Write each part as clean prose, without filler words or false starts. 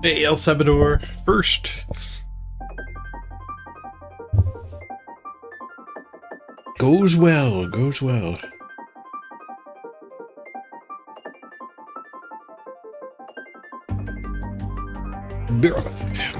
Hey, El Salvador, first. Goes well, goes well. Be right back.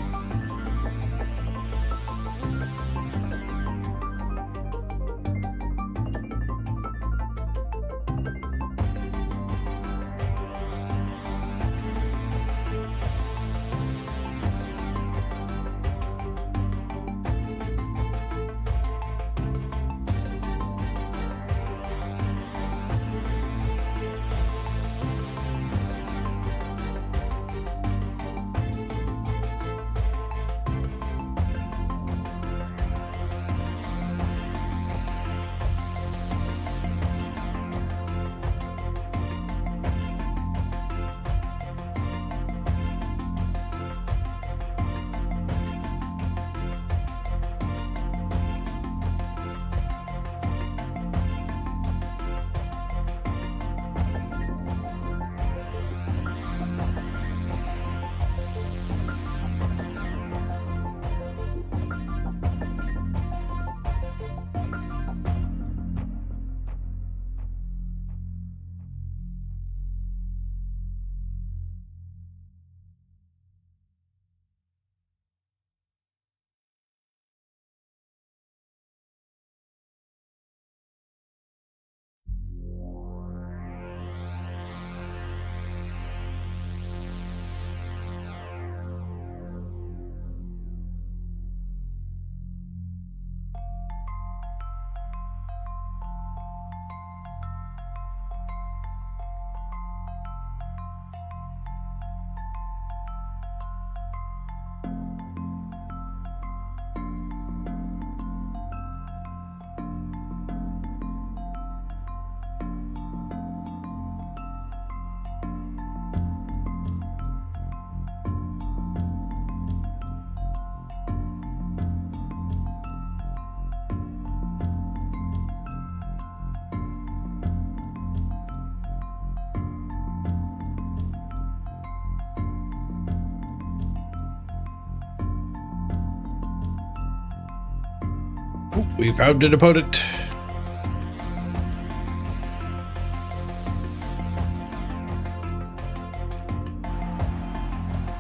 Oh, we found an opponent.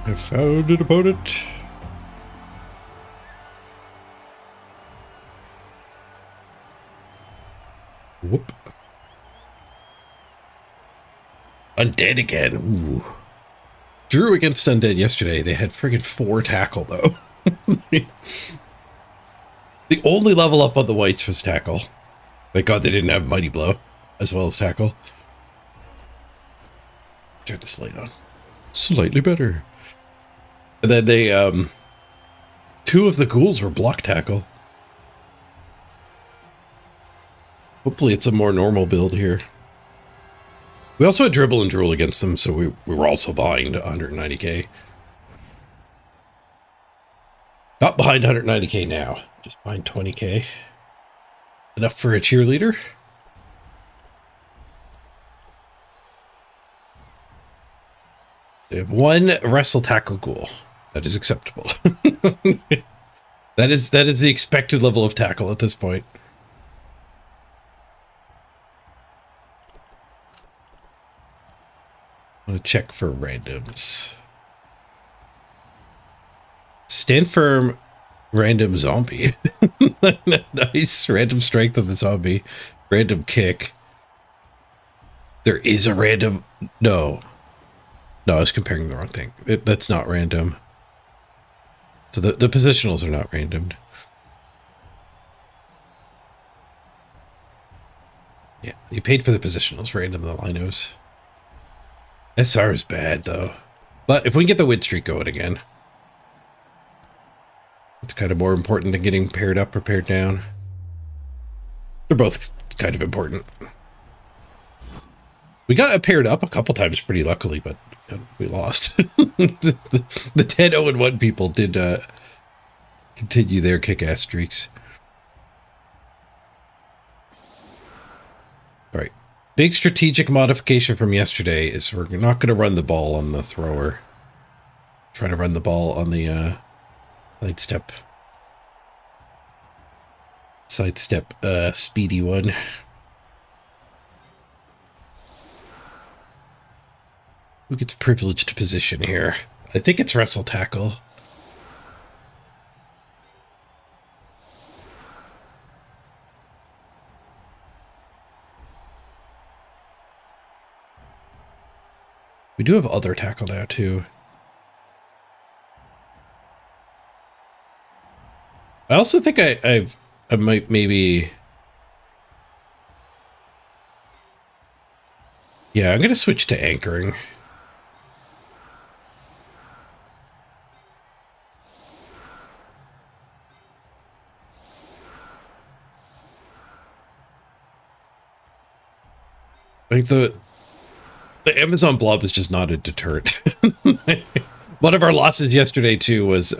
I found an opponent. Whoop. Undead again. Ooh. Drew against Undead yesterday. They had friggin' 4 tackle, though. The only level up on the whites was tackle. Thank God they didn't have Mighty Blow as well as tackle. Turn this light on. Slightly better. And then they, 2 of the ghouls were block tackle. Hopefully it's a more normal build here. We also had dribble and drool against them, so we were also behind 190k. Not behind 190k now, just behind 20k. Enough for a cheerleader. They have 1 wrestle tackle ghoul. That is acceptable. That is the expected level of tackle at this point. I'm gonna check for randoms. Stand firm, random zombie. Nice. Random strength of the zombie. Random kick. There is a random... No, I was comparing the wrong thing. That's not random. So the positionals are not randomed. Yeah, you paid for the positionals. Random the linos. SR is bad, though. But if we can get the win streak going again, it's kind of more important than getting paired up or paired down. They're both kind of important. We got paired up a couple times pretty luckily, but we lost. The 10-0-1 people did continue their kick-ass streaks. All right. Big strategic modification from yesterday is we're not going to run the ball on the thrower. try to run the ball on the sidestep speedy one. Who gets privileged position here? I think it's wrestle tackle. We do have other tackle now too. I also think I might maybe. Yeah, I'm gonna switch to anchoring. Like the Amazon blob is just not a deterrent. One of our losses yesterday too was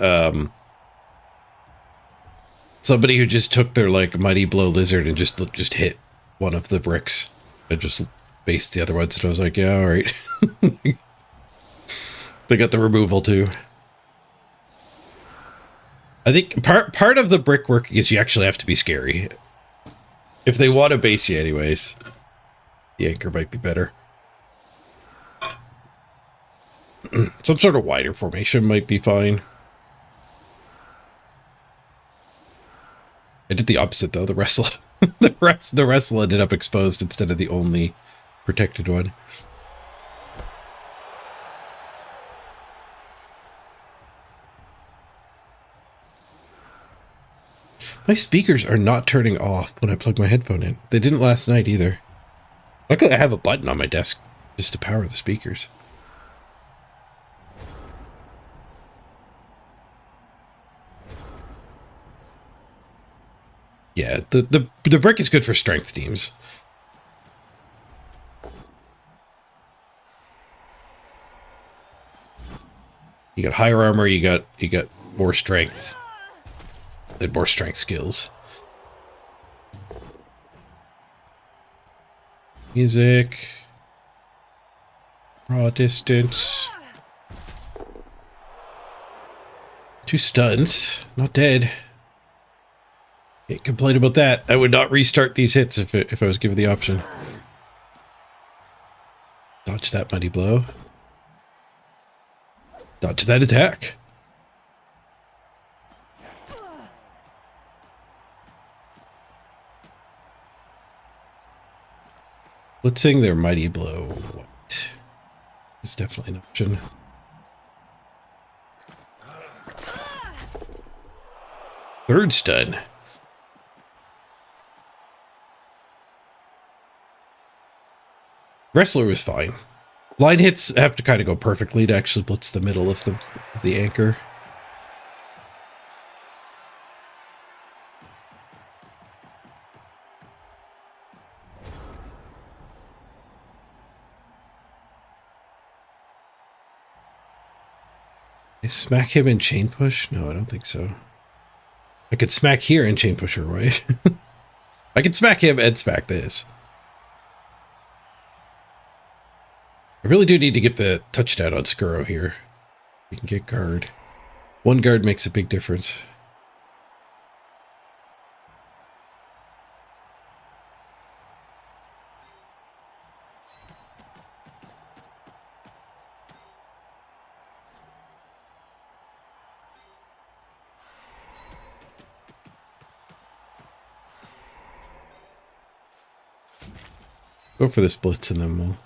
somebody who just took their like mighty blow lizard and just hit one of the bricks and just based the other ones. And I was like, yeah, all right. They got the removal too. I think part of the brickwork is you actually have to be scary. If they want to base you anyways, the anchor might be better. Some sort of wider formation might be fine. I did the opposite though. The wrestle, the wrestle ended up exposed instead of the only protected one. My speakers are not turning off when I plug my headphone in. They didn't last night either. Luckily, I have a button on my desk just to power the speakers. Yeah, the brick is good for strength teams. You got higher armor, you got more strength. And more strength skills. Music. Raw distance. 2 stuns. Not dead. Can't complain about that. I would not restart these hits if I was given the option. Dodge that mighty blow. Dodge that attack. Blitzing their mighty blow. What? It's definitely an option. Third stun. Wrestler was fine. Line hits have to kind of go perfectly to actually blitz the middle of the anchor. I smack him in chain push? No, I don't think so. I could smack here and chain push her away. I can smack him and smack this. I really do need to get the touchdown on Skuro here. We can get guard. 1 guard makes a big difference. Go for this blitz and then we'll...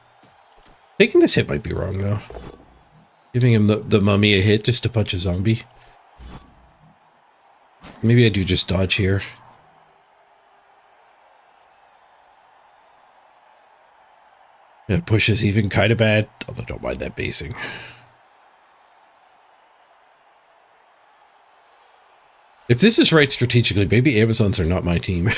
Taking this hit might be wrong though. Giving him the mummy a hit just to punch a zombie. Maybe I do just dodge here. Yeah, push is even kind of bad, although don't mind that basing. If this is right strategically, maybe Amazons are not my team.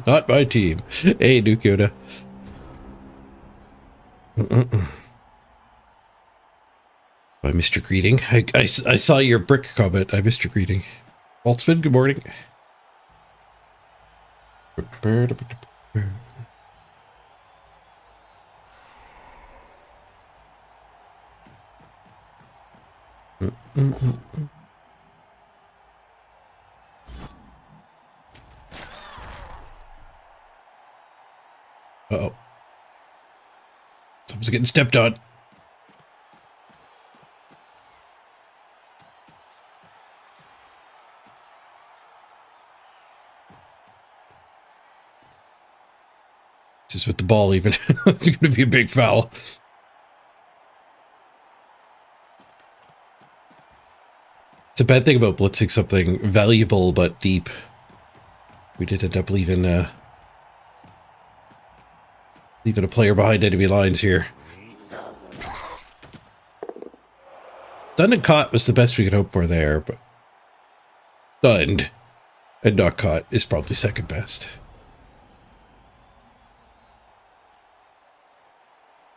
Not my team. Hey, Nuke Yoda. I missed your greeting. I saw your brick comment. I missed your greeting. Waltzman, good morning. Uh-oh. Someone's getting stepped on. Just with the ball even. It's going to be a big foul. It's a bad thing about blitzing something valuable but deep. We did end up leaving a player behind enemy lines here. Stunned and caught was the best we could hope for there, but stunned and not caught is probably second best.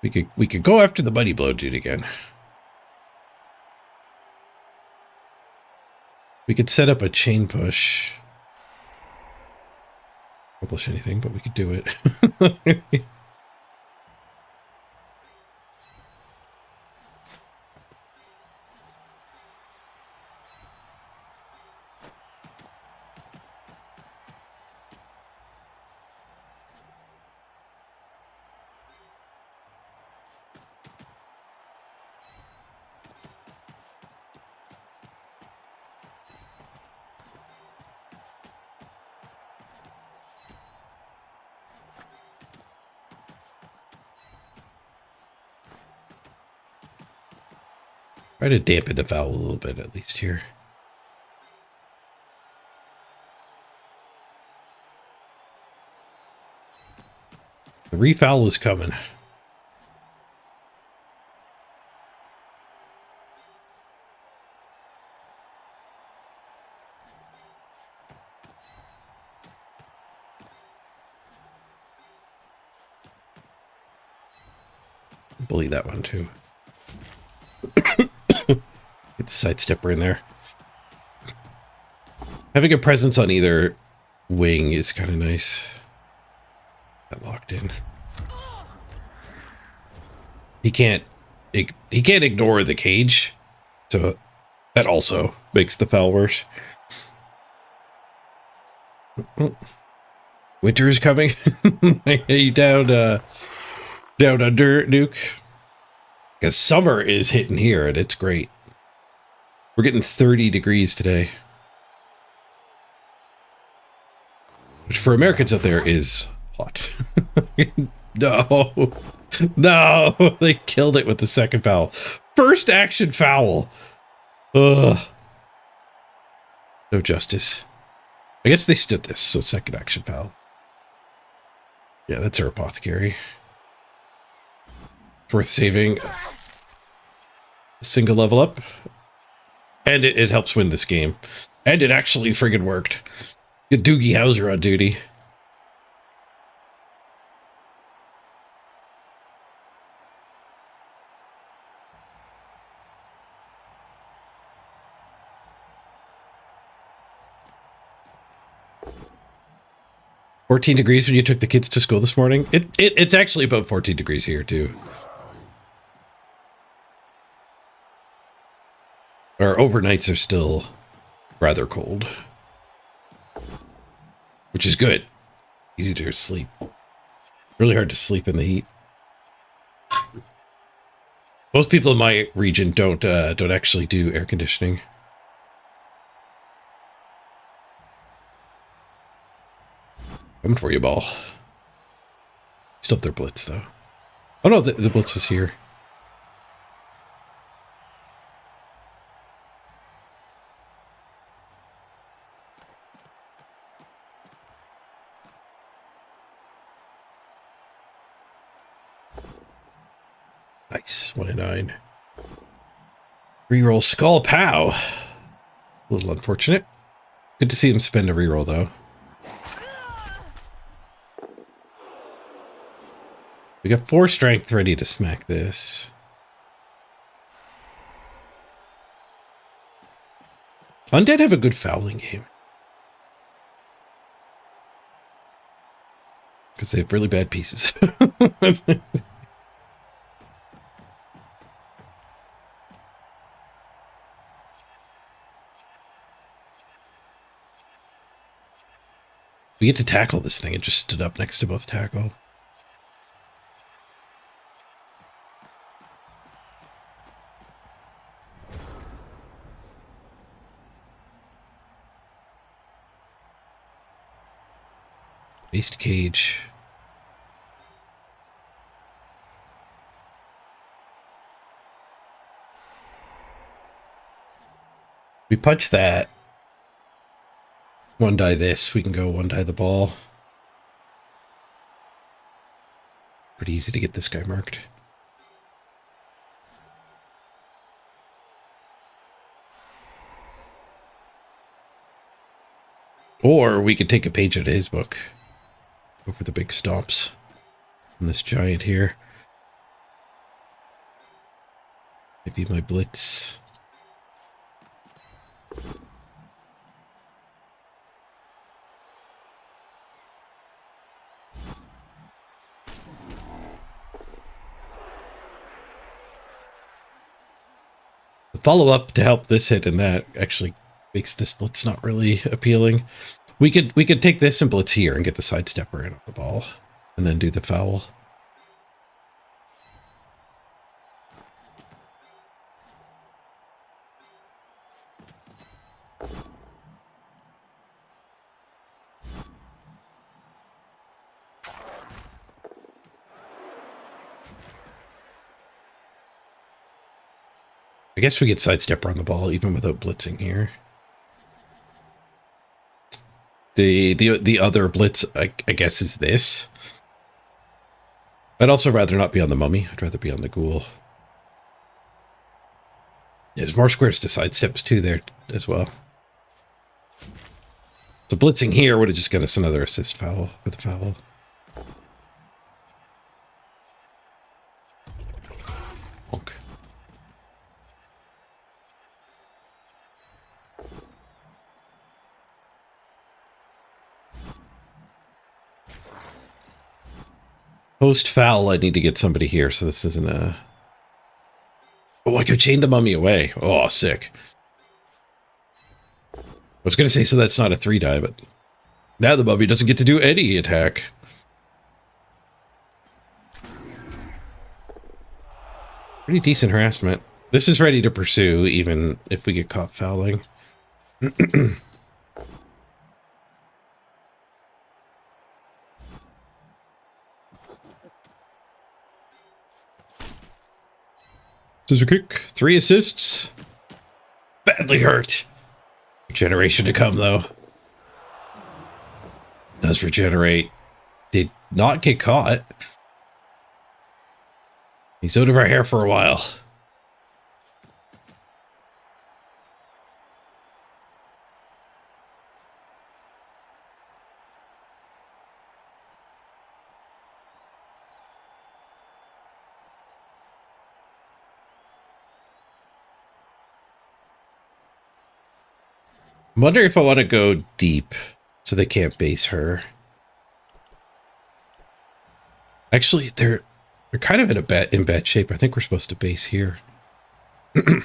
We could go after the money blow dude again. We could set up a chain push. Accomplish anything, but we could do it. Try to dampen the foul a little bit, at least here. The refoul is coming. Bully that one too. Get the sidestepper in there. Having a presence on either wing is kind of nice. That locked in. He can't ignore the cage, so that also makes the foul worse. Winter is coming. Are you down under, Nuke? Because summer is hitting here, and it's great. We're getting 30 degrees today. Which for Americans out there is hot. No. No. They killed it with the second foul. First action foul. Ugh. No justice. I guess they stood this, so second action foul. Yeah, that's our apothecary. Worth saving. A single level up. And it helps win this game. And it actually friggin' worked. Get Doogie Howser on duty. "14 degrees when you took the kids to school this morning?" It's actually about 14 degrees here too. Our overnights are still rather cold. Which is good. Easy to sleep. Really hard to sleep in the heat. Most people in my region don't actually do air conditioning. Coming for you, ball. Still have their blitz though. Oh no, the blitz was here. Nice. 1-9. Reroll Skull Pow. A little unfortunate. Good to see him spend a reroll though. We got 4 strength ready to smack this. Undead have a good fouling game. Because they have really bad pieces. We get to tackle this thing. It just stood up next to both tackle. Beast cage. We punch that. One die this. We can go one die the ball. Pretty easy to get this guy marked. Or we could take a page out of his book. Go for the big stomps on this giant here. Maybe my blitz. The follow-up to help this hit and that actually makes this blitz not really appealing. We could take this and blitz here and get the sidestepper in on the ball, and then do the foul. I guess we get sidestepper on the ball even without blitzing here. The other blitz, I guess, is this. I'd also rather not be on the mummy. I'd rather be on the ghoul. Yeah, there's more squares to sidesteps too there as well. So blitzing here would have just got us another assist foul for the foul. Honk. Post foul, I need to get somebody here, so this isn't a... Oh, I could chain the mummy away. Oh, sick. I was going to say, so that's not a 3-die, but now the mummy doesn't get to do any attack. Pretty decent harassment. This is ready to pursue, even if we get caught fouling. Scissor kick, 3 assists. Badly hurt. Regeneration to come, though. Does regenerate. Did not get caught. He's out of our hair for a while. I wonder if I want to go deep so they can't base her. Actually, they're kind of in bad shape. I think we're supposed to base here. I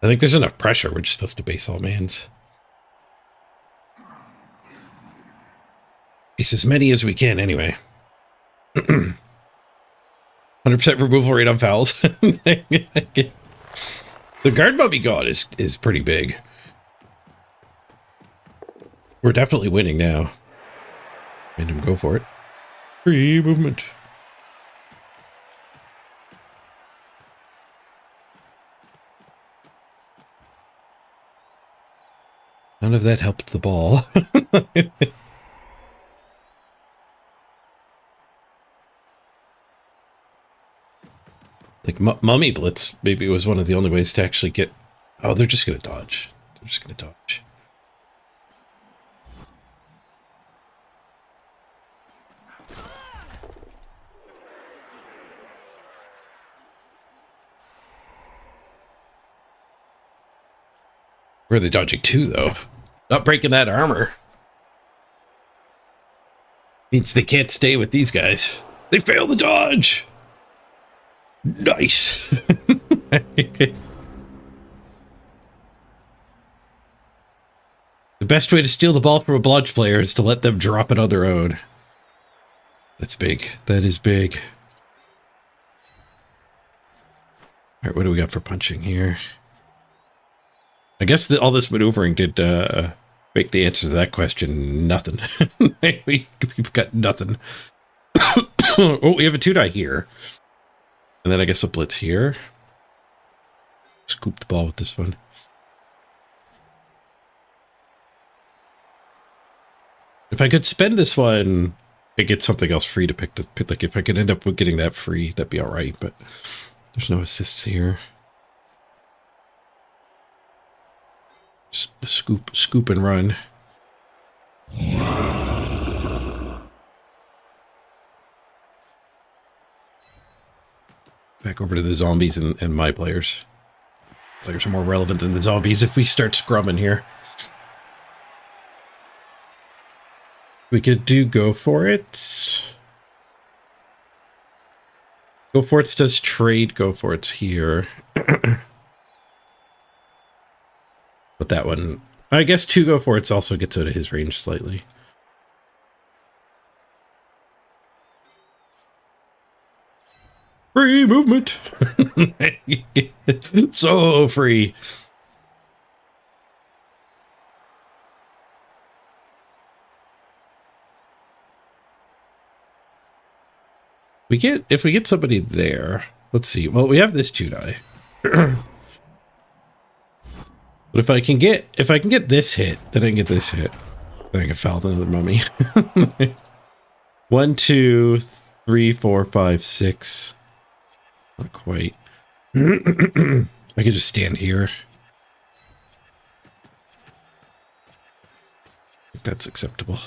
think there's enough pressure. We're just supposed to base all mans. Base as many as we can anyway. 100% removal rate on fouls. The guard mummy god is pretty big. We're definitely winning now. Made him go for it. Free movement. None of that helped the ball. Like Mummy Blitz maybe was one of the only ways to actually get... Oh, they're just going to dodge. They're just going to dodge. Where are they dodging to, though? Not breaking that armor. Means they can't stay with these guys. They fail the dodge. Nice. The best way to steal the ball from a Blodge player is to let them drop it on their own. That's big. That is big. All right, what do we got for punching here? I guess all this maneuvering did make the answer to that question nothing. We've got nothing. Oh, we have a 2-die here. And then I guess a blitz here. Scoop the ball with this one. If I could spend this one, I get something else free to pick. Like if I could end up with getting that free, that'd be all right. But there's no assists here. Scoop and run. Back over to the zombies and my players. Players are more relevant than the zombies if we start scrumming here. We could do Go For It. Go For It does trade Go For It here. But that one, I guess 2 Go For It also gets out of his range slightly. Free movement. So free. If we get somebody there, let's see. Well, we have this 2-die. But if I can get this hit, then I can get this hit. Then I can foul another mummy. 1, 2, 3, 4, 5, 6. Not quite. I could just stand here. I think that's acceptable.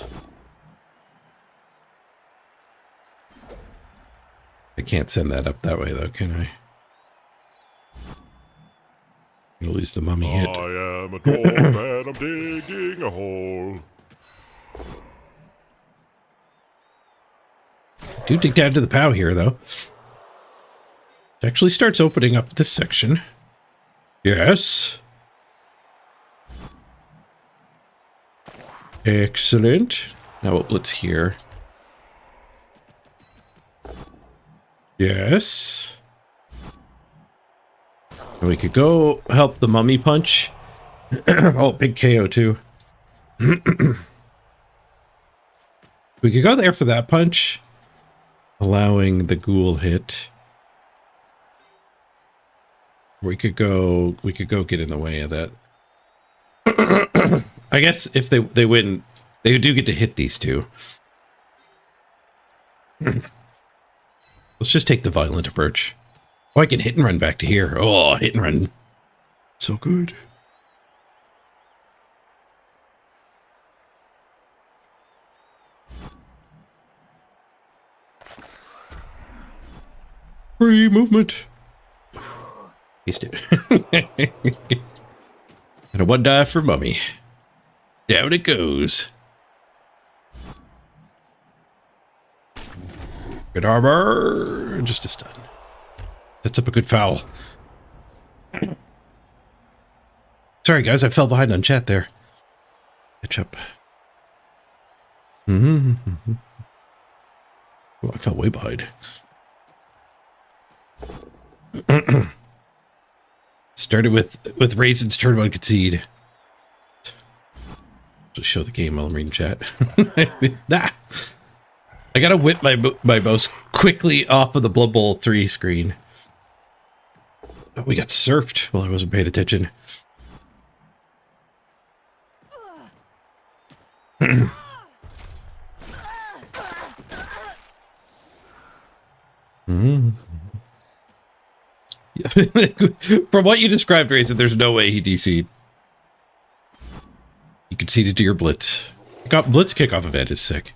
I can't send that up that way, though, can I? I'm gonna lose the mummy hit. I am a dwarf and I'm digging a hole. Do dig down to the POW here, though. It actually starts opening up this section. Yes. Excellent. Now we'll blitz here. Yes. And we could go help the mummy punch. Oh, big KO too. We could go there for that punch, allowing the ghoul hit. We could go get in the way of that. I guess if they win, they do get to hit these two. Let's just take the violent approach. Oh, I can hit and run back to here. Oh, hit and run. So good. Free movement. He's it. And a 1-die for mummy. Down it goes. Good armor. Just a stun. That's up a good foul. Sorry, guys. I fell behind on chat there. Catch up. Oh, I fell way behind. Started with Raisin's turn one concede. Just show the game while I'm reading chat. Nah. I gotta whip my mouse quickly off of the Blood Bowl 3 screen. Oh, we got surfed while I wasn't paying attention. From what you described, Raisin, there's no way he DC'd. He conceded to your blitz. Got blitz kick off of it is sick.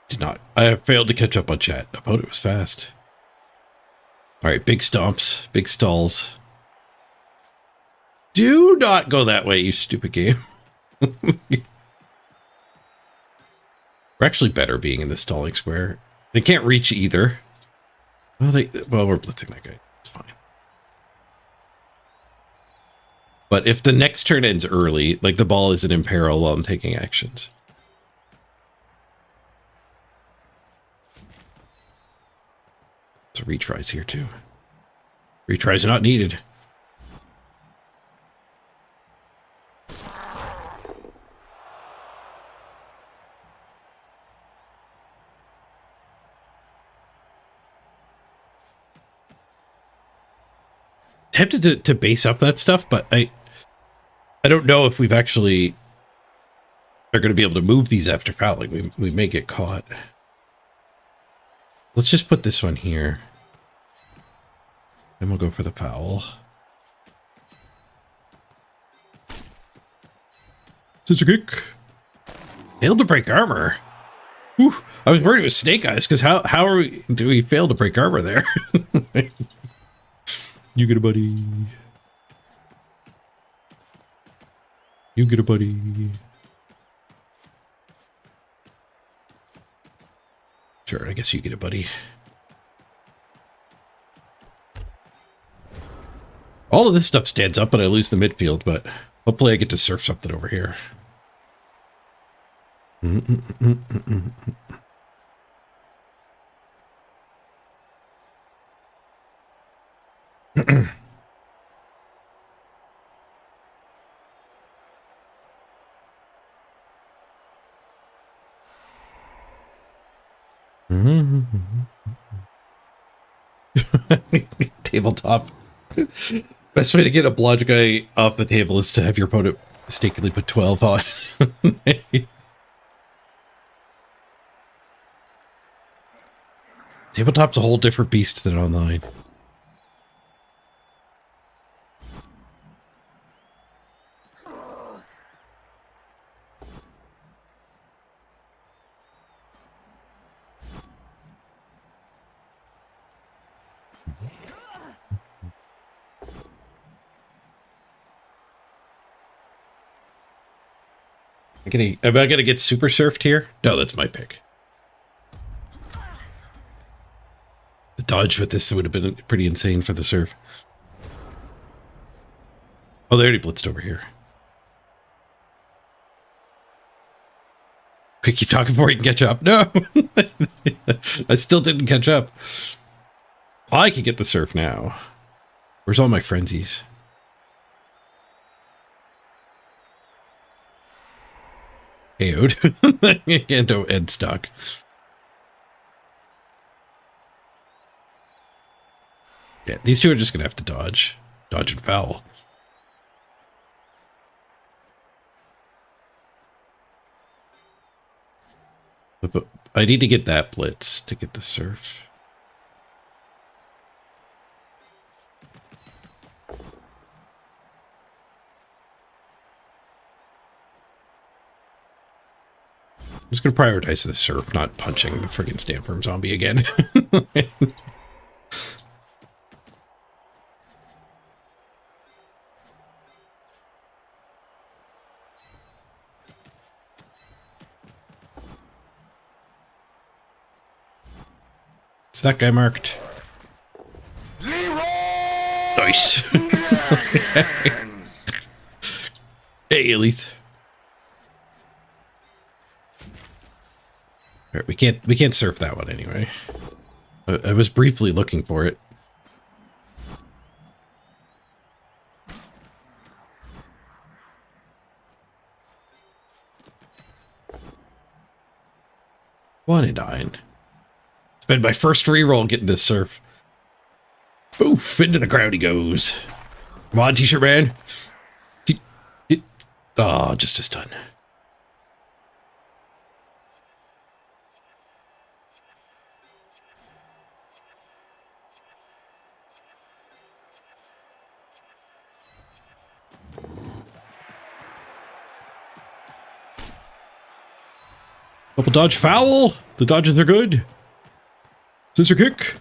Did not. I have failed to catch up on chat. Opponent was fast. All right, big stomps, big stalls. Do not go that way, you stupid game. We're actually better being in the stalling square. They can't reach either. Well, we're blitzing that guy. It's fine. But if the next turn ends early, like the ball isn't in peril while I'm taking actions. It's a retries here too. Retries are not needed. Tempted to base up that stuff, but I don't know if we've actually are going to be able to move these after fouling. We may get caught. Let's just put this one here. Then we'll go for the foul. Scissor kick. Failed to break armor. Whew. I was worried it was Snake Eyes, because how do we fail to break armor there? You get a buddy. You get a buddy. Sure, I guess you get a buddy. All of this stuff stands up and I lose the midfield, but hopefully I get to surf something over here. Tabletop. Best way to get a blodge guy off the table is to have your opponent mistakenly put 12 on. Tabletop's a whole different beast than online. Am I gonna get super surfed here? No, that's my pick. The dodge with this would have been pretty insane for the surf. Oh, they already blitzed over here. Quick, keep talking before you can catch up. No! I still didn't catch up. I can get the surf now. Where's all my frenzies? KO'd. And end stock. Yeah, these two are just gonna have to dodge. Dodge and foul. But I need to get that blitz to get the surf. I'm just going to prioritize the surf, not punching the friggin' stand firm zombie again. Is that guy marked? Nice. Hey, Elith. Right, we can't surf that one anyway. I was briefly looking for it. One and 9. It's been my first reroll getting this surf. Oof, into the crowd he goes. Come on, t-shirt man. Oh, just a stun. Double dodge foul. The dodges are good. Scissor kick.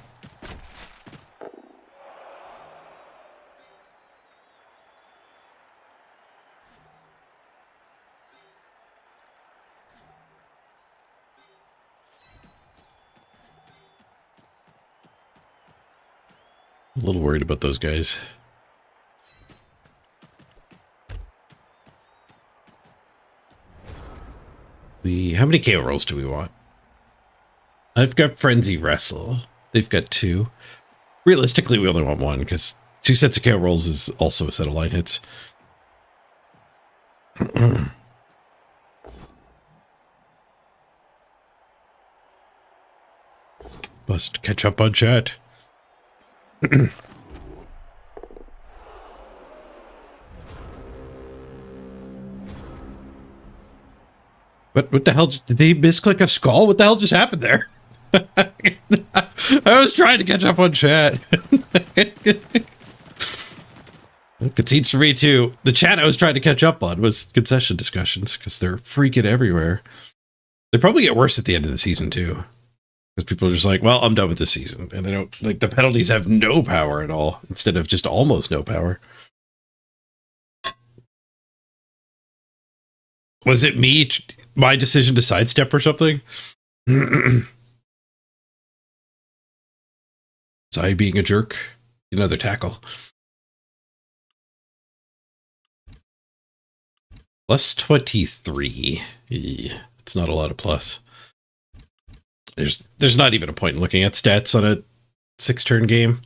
A little worried about those guys. How many KO rolls do we want? I've got Frenzy Wrestle. They've got 2. Realistically, we only want 1 because 2 sets of KO rolls is also a set of line hits. Must catch up on chat. What the hell? Did they misclick a skull? What the hell just happened there? I was trying to catch up on chat. Concedes for me too. The chat I was trying to catch up on was concession discussions because they're freaking everywhere. They probably get worse at the end of the season too. Because people are just like, well, I'm done with this season. And they don't, like, the penalties have no power at all instead of just almost no power. Was it me, my decision to sidestep or something? Zai being a jerk. Another tackle. Plus 23. It's not a lot of plus. There's not even a point in looking at stats on a 6-turn game.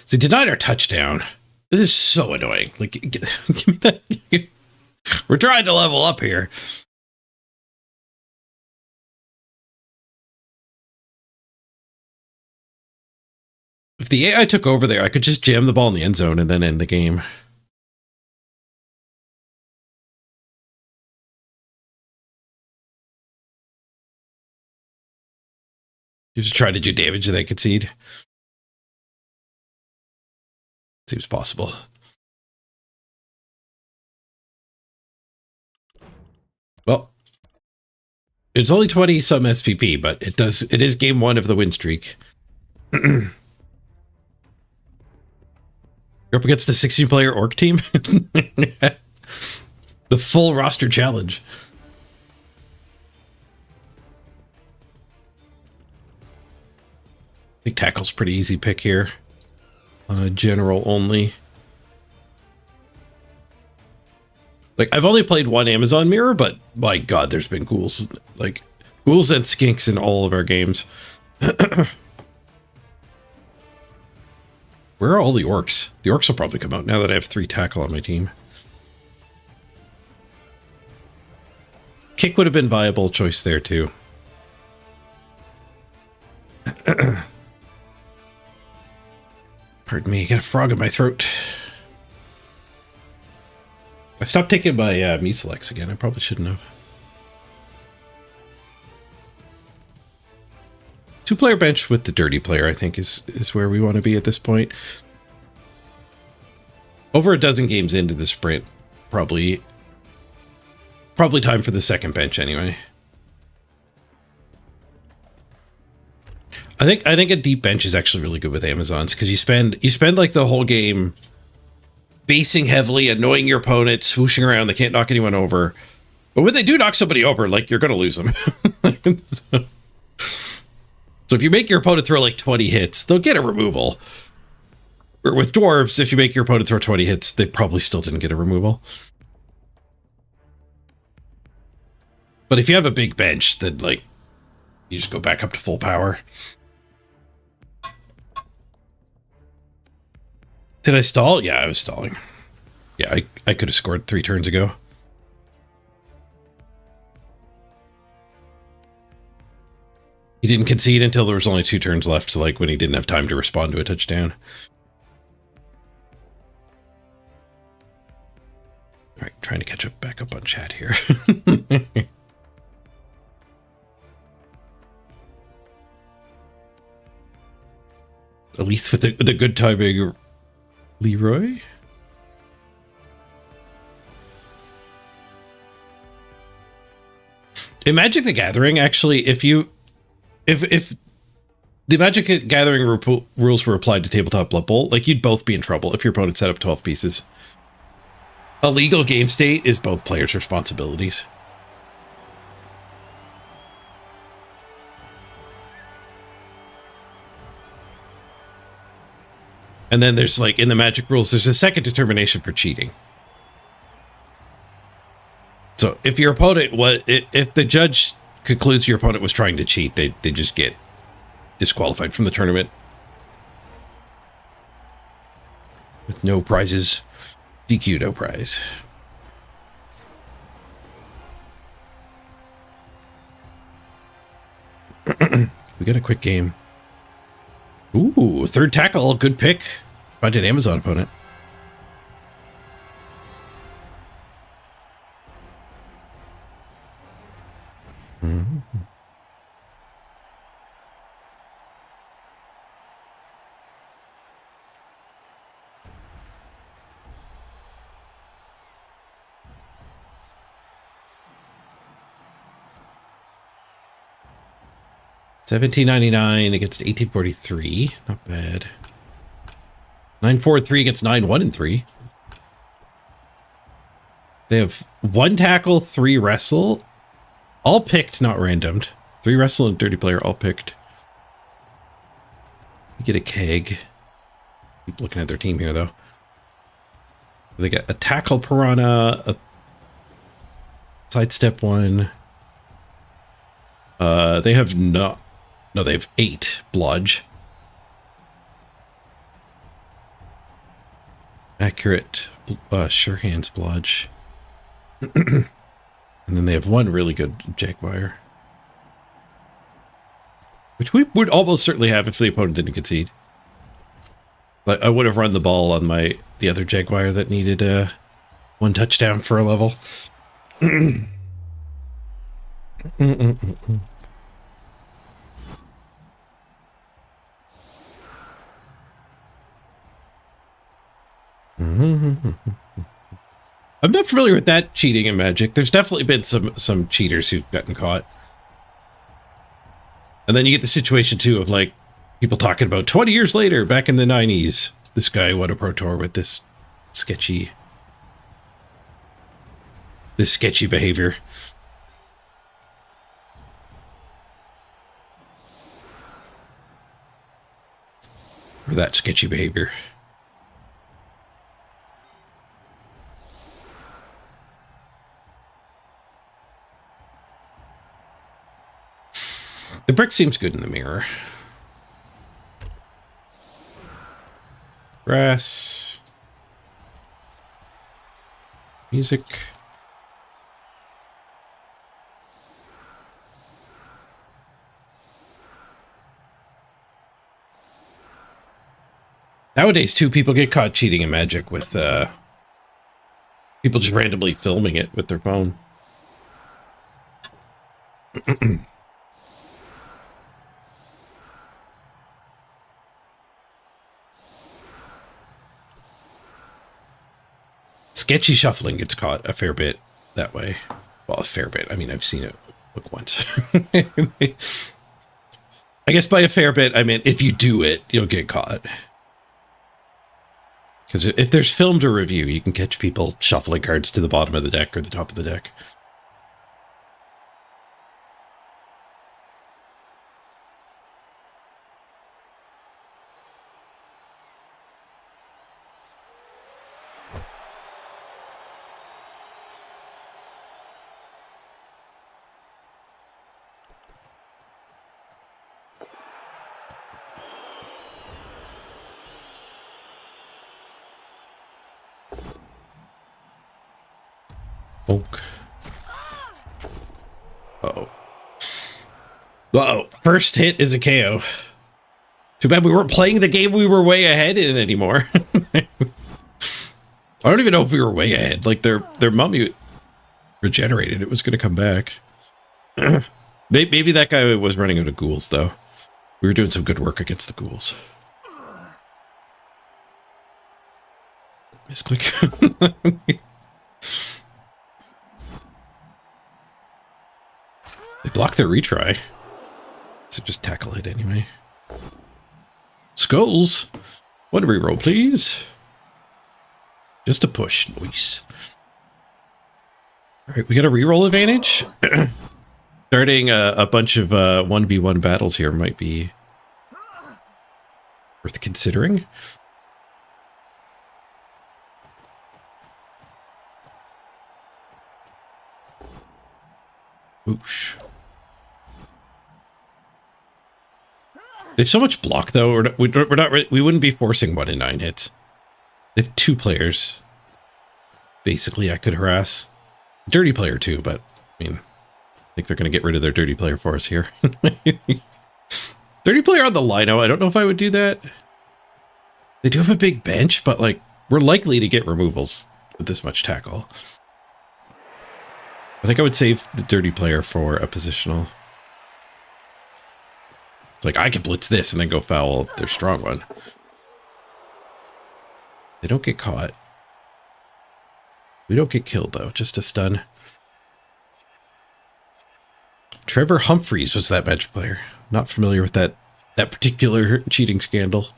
So he denied our touchdown. This is so annoying. Like, give me that. We're trying to level up here. If the AI took over there, I could just jam the ball in the end zone and then end the game. You just try to do damage and they concede. Seems possible. Well, it's only 20 some SPP, but it is game 1 of the win streak. You're up against a 16-player orc team? The full roster challenge. I think tackle's pretty easy pick here. General only. Like, I've only played 1 Amazon mirror, but my god, there's been ghouls. Like, ghouls and skinks in all of our games. Where are all the orcs? The orcs will probably come out now that I have 3 tackle on my team. Kick would have been viable choice there too. Pardon me, I got a frog in my throat. I stopped taking my Mucilex again. I probably shouldn't have. 2-player bench with the dirty player, I think, is where we want to be at this point. Over a dozen games into the sprint, probably time for the second bench anyway. I think a deep bench is actually really good with Amazons because you spend like the whole game basing heavily, annoying your opponent, swooshing around. They can't knock anyone over. But when they do knock somebody over, like, you're going to lose them. So if you make your opponent throw like 20 hits, they'll get a removal. Or with dwarves, if you make your opponent throw 20 hits, they probably still didn't get a removal. But if you have a big bench, then, like, you just go back up to full power. Did I stall? Yeah, I was stalling. Yeah, I could have scored 3 turns ago. He didn't concede until there was only 2 turns left, so like when he didn't have time to respond to a touchdown. All right, trying to catch up back up on chat here. At least with the good timing, Leroy. In Magic the Gathering, actually, if you if the Magic the Gathering rules were applied to Tabletop Blood Bowl, like, you'd both be in trouble if your opponent set up 12 pieces. A legal game state is both players' responsibilities. And then there's, like, in the Magic rules, there's a second determination for cheating. So if your opponent if the judge concludes your opponent was trying to cheat, they just get disqualified from the tournament with no prizes. DQ, no prize. We got a quick game. Ooh, third tackle, good pick. Find an Amazon opponent. $17.99 against 1843. Not bad. 943 against 9-1-3. They have 1 tackle, 3 wrestle. All picked, not randomed. 3 wrestle and dirty player, all picked. You get a keg. Keep looking at their team here, though. They got a tackle piranha, a sidestep 1. They have they have 8 bludge. Accurate, sure hands bludge. And then they have 1 really good Jaguar, which we would almost certainly have if the opponent didn't concede. But I would have run the ball on the other Jaguar that needed 1 touchdown for a level. I'm not familiar with that cheating in Magic. There's definitely been some cheaters who've gotten caught. And then you get the situation too of, like, people talking about 20 years later, back in the 90s, this guy won a Pro Tour with this sketchy behavior. Or that sketchy behavior. The brick seems good in the mirror. Grass. Music. Nowadays, too, people get caught cheating in Magic with people just randomly filming it with their phone. Sketchy shuffling gets caught a fair bit that way. Well, a fair bit. I mean, I've seen it look once. I guess by a fair bit, I mean, if you do it, you'll get caught. Because if there's film to review, you can catch people shuffling cards to the bottom of the deck or the top of the deck. Bonk. Uh-oh. Uh-oh. First hit is a KO. Too bad we weren't playing the game we were way ahead in anymore. I don't even know if we were way ahead. Like, their mummy regenerated. It was going to come back. Maybe that guy was running out of ghouls, though. We were doing some good work against the ghouls. Misclick. They blocked their retry. So just tackle it anyway. Skulls. One reroll, please. Just a push. Nice. All right, we got a reroll advantage. Starting a bunch of 1v1 battles here might be worth considering. Whoosh. They have so much block though. We wouldn't be forcing 1 in 9 hits. They have 2 players. Basically, I could harass. Dirty player too, but I mean, I think they're going to get rid of their dirty player for us here. Dirty player on the Lino. I don't know if I would do that. They do have a big bench, but like we're likely to get removals with this much tackle. I think I would save the dirty player for a positional. Like I could blitz this and then go foul their strong one. They don't get caught. We don't get killed though, just a stun. Trevor Humphreys was that magic player. Not familiar with that particular cheating scandal.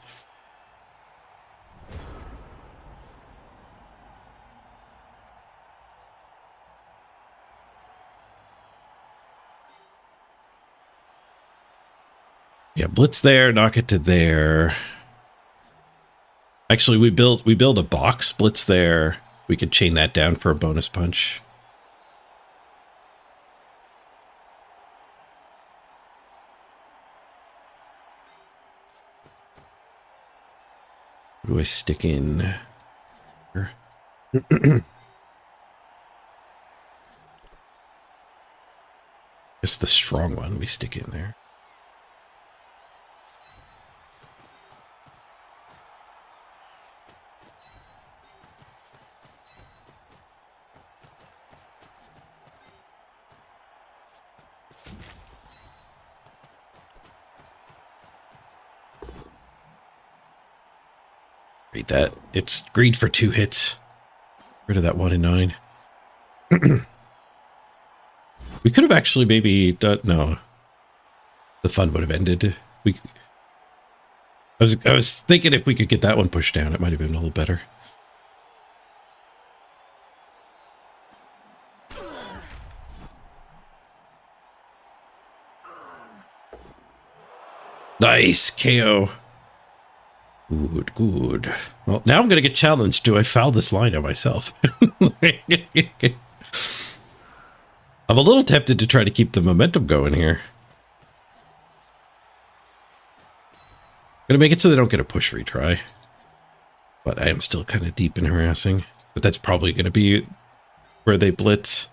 Yeah, blitz there, knock it to there. Actually, we build a box blitz there. We could chain that down for a bonus punch. What do I stick in? It's the strong one we stick in there. Read that. It's greed for 2 hits. Rid of that 1 in 9. We could have actually maybe done, no. The fun would have ended. I was thinking if we could get that one pushed down, it might have been a little better. Nice KO. Good, good. Well, now I'm going to get challenged. Do I foul this line on myself? I'm a little tempted to try to keep the momentum going here. I'm going to make it so they don't get a push retry. But I am still kind of deep in harassing. But that's probably going to be where they blitz.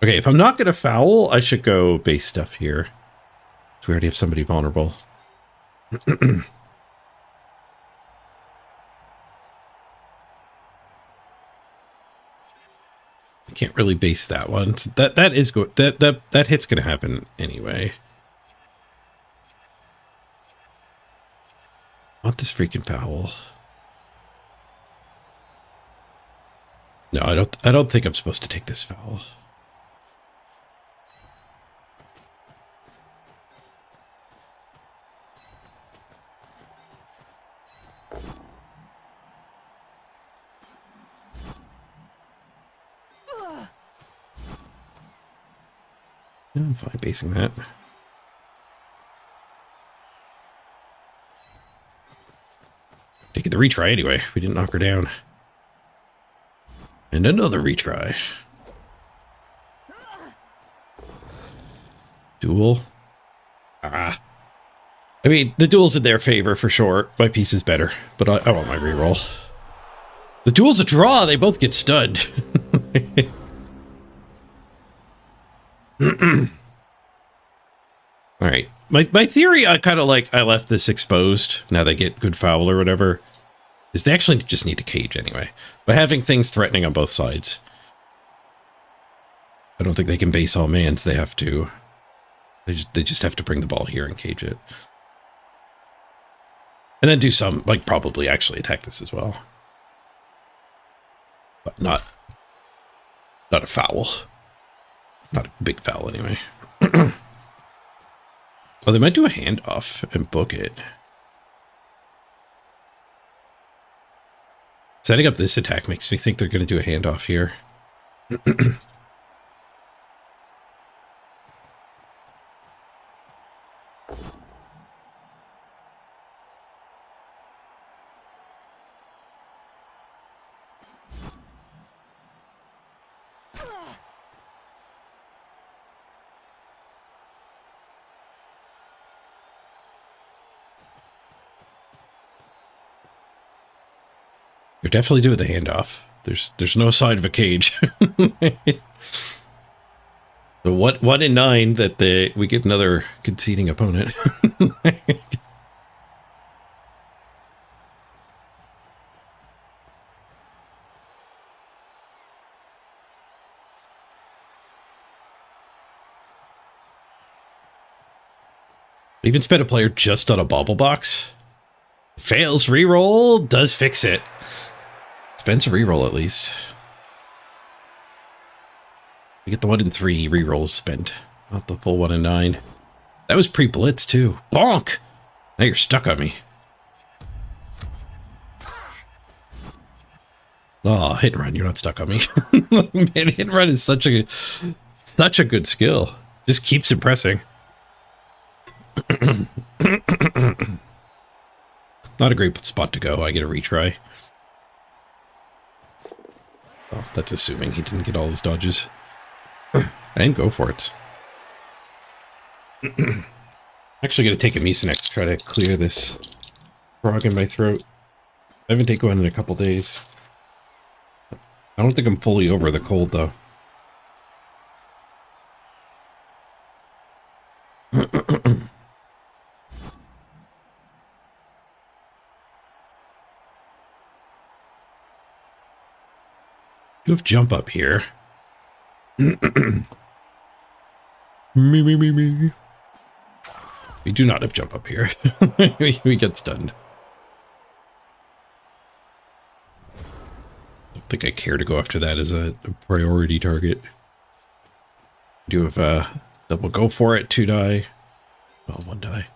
Okay, if I'm not going to foul, I should go base stuff here. So we already have somebody vulnerable. Can't really base that one. So that is good. That hit's gonna happen anyway. I want this freaking foul. No, I don't think I'm supposed to take this foul. Yeah, I'm fine basing that. Taking the retry anyway. We didn't knock her down. And another retry. Duel. I mean, the duel's in their favor for sure. My piece is better, but I want my reroll. The duel's a draw. They both get stunned. All right. My theory, I kind of like, I left this exposed. Now they get good foul or whatever. Is they actually just need to cage anyway. By having things threatening on both sides. I don't think they can base all mans. They have to. They just have to bring the ball here and cage it. And then do some, like probably actually attack this as well. But not a foul. Not a big foul anyway. Oh, they might do a handoff and book it. Setting up this attack makes me think they're going to do a handoff here. You're definitely doing the handoff. There's no sign of a cage. So what 1 in 9 that we get another conceding opponent. Even spent a player just on a bobble box. Fails reroll, does fix it. Spends a reroll at least. We get the 1 in 3 rerolls spent, not the full 1 in 9. That was pre-blitz too. Bonk! Now you're stuck on me. Oh, hit and run, you're not stuck on me. Man, hit and run is such a good skill. Just keeps impressing. Not a great spot to go. I get a retry. Well, that's assuming he didn't get all his dodges. And go for it. Actually going to take a Mucinex to try to clear this frog in my throat. I haven't taken one in a couple days. I don't think I'm fully over the cold, though. You have jump up here. Me. We do not have jump up here. we get stunned. I don't think I care to go after that as a priority target. Do have double go for it, 2 die. Well, 1 die.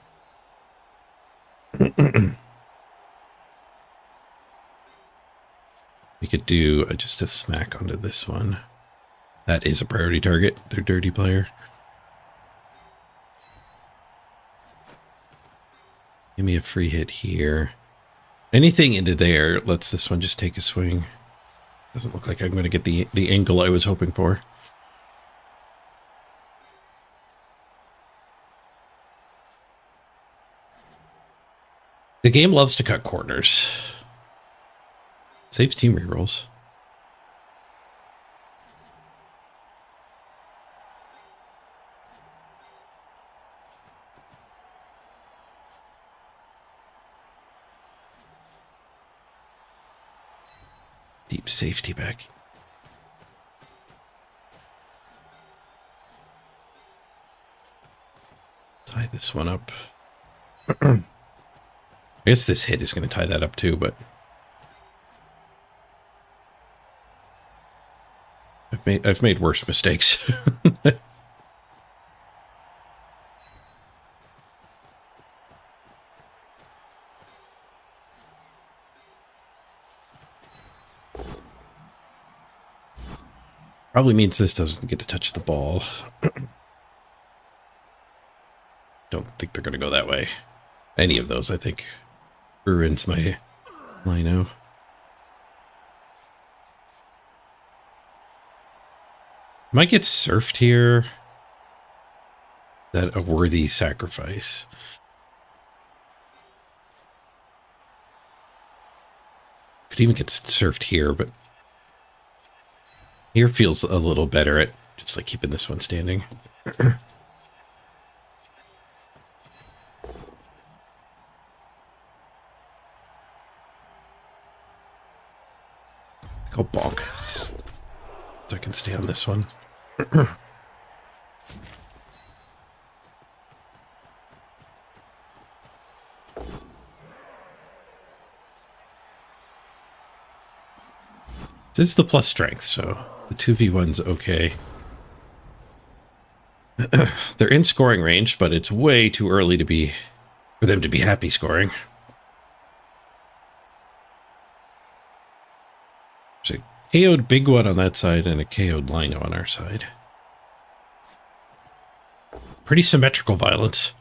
We could do just a smack onto this one. That is a priority target. They're dirty player. Give me a free hit here. Anything into there lets this one just take a swing. Doesn't look like I'm going to get the angle I was hoping for. The game loves to cut corners. Saves team rerolls. Deep safety back. Tie this one up. I guess this hit is going to tie that up too, but I've made worse mistakes. Probably means this doesn't get to touch the ball. Don't think they're going to go that way. Any of those, I think, ruins my lino. Might get surfed here. That a worthy sacrifice. Could even get surfed here, but here feels a little better at just like keeping this one standing. Go bonk. So I can stay on this one. This is the plus strength, so the 2v1's okay. They're in scoring range, but it's way too early for them to be happy scoring. There's a KO'd big one on that side and a KO'd Lino on our side. Pretty symmetrical violence.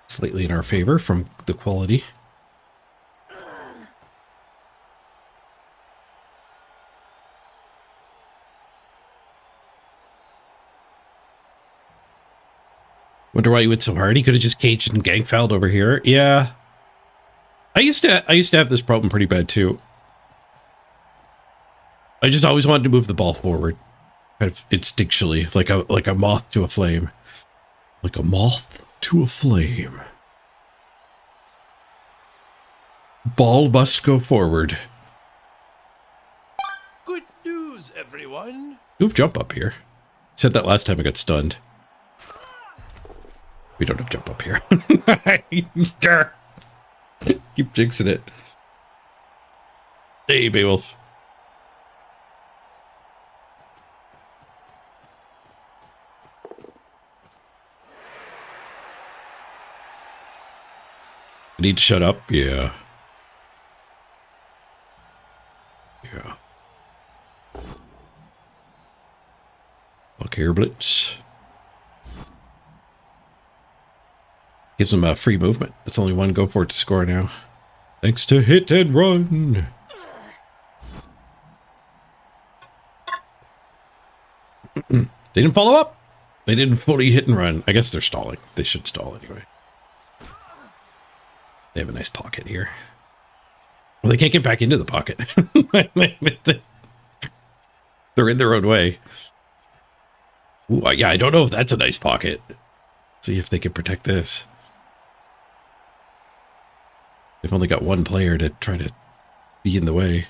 Slightly in our favor from the quality. Wonder why he went so hard. He could have just caged and gang fouled over here. Yeah. I used to have this problem pretty bad too. I just always wanted to move the ball forward. Kind of instinctually, like a moth to a flame. Like a moth to a flame. Ball must go forward. Good news, everyone. You have jump up here. Said that last time I got stunned. We don't have jump up here. Keep jinxing it. Hey, Beowulf. I need to shut up? Yeah. Yeah. Okay, Blitz. Gives them a free movement. It's only one go for it to score now. Thanks to hit and run. They didn't follow up. They didn't fully hit and run. I guess they're stalling. They should stall anyway. They have a nice pocket here. Well, they can't get back into the pocket. They're in their own way. Ooh, yeah, I don't know if that's a nice pocket. See if they can protect this. They've only got one player to try to be in the way.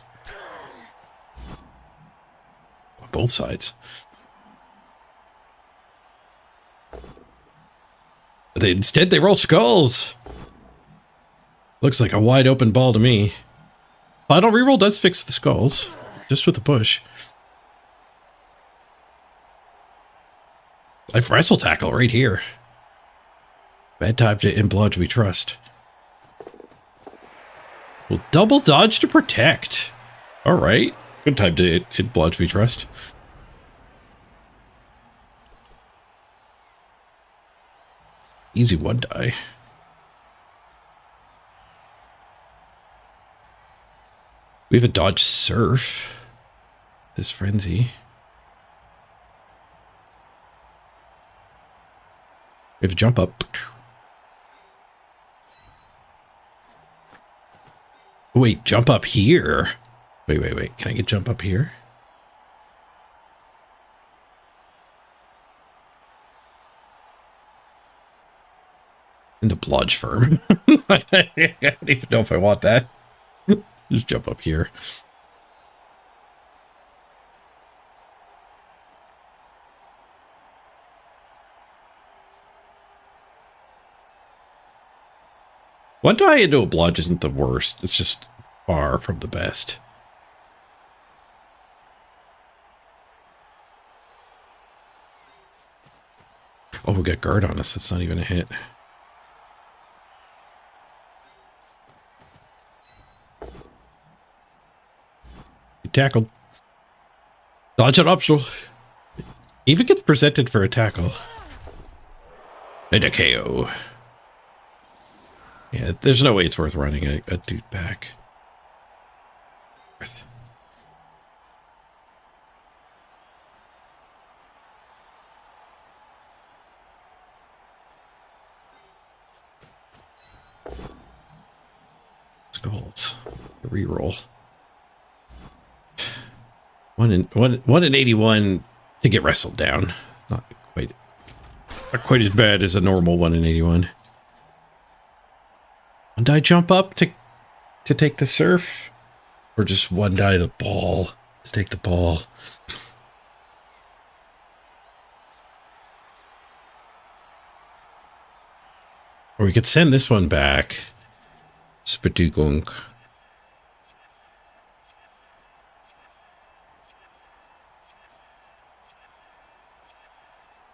On both sides. Instead, they roll skulls. Looks like a wide open ball to me. Final reroll does fix the skulls. Just with a push. I've wrestle tackle right here. Bad time to imblodge we trust. Well, double dodge to protect. All right. Good time to imblodge we trust. Easy one die. We have a dodge surf. This frenzy. We have a jump up. Wait, jump up here. Wait. Can I get jump up here? Into blodge firm. I don't even know if I want that. Just jump up here. One die into a blodge isn't the worst. It's just far from the best. Oh, we got guard on us. That's not even a hit. He tackled. Dodge an optional. Even gets presented for a tackle. And a KO. Yeah, there's no way it's worth running a dude back. Skulls. Reroll. 1 in 81 to get wrestled down. Not quite as bad as a normal 1 in 81. One die jump up to take the surf? Or just one die the ball to take the ball? Or we could send this one back. Spitugunk.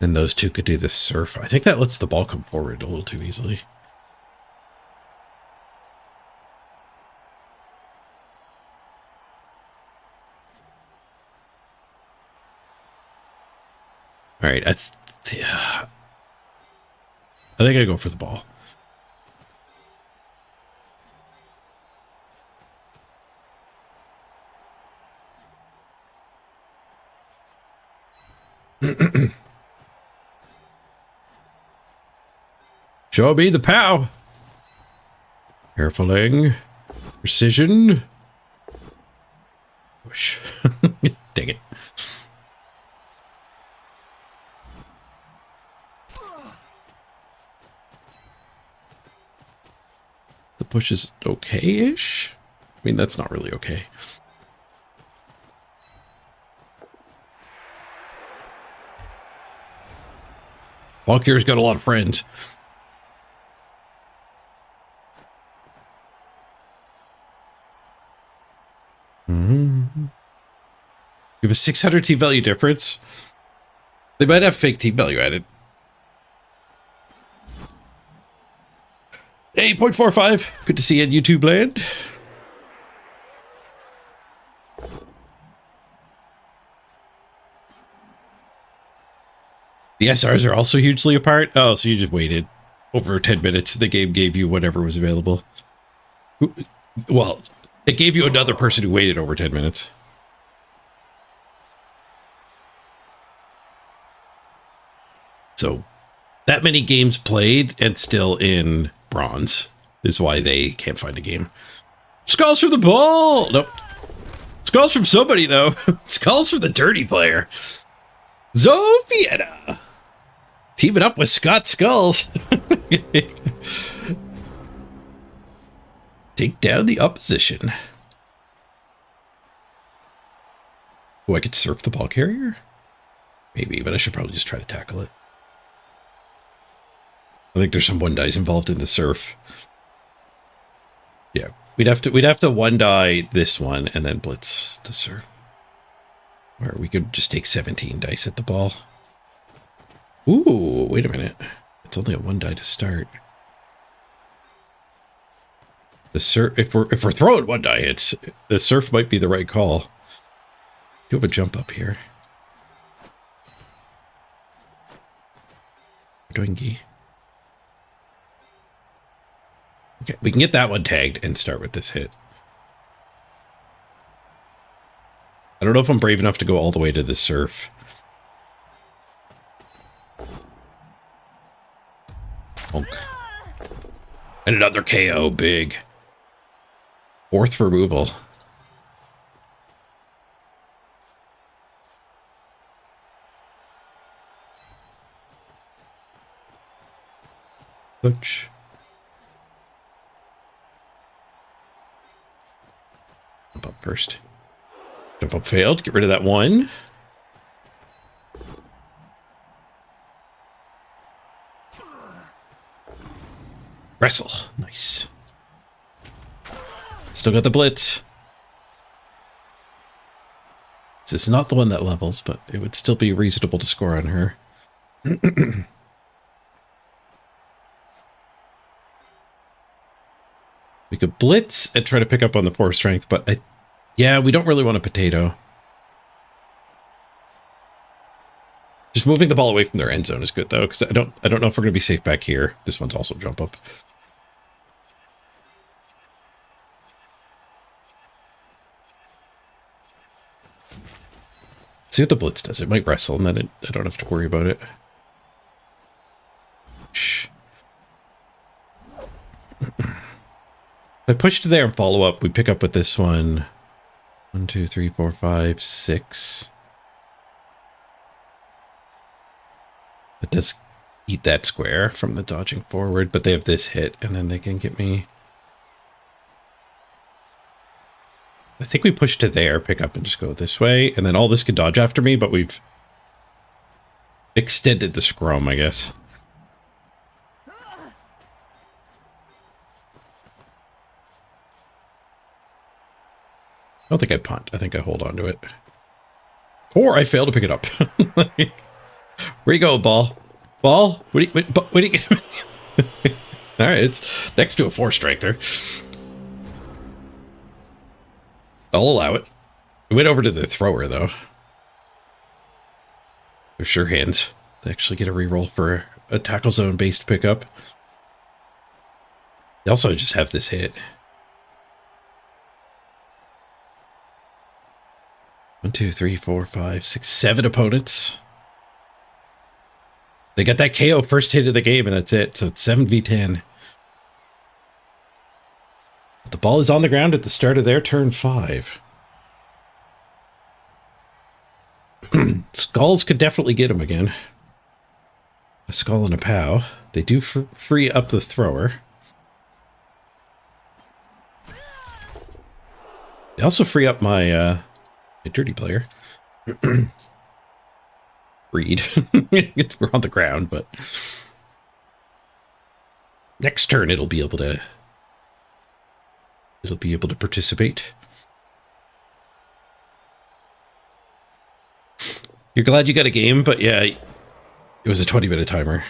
And those two could do the surf. I think that lets the ball come forward a little too easily. All right, I think I go for the ball. Show me the pow. Carefuling. Precision. Push. Dang it. The push is okay-ish. I mean, that's not really okay. Valkyr's got a lot of friends. You have a 600 team value difference. They might have fake team value added. 8.45. Good to see you in YouTube land. The SRs are also hugely apart. Oh, so you just waited over 10 minutes. The game gave you whatever was available. Well, it gave you another person who waited over 10 minutes. So that many games played and still in bronze is why they can't find a game. Skulls from the ball. Nope. Skulls from somebody, though. Skulls from the dirty player. Zovieta. Teaming up with Scott Skulls. Take down the opposition. Oh, I could surf the ball carrier? Maybe, but I should probably just try to tackle it. I think there's some one dice involved in the surf. Yeah, we'd have to one die this one and then blitz the surf. Or we could just take 17 dice at the ball. Ooh, wait a minute. It's only a one die to start. The surf, if we're throwing one die hits, the surf might be the right call. You have a jump up here. Doingy. Okay, we can get that one tagged and start with this hit. I don't know if I'm brave enough to go all the way to the surf. Honk. And another KO, big. Fourth removal. Touch. Jump up first. Jump up failed. Get rid of that one. Wrestle. Nice. Still got the blitz. This is not the one that levels, but it would still be reasonable to score on her. We could blitz and try to pick up on the 4 strength, but yeah, we don't really want a potato. Just moving the ball away from their end zone is good though, because I don't know if we're gonna be safe back here. This one's also jump up. See what the blitz does. It might wrestle, and then I don't have to worry about it. Shh. If I push to there and follow up, we pick up with this one. 1, 2, 3, 4, 5, 6. It does eat that square from the dodging forward, but they have this hit, and then they can get me. I think we push to there, pick up, and just go this way, and then all this can dodge after me, but we've extended the scrum, I guess. I don't think I punt. I think I hold on to it. Or I fail to pick it up. Where you go, ball? Ball? What do you All right, it's next to a 4-strike there. I'll allow it. It went over to the thrower, though. They're sure hands. They actually get a reroll for a tackle zone-based pickup. They also just have this hit. 1, 2, 3, 4, 5, 6, 7 opponents. They got that KO first hit of the game, and that's it. So it's 7v10. The ball is on the ground at the start of their turn 5. Skulls could definitely get him again. A skull and a pow. They do free up the thrower. They also free up my dirty player. Reed. We're on the ground, but next turn it'll be able to participate. You're glad you got a game, but yeah, it was a 20-minute timer.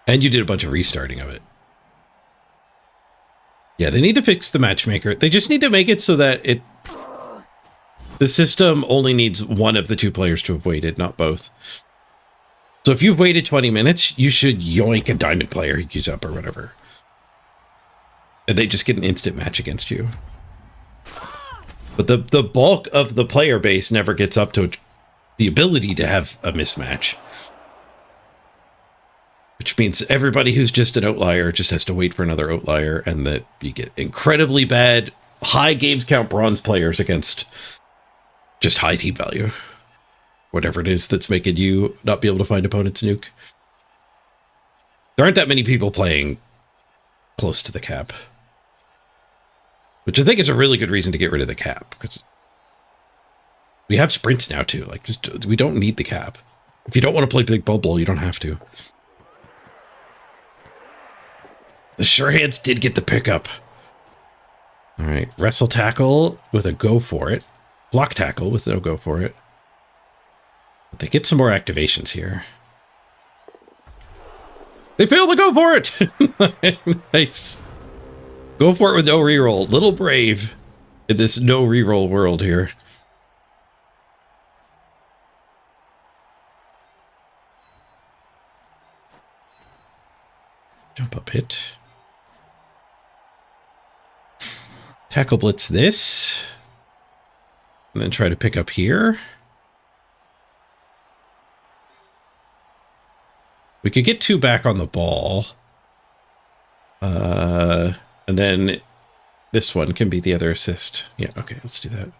And you did a bunch of restarting of it. Yeah, they need to fix the matchmaker. They just need to make it so that the system only needs one of the two players to have waited, not both. So if you've waited 20 minutes, you should yoink a diamond player who queues up or whatever. And they just get an instant match against you. But the bulk of the player base never gets up to the ability to have a mismatch. Which means everybody who's just an outlier just has to wait for another outlier, and that you get incredibly bad, high games count bronze players against just high team value. Whatever it is that's making you not be able to find opponents nuke. There aren't that many people playing close to the cap. Which I think is a really good reason to get rid of the cap, because we have sprints now too. Like, just we don't need the cap. If you don't want to play big bubble, you don't have to. The sure hands did get the pickup. All right, wrestle tackle with a go for it. Block tackle with no go for it. But they get some more activations here. They fail to go for it. Nice. Go for it with no reroll. Little brave in this no reroll world here. Jump up hit. Tackle blitz this. And then try to pick up here. We could get 2 back on the ball. And then this one can be the other assist. Yeah, okay, let's do that.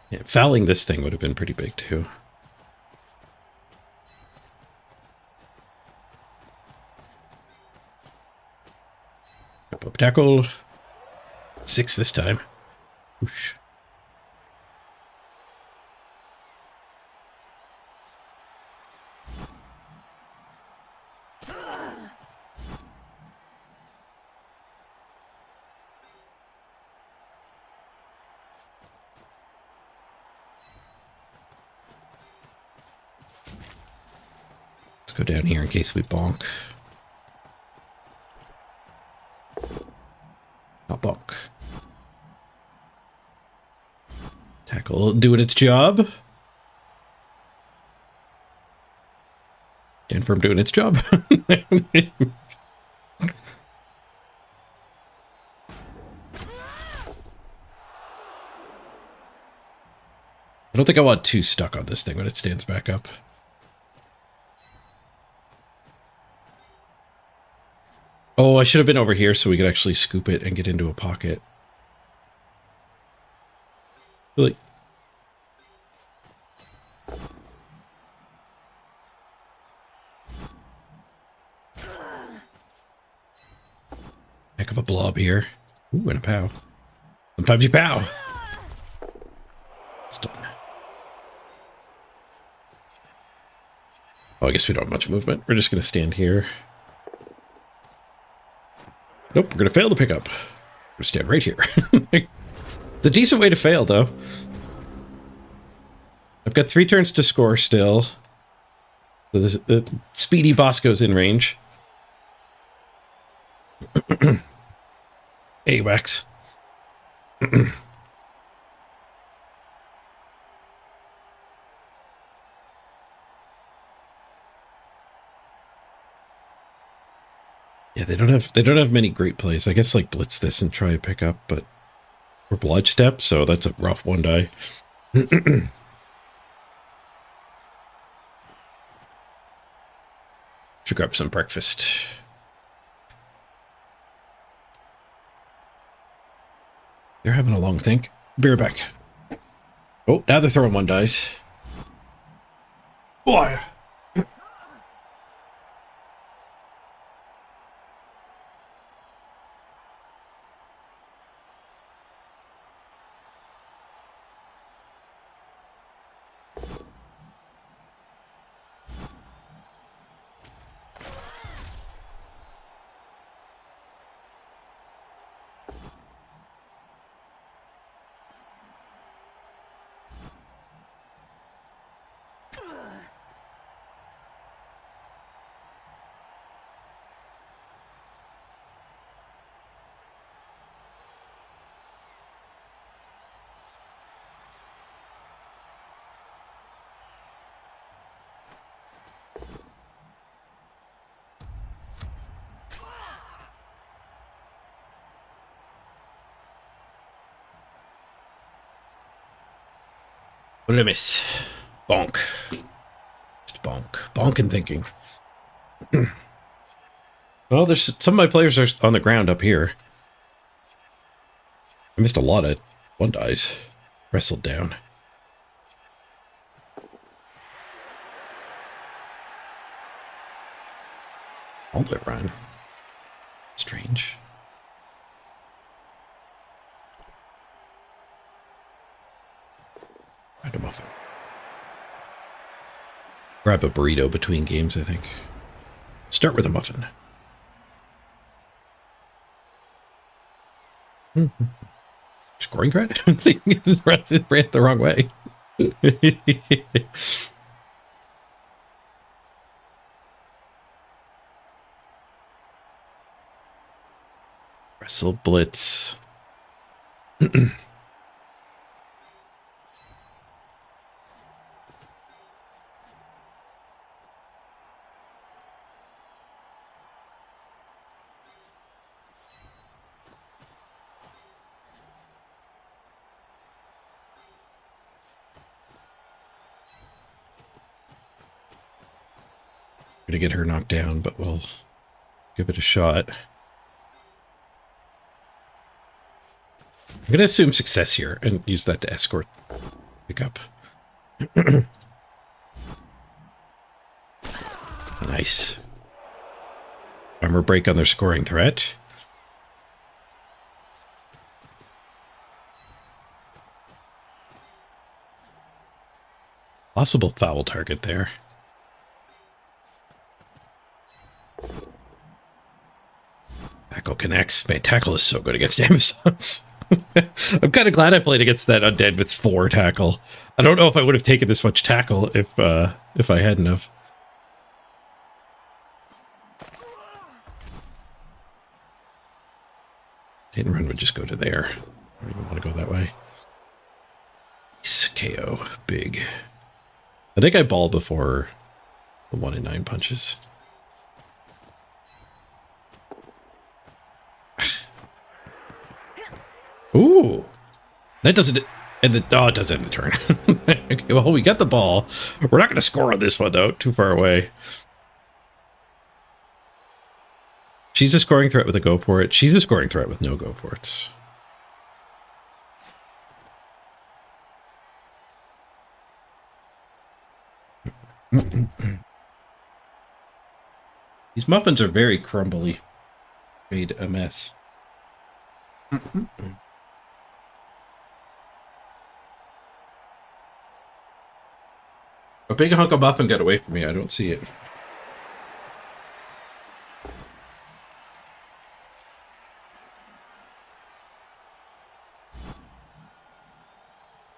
Yeah, fouling this thing would have been pretty big too. Up tackle. 6 this time. Whoosh. Let's go down here in case we bonk. Not bonk. Tackle doing its job. Stand firm doing its job. I don't think I want 2 stuck on this thing when it stands back up. Oh, I should have been over here so we could actually scoop it and get into a pocket. Really? Heck of a blob here. Ooh, and a pow. Sometimes you pow. It's done. Oh, I guess we don't have much movement. We're just going to stand here. Nope, we're going to fail the pickup. We're going to stand right here. It's a decent way to fail, though. I've got 3 turns to score still. So this speedy Bosco's in range. AWACS. Yeah, they don't have many great plays. I guess like blitz this and try to pick up, but we're blood step, so that's a rough one die. Should grab some breakfast. They're having a long think. Be right back. Oh, now they're throwing 1 dice. Boy. What did I miss? Bonk. Just bonk. Bonk and thinking. Well, there's some of my players are on the ground up here. I missed a lot of 1 dice. Wrestled down. All that run. Strange. Find a muffin. Grab a burrito between games, I think. Start with a muffin. Scoring threat? It ran the wrong way. Wrestle blitz. Gonna get her knocked down, but we'll give it a shot. I'm gonna assume success here and use that to escort pick up. Nice. Armor break on their scoring threat. Possible foul target there. Tackle connects. Man, tackle is so good against Amazons. I'm kind of glad I played against that undead with 4 tackle. I don't know if I would have taken this much tackle if I hadn't have. Hit and run would just go to there. I don't even want to go that way. KO. Big. I think I balled before the 1 in 9 punches. Ooh. That doesn't... And the... Oh, it does end the turn. Okay, well, we got the ball. We're not going to score on this one, though. Too far away. She's a scoring threat with a go for it. She's a scoring threat with no go for it. These muffins are very crumbly. Made a mess. A big hunk of muffin got away from me. I don't see it.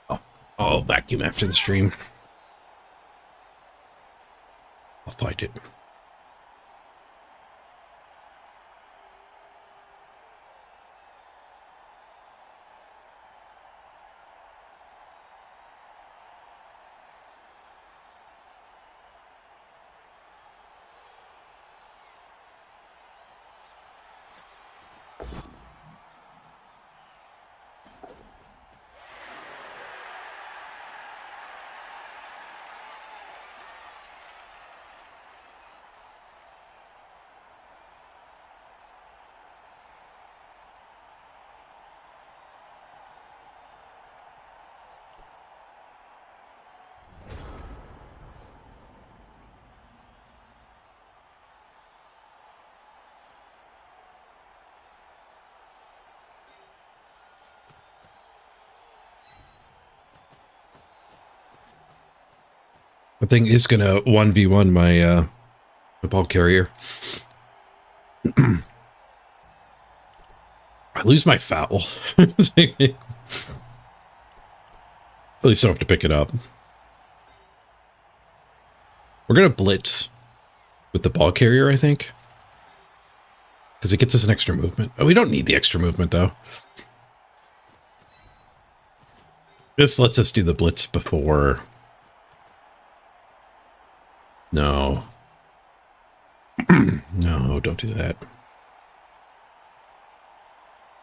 Oh, I'll vacuum after the stream. find it. The thing is gonna 1v1 my my ball carrier. I lose my foul. At least I don't have to pick it up. We're gonna blitz with the ball carrier, I think. Because it gets us an extra movement. Oh, we don't need the extra movement though. This lets us do the blitz before. No. No, don't do that.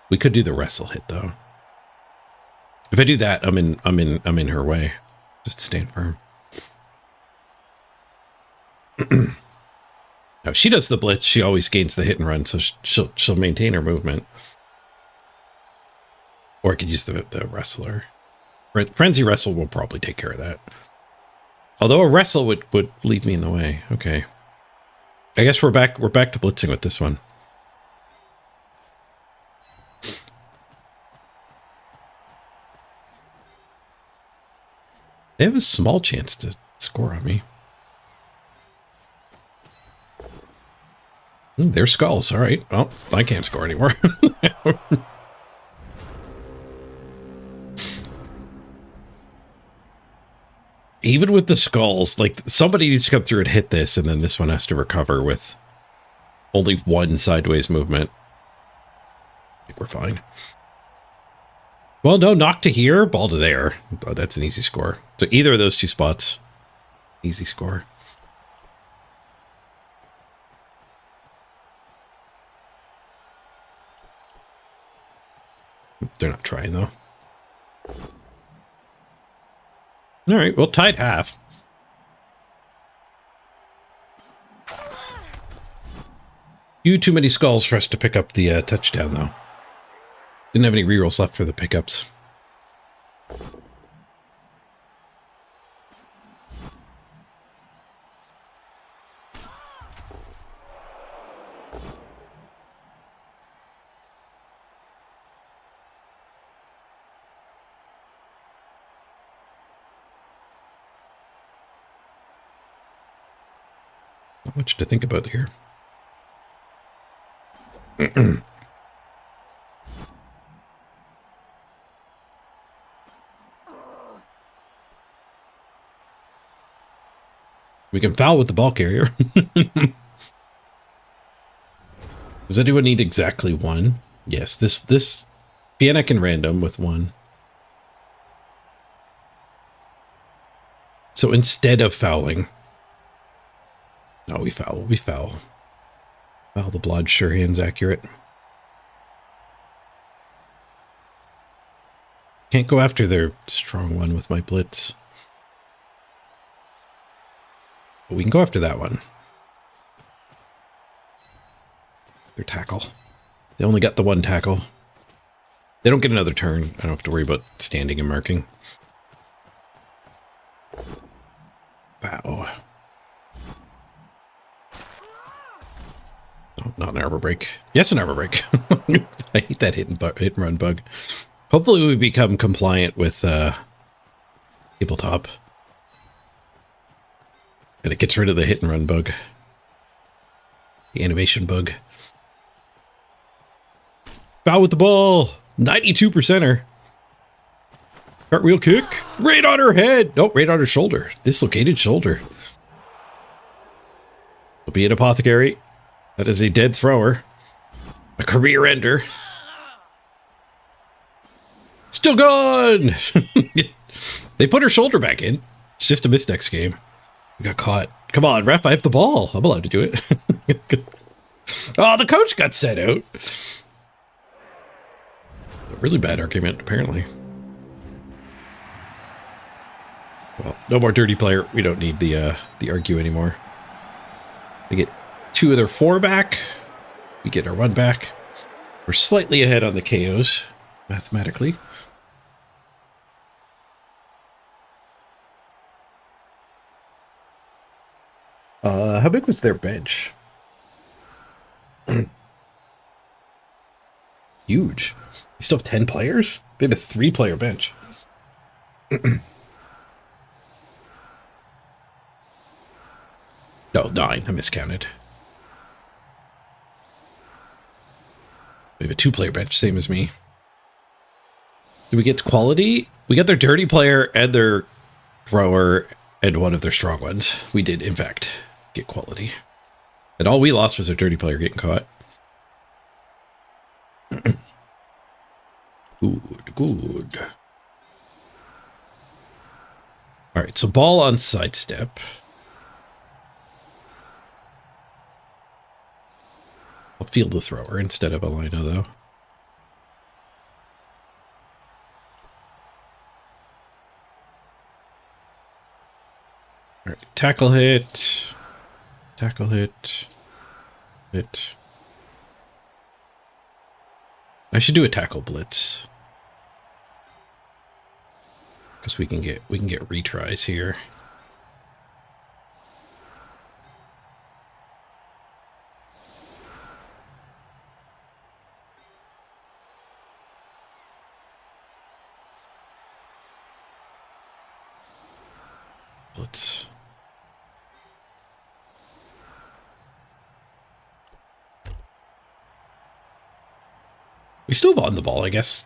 We could do the wrestle hit though. If I do that, I'm in her way. Just stand firm. Now, if she does the blitz, she always gains the hit and run, so she'll maintain her movement. Or I could use the wrestler. Frenzy wrestle will probably take care of that. Although a wrestle would leave me in the way. Okay. I guess we're back to blitzing with this one. They have a small chance to score on me. They're skulls. All right. Well, I can't score anymore. Even with the skulls, like somebody needs to come through and hit this, and then this one has to recover with only one sideways movement. I think we're fine. Well, no, knock to here, ball to there. Oh, that's an easy score. So either of those two spots, easy score. They're not trying though. All right, well, tied half. Too many skulls for us to pick up the touchdown, though. Didn't have any rerolls left for the pickups. Not much to think about here. We can foul with the ball carrier. Does anyone need exactly one? Yes, this Piana can random with one. So instead of fouling, no, we foul. We foul. Foul the blood. Sure, hands accurate. Can't go after their strong one with my blitz. But we can go after that one. Their tackle. They only got the one tackle. They don't get another turn. I don't have to worry about standing and marking. Wow. Oh, not an arbor break. Yes, an arbor break. I hate that hit and run bug. Hopefully we become compliant with tabletop. And it gets rid of the hit and run bug. The animation bug. Foul with the ball. 92%er. Cartwheel kick. Right on her head. Nope, right on her shoulder. Dislocated shoulder. be an apothecary. That is a dead thrower. A career ender. Still gone! They put her shoulder back in. It's just a miss next game. We got caught. Come on, ref, I have the ball. I'm allowed to do it. Oh, the coach got set out. A really bad argument, apparently. Well, no more dirty player. We don't need the argue anymore. We get 2 of their 4 back. We get our 1 back. We're slightly ahead on the KOs, mathematically. How big was their bench? Huge. You still have 10 players? They had a 3-player bench. No, 9. I miscounted. We have a 2-player bench, same as me. Did we get quality? We got their dirty player and their thrower and 1 of their strong ones. We did, in fact, get quality. And all we lost was our dirty player getting caught. Good. All right, so ball on sidestep. I'll field the thrower instead of Alina, though. All right, tackle hit. Tackle hit. Hit. I should do a tackle blitz. Because we can get retries here. Blitz. We still have on the ball, I guess.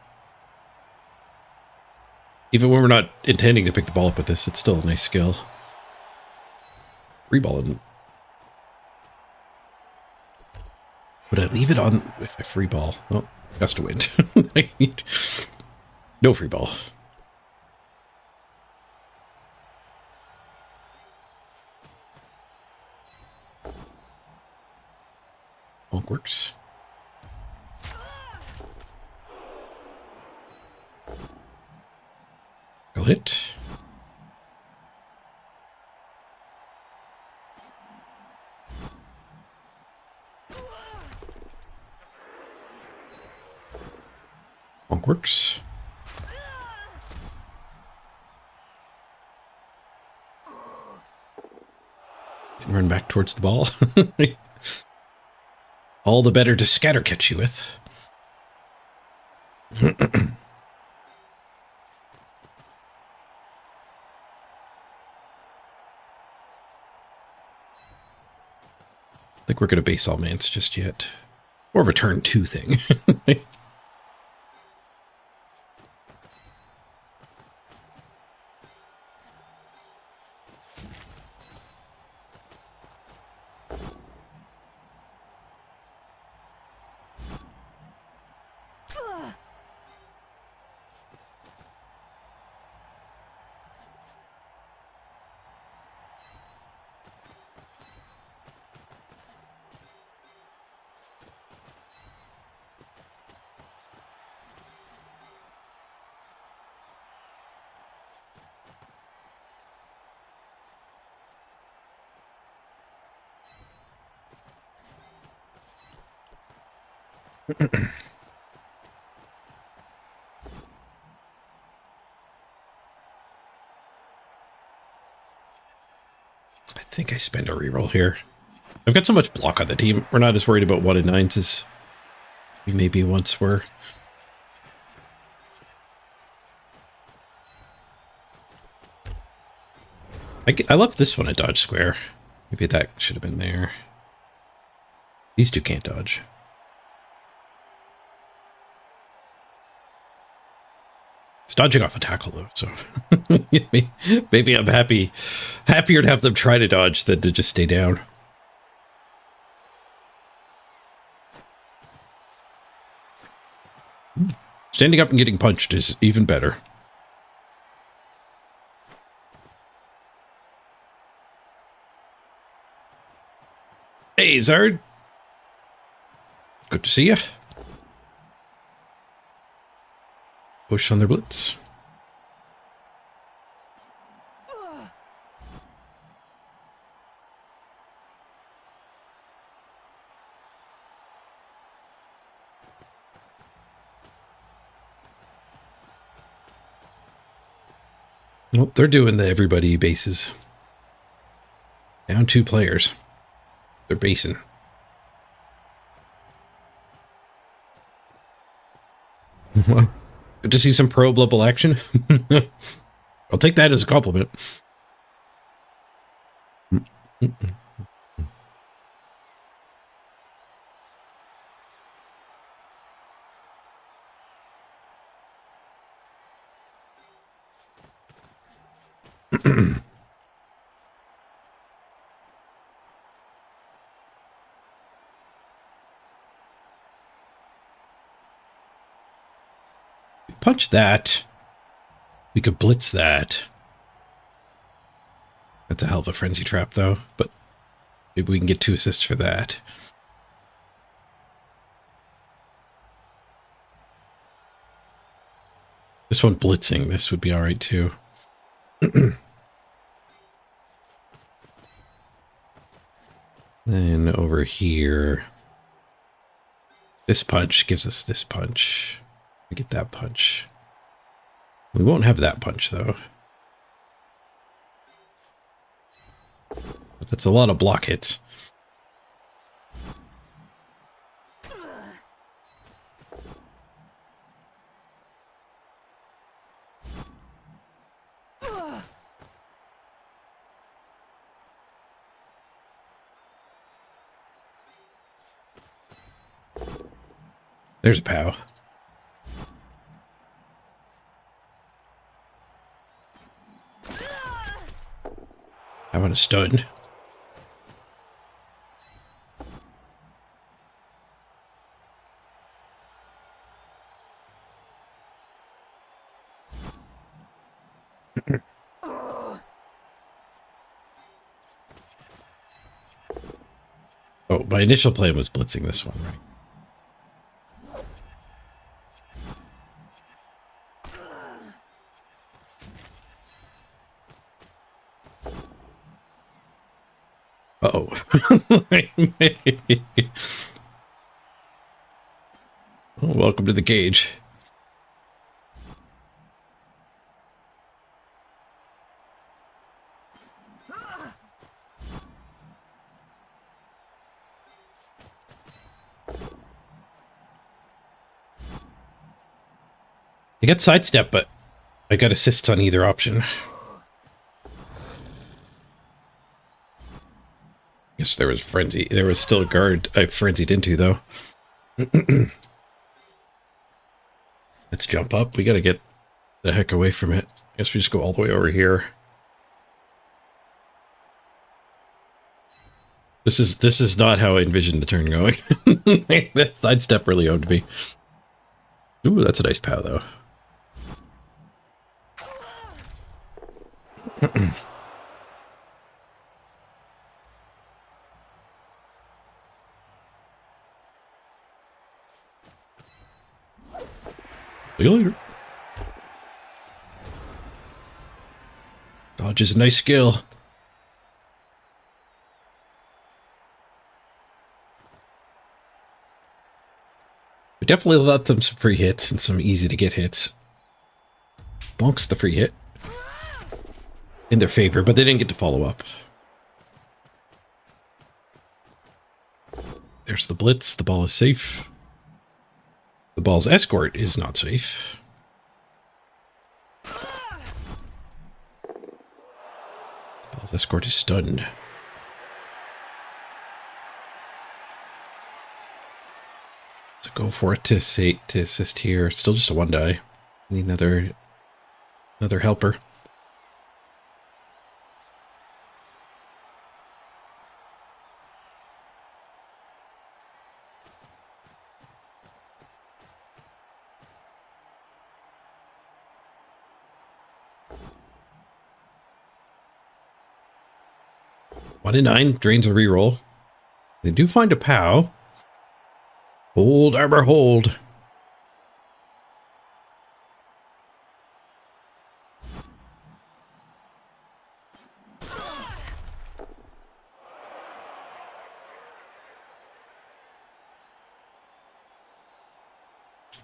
Even when we're not intending to pick the ball up with this, it's still a nice skill. Free ball. Would I leave it on if I free ball? Oh, gust of wind. No free ball. Bonk works. Hit. Bonk works. And run back towards the ball. All the better to scatter catch you with. I think we're going to base all mans just yet. More of a turn 2 thing. I think I spend a reroll here. I've got so much block on the team. We're not as worried about 1 and 9s as we maybe once were. I left this one a dodge square. Maybe that should have been there. These 2 can't dodge. It's dodging off a tackle though, so maybe I'm happier to have them try to dodge than to just stay down. Standing up and getting punched is even better. Hey, Zard. Good to see you. Push on their blitz. Well, they're doing the everybody bases. Down 2 players. They're basing. Well, good to see some pro level action. I'll take that as a compliment. Punch that. We could blitz that. That's a hell of a frenzy trap, though. But maybe we can get 2 assists for that. This one blitzing. This would be all right, too. Then over here. This punch gives us this punch. We get that punch. We won't have that punch, though. But that's a lot of block hits. There's a POW. I want a stun. Oh, my initial plan was blitzing this one, right? Uh-oh. Oh, welcome to the cage. I got sidestep, but I got assists on either option. Guess there was frenzy. There was still a guard I frenzied into, though. Let's jump up. We gotta get the heck away from it. Guess we just go all the way over here. This is not how I envisioned the turn going. That sidestep really owned me. Ooh, that's a nice POW, though. See you later. Dodge is a nice skill. We definitely let them some free hits and some easy to get hits. Bonks the free hit in their favor, but they didn't get to follow up. There's the blitz. The ball is safe. The ball's escort is not safe. The ball's escort is stunned. So go for it to assist here. Still just a 1 die. Need another helper. 1 in 9 drains a reroll. They do find a POW. Hold, Arbor, hold.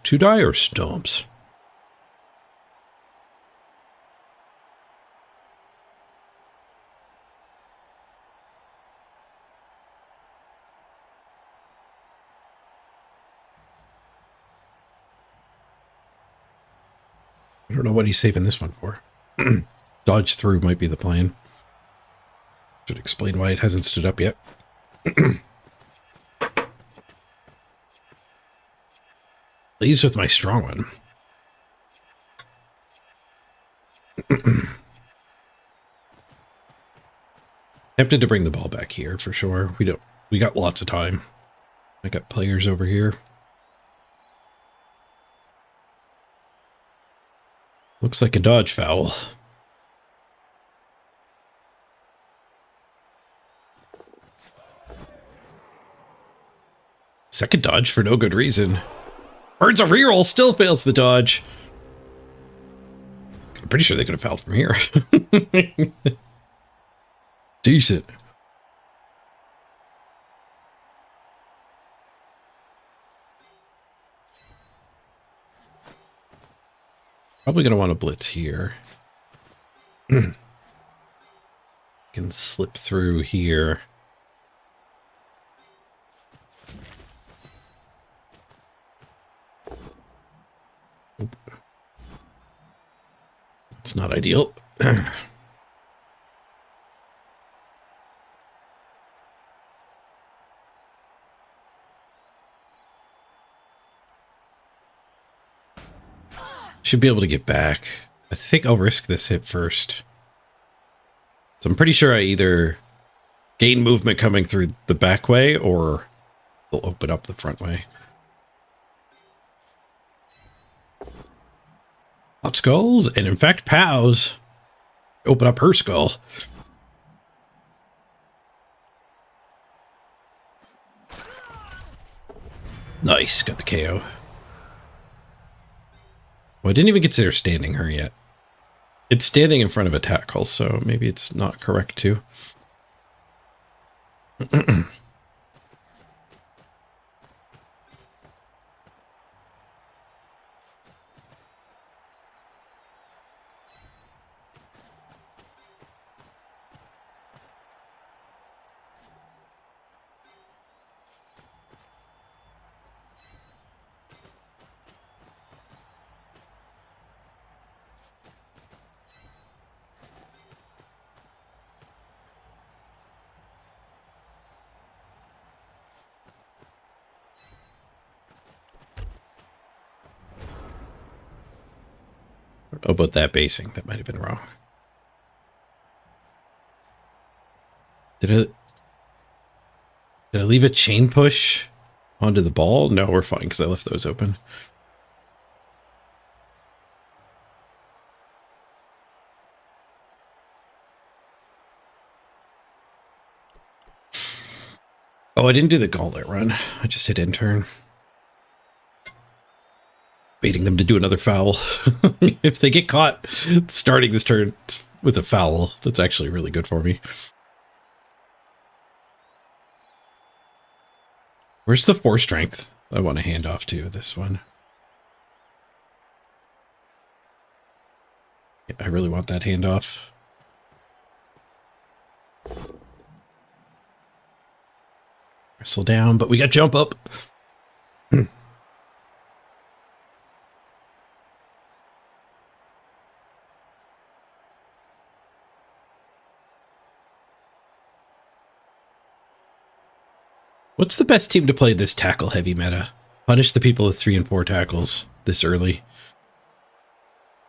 Two die or stomps? I don't know what he's saving this one for. Dodge through might be the plan. Should explain why it hasn't stood up yet. Pleased with my strong one. Tempted to bring the ball back here for sure. We got lots of time. I got players over here. Looks like a dodge foul. Second dodge for no good reason. Earns a reroll, still fails the dodge. I'm pretty sure they could have fouled from here. Decent. Probably going to want to blitz here. Can slip through here. Oop. It's not ideal. Should be able to get back. I think I'll risk this hit first. So I'm pretty sure I either gain movement coming through the back way or they'll open up the front way. Hot skulls, and in fact, POWs open up her skull. Nice, got the KO. Well, I didn't even consider standing her yet. It's standing in front of a tackle, so maybe it's not correct too. Oh, about that basing, that might have been wrong. Did I leave a chain push onto the ball? No, we're fine because I left those open. Oh, I didn't do the gauntlet run. I just hit intern. Waiting them to do another foul. If they get caught starting this turn with a foul, that's actually really good for me. Where's the 4 strength I want to hand off to this one? Yeah, I really want that handoff. Wrestle down, but we got jump up. What's the best team to play this tackle heavy meta? Punish the people with 3 and 4 tackles this early.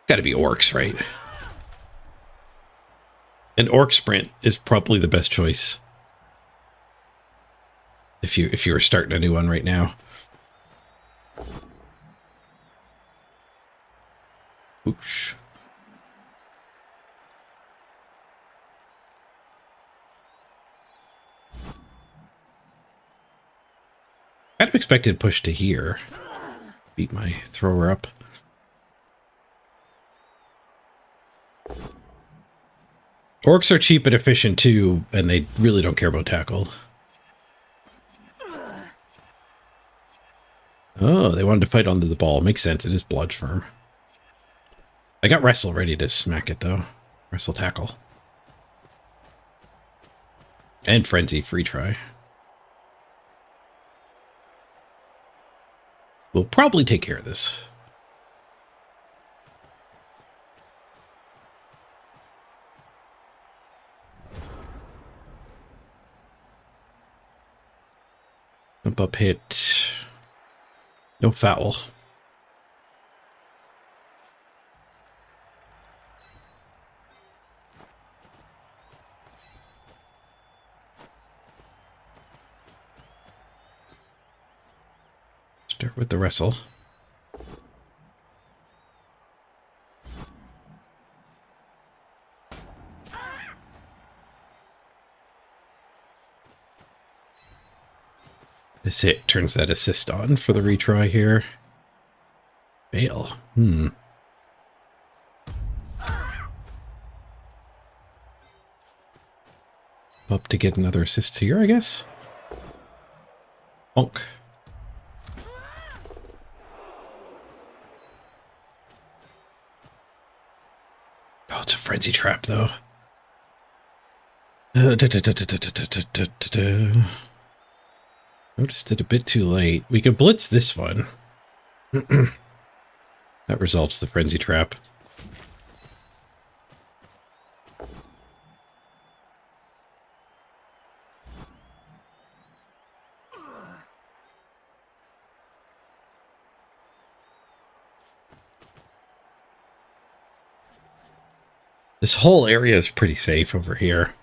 Gotta be orcs, right? An orc sprint is probably the best choice. If you were starting a new one right now. Oosh. Kind of expected push to here. Beat my thrower up. Orcs are cheap and efficient too, and they really don't care about tackle. Oh, they wanted to fight onto the ball. Makes sense. It is bludge firm. I got wrestle ready to smack it though. Wrestle tackle. And frenzy free try. We'll probably take care of this. Jump up hit. No foul. Start with the wrestle. This hit turns that assist on for the retry here. Fail. Up to get another assist here, I guess. Bonk. Oh, it's a frenzy trap, though. Noticed it a bit too late. We could blitz this one. That resolves the frenzy trap. This whole area is pretty safe over here.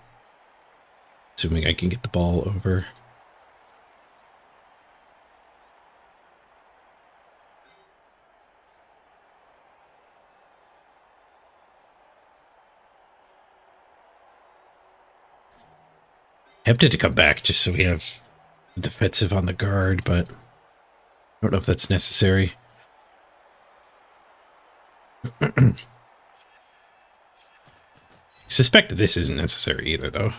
Assuming I can get the ball over. Tempted to come back just so we have defensive on the guard, but I don't know if that's necessary. Suspect that this isn't necessary either, though.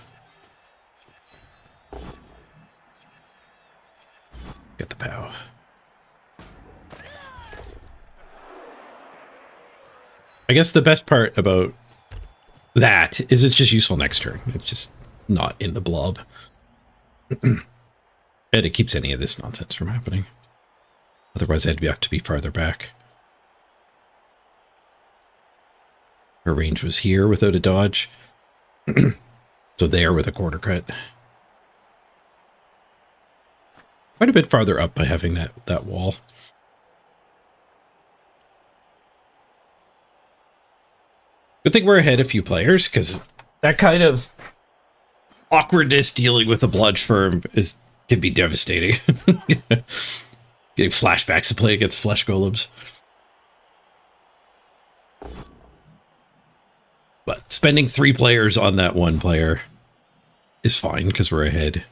Get the POW. I guess the best part about that is it's just useful next turn. It's just not in the blob. And it keeps any of this nonsense from happening. Otherwise, I'd have to be farther back. Her range was here without a dodge. So there with a quarter crit. Quite a bit farther up by having that wall. Good thing we're ahead a few players, because that kind of awkwardness dealing with a bludge firm can be devastating. Getting flashbacks to play against flesh golems. But spending 3 players on that one player is fine because we're ahead.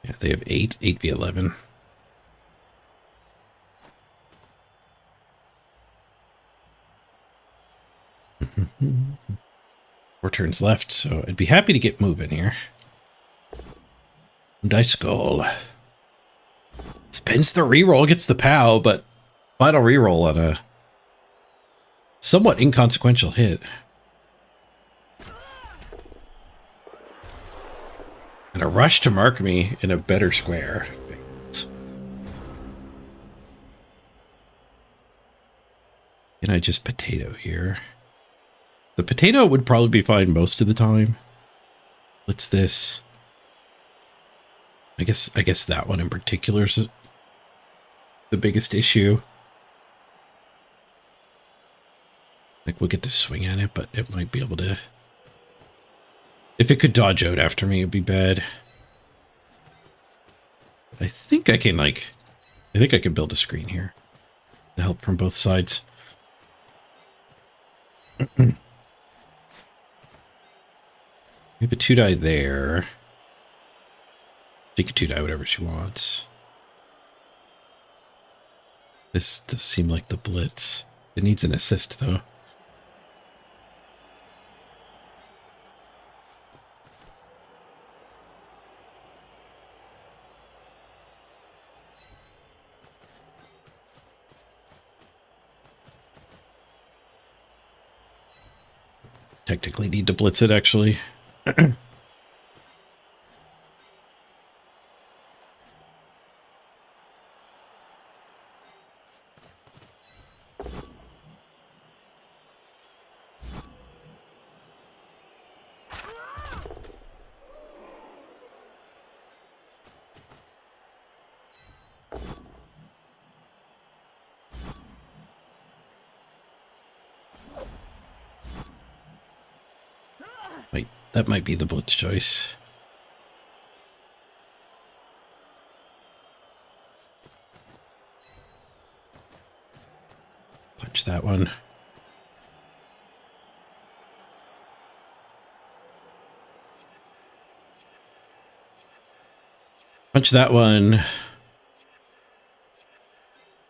Yeah, they have 8v11. Four turns left, so I'd be happy to get moving here. Dice Skull. Spends the reroll, gets the POW, but final reroll on a somewhat inconsequential hit. And a rush to mark me in a better square. Can I just potato here? The potato would probably be fine most of the time. What's this? I guess that one in particular is the biggest issue. Like, we'll get to swing at it, but it might be able to... If it could dodge out after me, it'd be bad. I think I can, I think I can build a screen here. To help from both sides. We have a 2-die there. She can 2-die whatever she wants. This does seem like the blitz. It needs an assist, though. Technically need to blitz it, actually. Wait, that might be the blitz choice. Punch that one. Punch that one.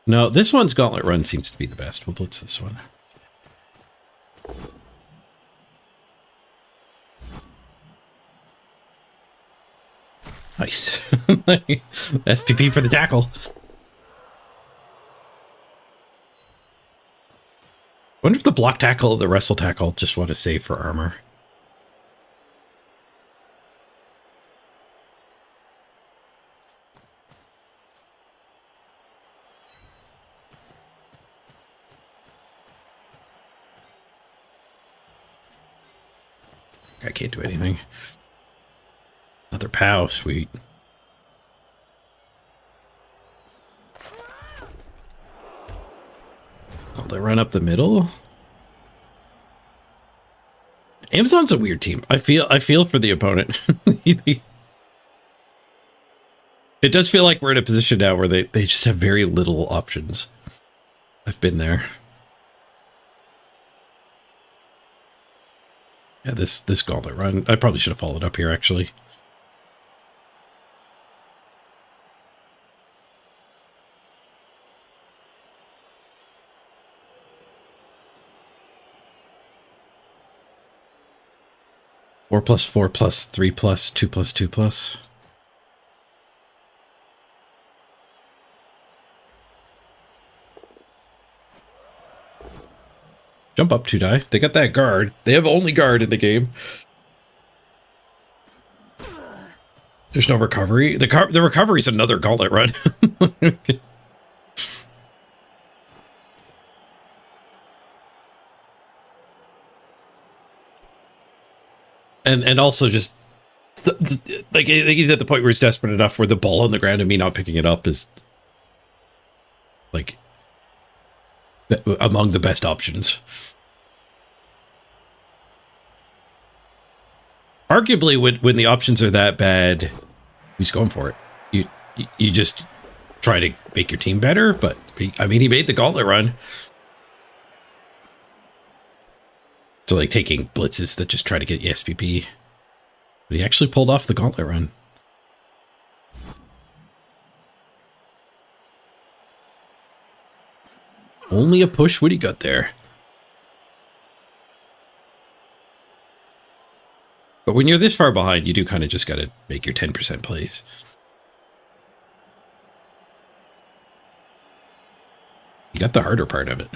No, this one's Gauntlet Run seems to be the best. We'll blitz this one. Nice. SPP for the tackle. Wonder if the block tackle or the wrestle tackle just want to save for armor. I can't do anything. Another POW, sweet. Oh, they run up the middle. Amazon's a weird team. I feel for the opponent. It does feel like we're in a position now where they just have very little options. I've been there. Yeah, this Gauntlet Run. I probably should have followed up here, actually. Four plus 4 plus 3 plus 2 plus 2 plus. Jump up 2-die. They got that guard. They have only guard in the game. There's no recovery. The recovery is another Gauntlet Run. and also just like I think he's at the point where he's desperate enough where the ball on the ground and me not picking it up is like among the best options. Arguably, when the options are that bad, he's going for it. You just try to make your team better, but I mean, he made the Gauntlet Run. So like taking blitzes that just try to get you SPP. But he actually pulled off the Gauntlet Run. Only a push Woody got there. But when you're this far behind, you do kind of just got to make your 10% plays. You got the harder part of it.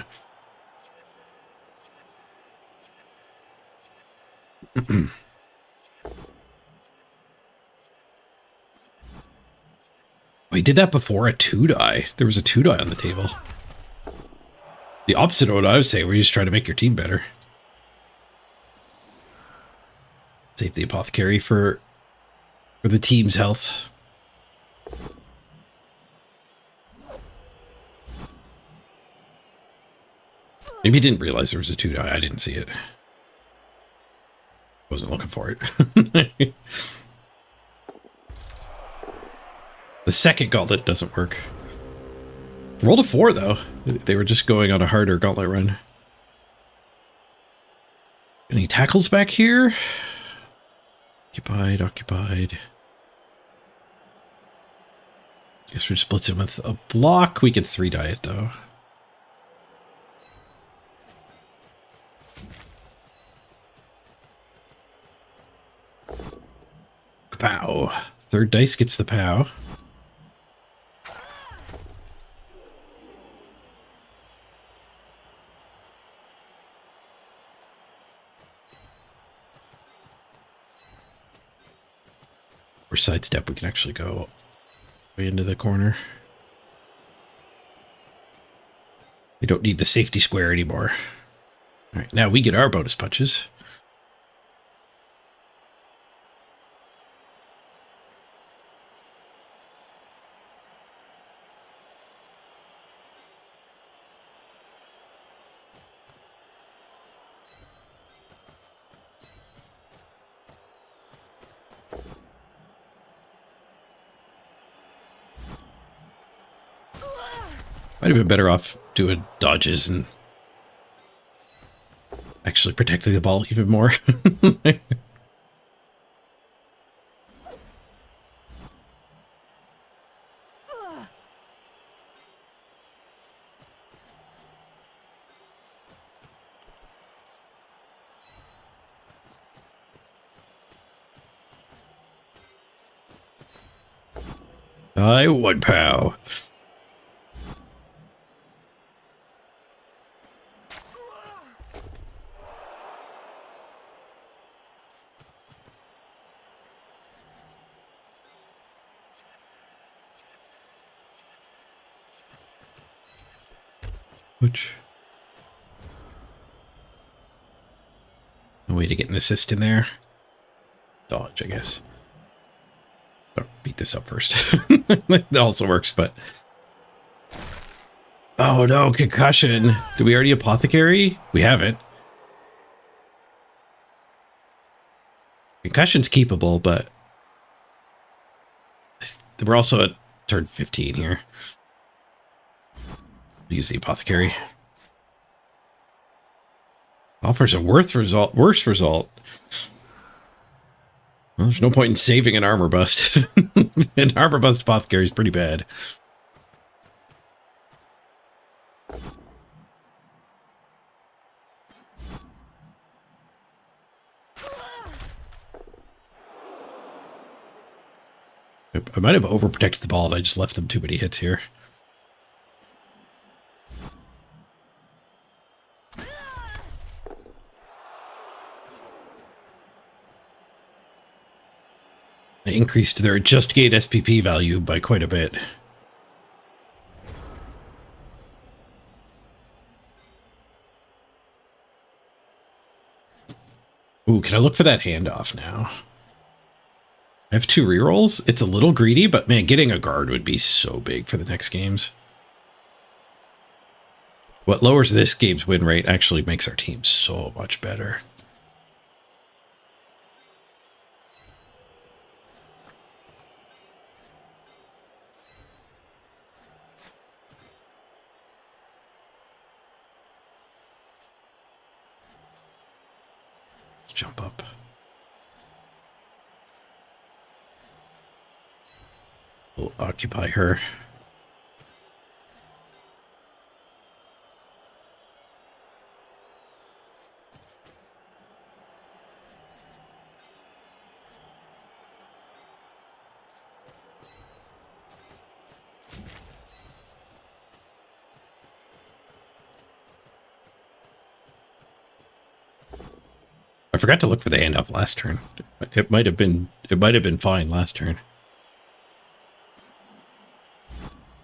He did that before a 2-die. There was a 2-die on the table. The opposite of what I would say, where you just try to make your team better. Save the apothecary for the team's health. Maybe he didn't realize there was a 2-die. I didn't see it. Wasn't looking for it. The second gauntlet doesn't work. Rolled a 4 though. They were just going on a harder Gauntlet Run. Any tackles back here? Occupied. Guess we splits him with a block. We could 3-die it though. Pow. Third dice gets the pow. Or sidestep, we can actually go way into the corner. We don't need the safety square anymore. All right, now we get our bonus punches. Might have been better off doing dodges and actually protecting the ball even more. I would pow. Which no way to get an assist in there. Dodge, I guess. Or beat this up first. That also works, but oh no, concussion. Do we already apothecary? We haven't. Concussion's keepable, but we're also at turn 15 here. Use the apothecary. Offers a worse result. Well, there's no point in saving an armor bust. An armor bust apothecary is pretty bad. I might have overprotected the ball and I just left them too many hits here. I increased their adjust gate SPP value by quite a bit. Ooh, can I look for that handoff now? I have 2 rerolls. It's a little greedy, but man, getting a guard would be so big for the next games. What lowers this game's win rate actually makes our team so much better. Jump up. We'll occupy her. I forgot to look for the handoff last turn. It might have been fine last turn.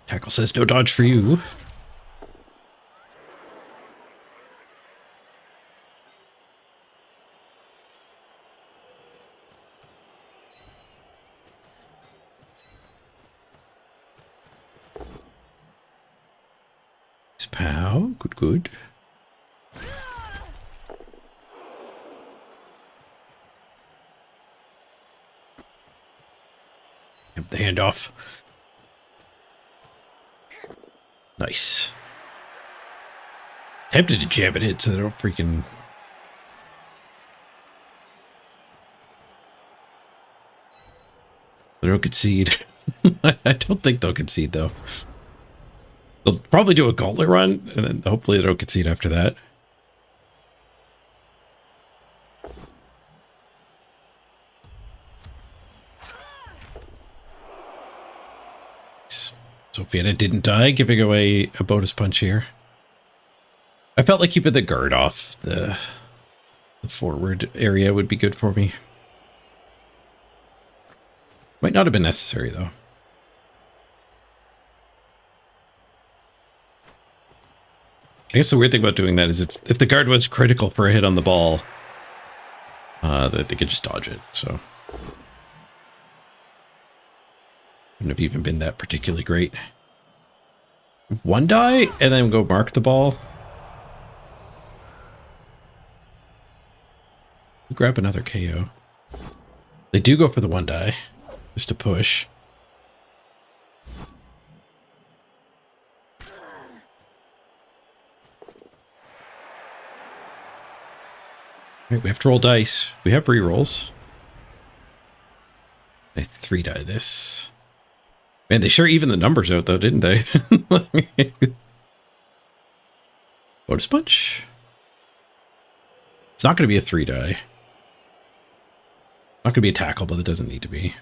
Tackle says no dodge for you. Pow, good. The handoff. Nice. Tempted to jab it in so they don't freaking... They don't concede. I don't think they'll concede, though. They'll probably do a gauntlet run, and then hopefully they don't concede after that. Sophiana didn't die, giving away a bonus punch here. I felt like keeping the guard off the forward area would be good for me. Might not have been necessary, though. I guess the weird thing about doing that is if the guard was critical for a hit on the ball, that they could just dodge it, so. Wouldn't have even been that particularly great. One die, and then go mark the ball. Grab another KO. They do go for the one die, just to push. Right, we have to roll dice. We have re-rolls. I 3-die this. Man, they sure evened the numbers out, though, didn't they? Bonus punch. It's not going to be a 3-die. Not going to be a tackle, but it doesn't need to be.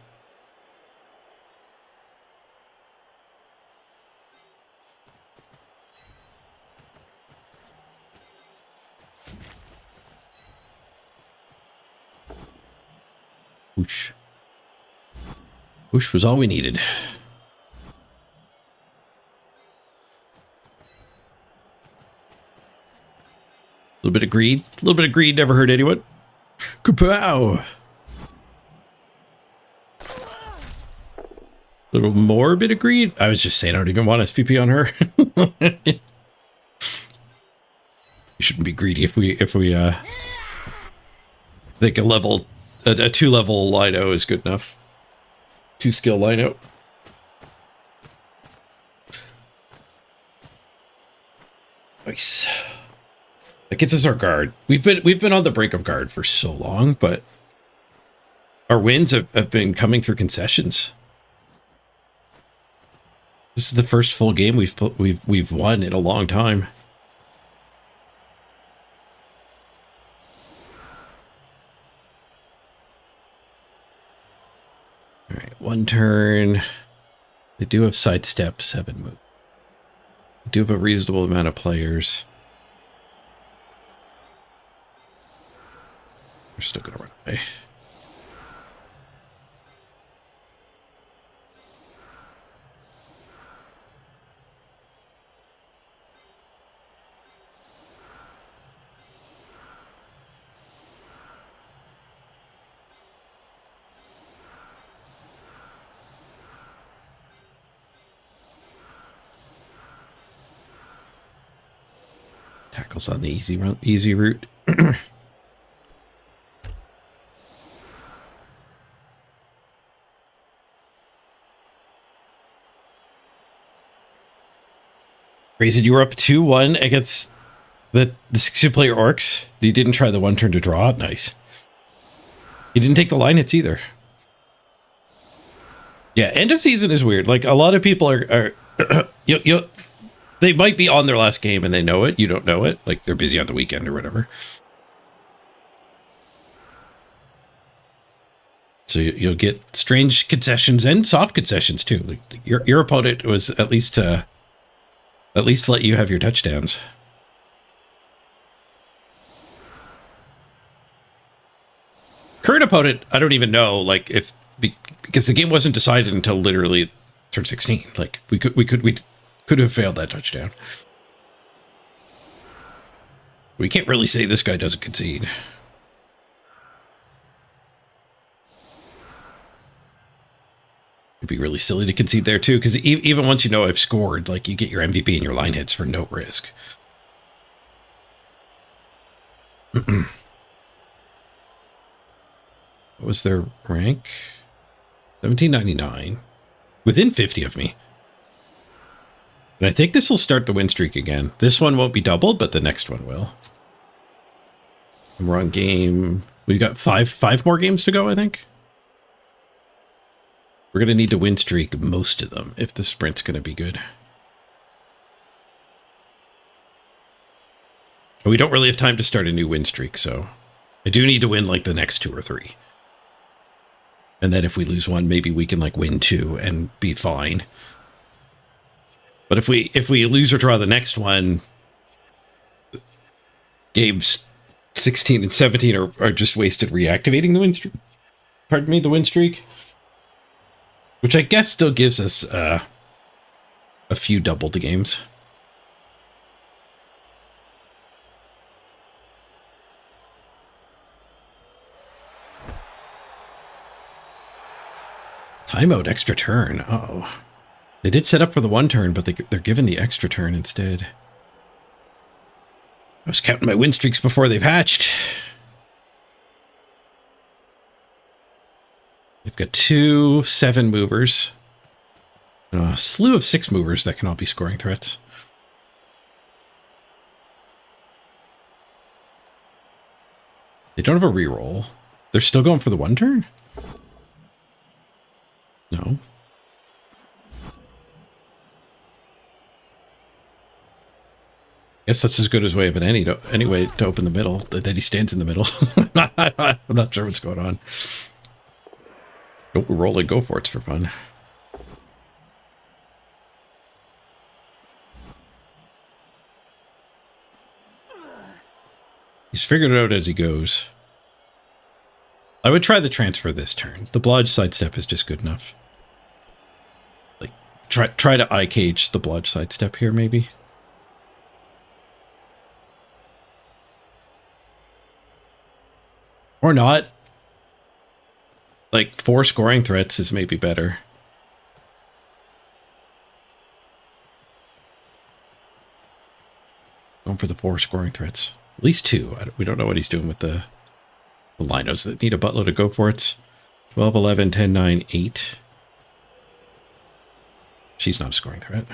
Whoosh. Whoosh was all we needed. A little bit of greed. A little bit of greed never hurt anyone. Kapow! A little more bit of greed. I was just saying I don't even want SPP on her. You shouldn't be greedy if we think a 2-level Lino is good enough. 2-skill Lino. Nice. That gets us our guard. We've been on the brink of guard for so long, but our wins have been coming through concessions. This is the first full game we've won in a long time. All right, one turn. They do have sidestep, 7 move. They do have a reasonable amount of players. We're still gonna run away. Tackles on the easy route. Raisin, you were up 2-1 against the 6-player orcs. You didn't try the 1 turn to draw. Nice. You didn't take the line hits either. Yeah, end of season is weird. Like, a lot of people are they might be on their last game and they know it. You don't know it. Like, they're busy on the weekend or whatever. So you'll get strange concessions and soft concessions too. Like, your opponent was at least let you have your touchdowns. Current opponent, I don't even know, like, because the game wasn't decided until literally turn 16. Like, we could have failed that touchdown. We can't really say this guy doesn't concede. It'd be really silly to concede there too, because even once you know I've scored, like, you get your MVP and your line hits for no risk. What was their rank? 1799. Within 50 of me. And I think this will start the win streak again. This one won't be doubled, but the next one will. And we're on game. We've got five more games to go, I think. We're going to need to win streak most of them if the sprint's going to be good. We don't really have time to start a new win streak, so I do need to win like the next 2 or 3. And then if we lose one, maybe we can like win 2 and be fine. But if we lose or draw the next one, games 16 and 17 are just wasted reactivating the win streak. Pardon me, the win streak. Which I guess still gives us a few double to games. Timeout, extra turn. Uh-oh. They did set up for the 1 turn, but they're given the extra turn instead. I was counting my win streaks before they've hatched. We've got 2 7 movers. A slew of 6 movers that can all be scoring threats. They don't have a reroll. They're still going for the 1 turn? No. Guess that's as good as way of any way to open the middle. That he stands in the middle. I'm not sure what's going on. Go roll and go for it for fun. He's figured it out as he goes. I would try the transfer this turn. The blodge sidestep is just good enough. Like, try to eye cage the blodge sidestep here, maybe. Or not. Like, 4 scoring threats is maybe better. Going for the 4 scoring threats. At least 2. We don't know what he's doing with the linos that need a buttload of go for it. 12, 11, 10, 9, 8. She's not a scoring threat.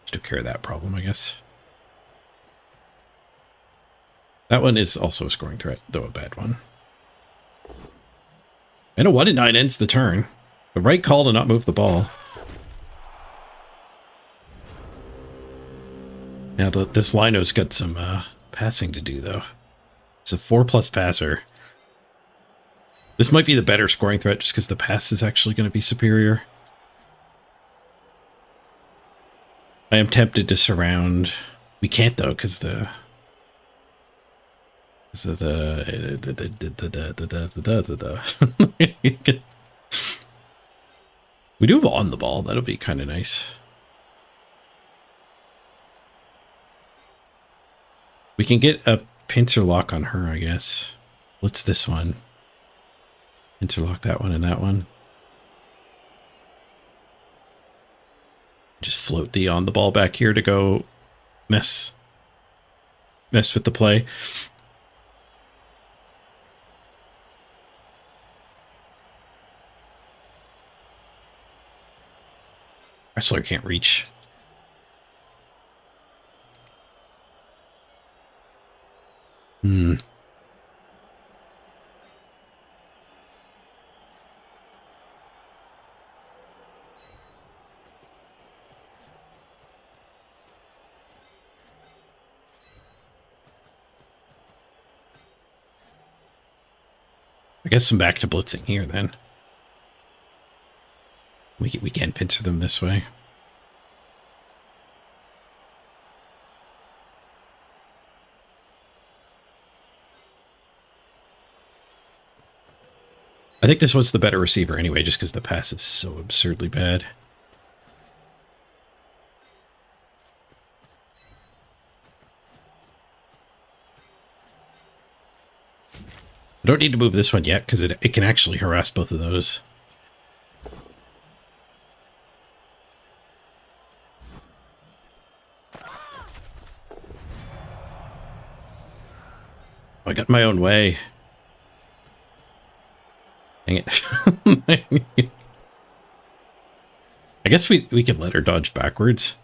Just took care of that problem, I guess. That one is also a scoring threat, though a bad one. And a 1 and 9 ends the turn. The right call to not move the ball. Now, this lino's got some passing to do, though. It's a 4+ passer. This might be the better scoring threat just because the pass is actually going to be superior. I am tempted to surround. We can't, though, because the... We do have on the ball. That'll be kind of nice. We can get a pincer lock on her, I guess. What's this one? Pincer lock that one and that one. Just float the on the ball back here to go mess with the play. Wrestler can't reach. I guess I'm back to blitzing here then. We can pincer them this way. I think this was the better receiver anyway, just because the pass is so absurdly bad. I don't need to move this one yet, because it can actually harass both of those. I got my own way. Dang it. I guess we could let her dodge backwards.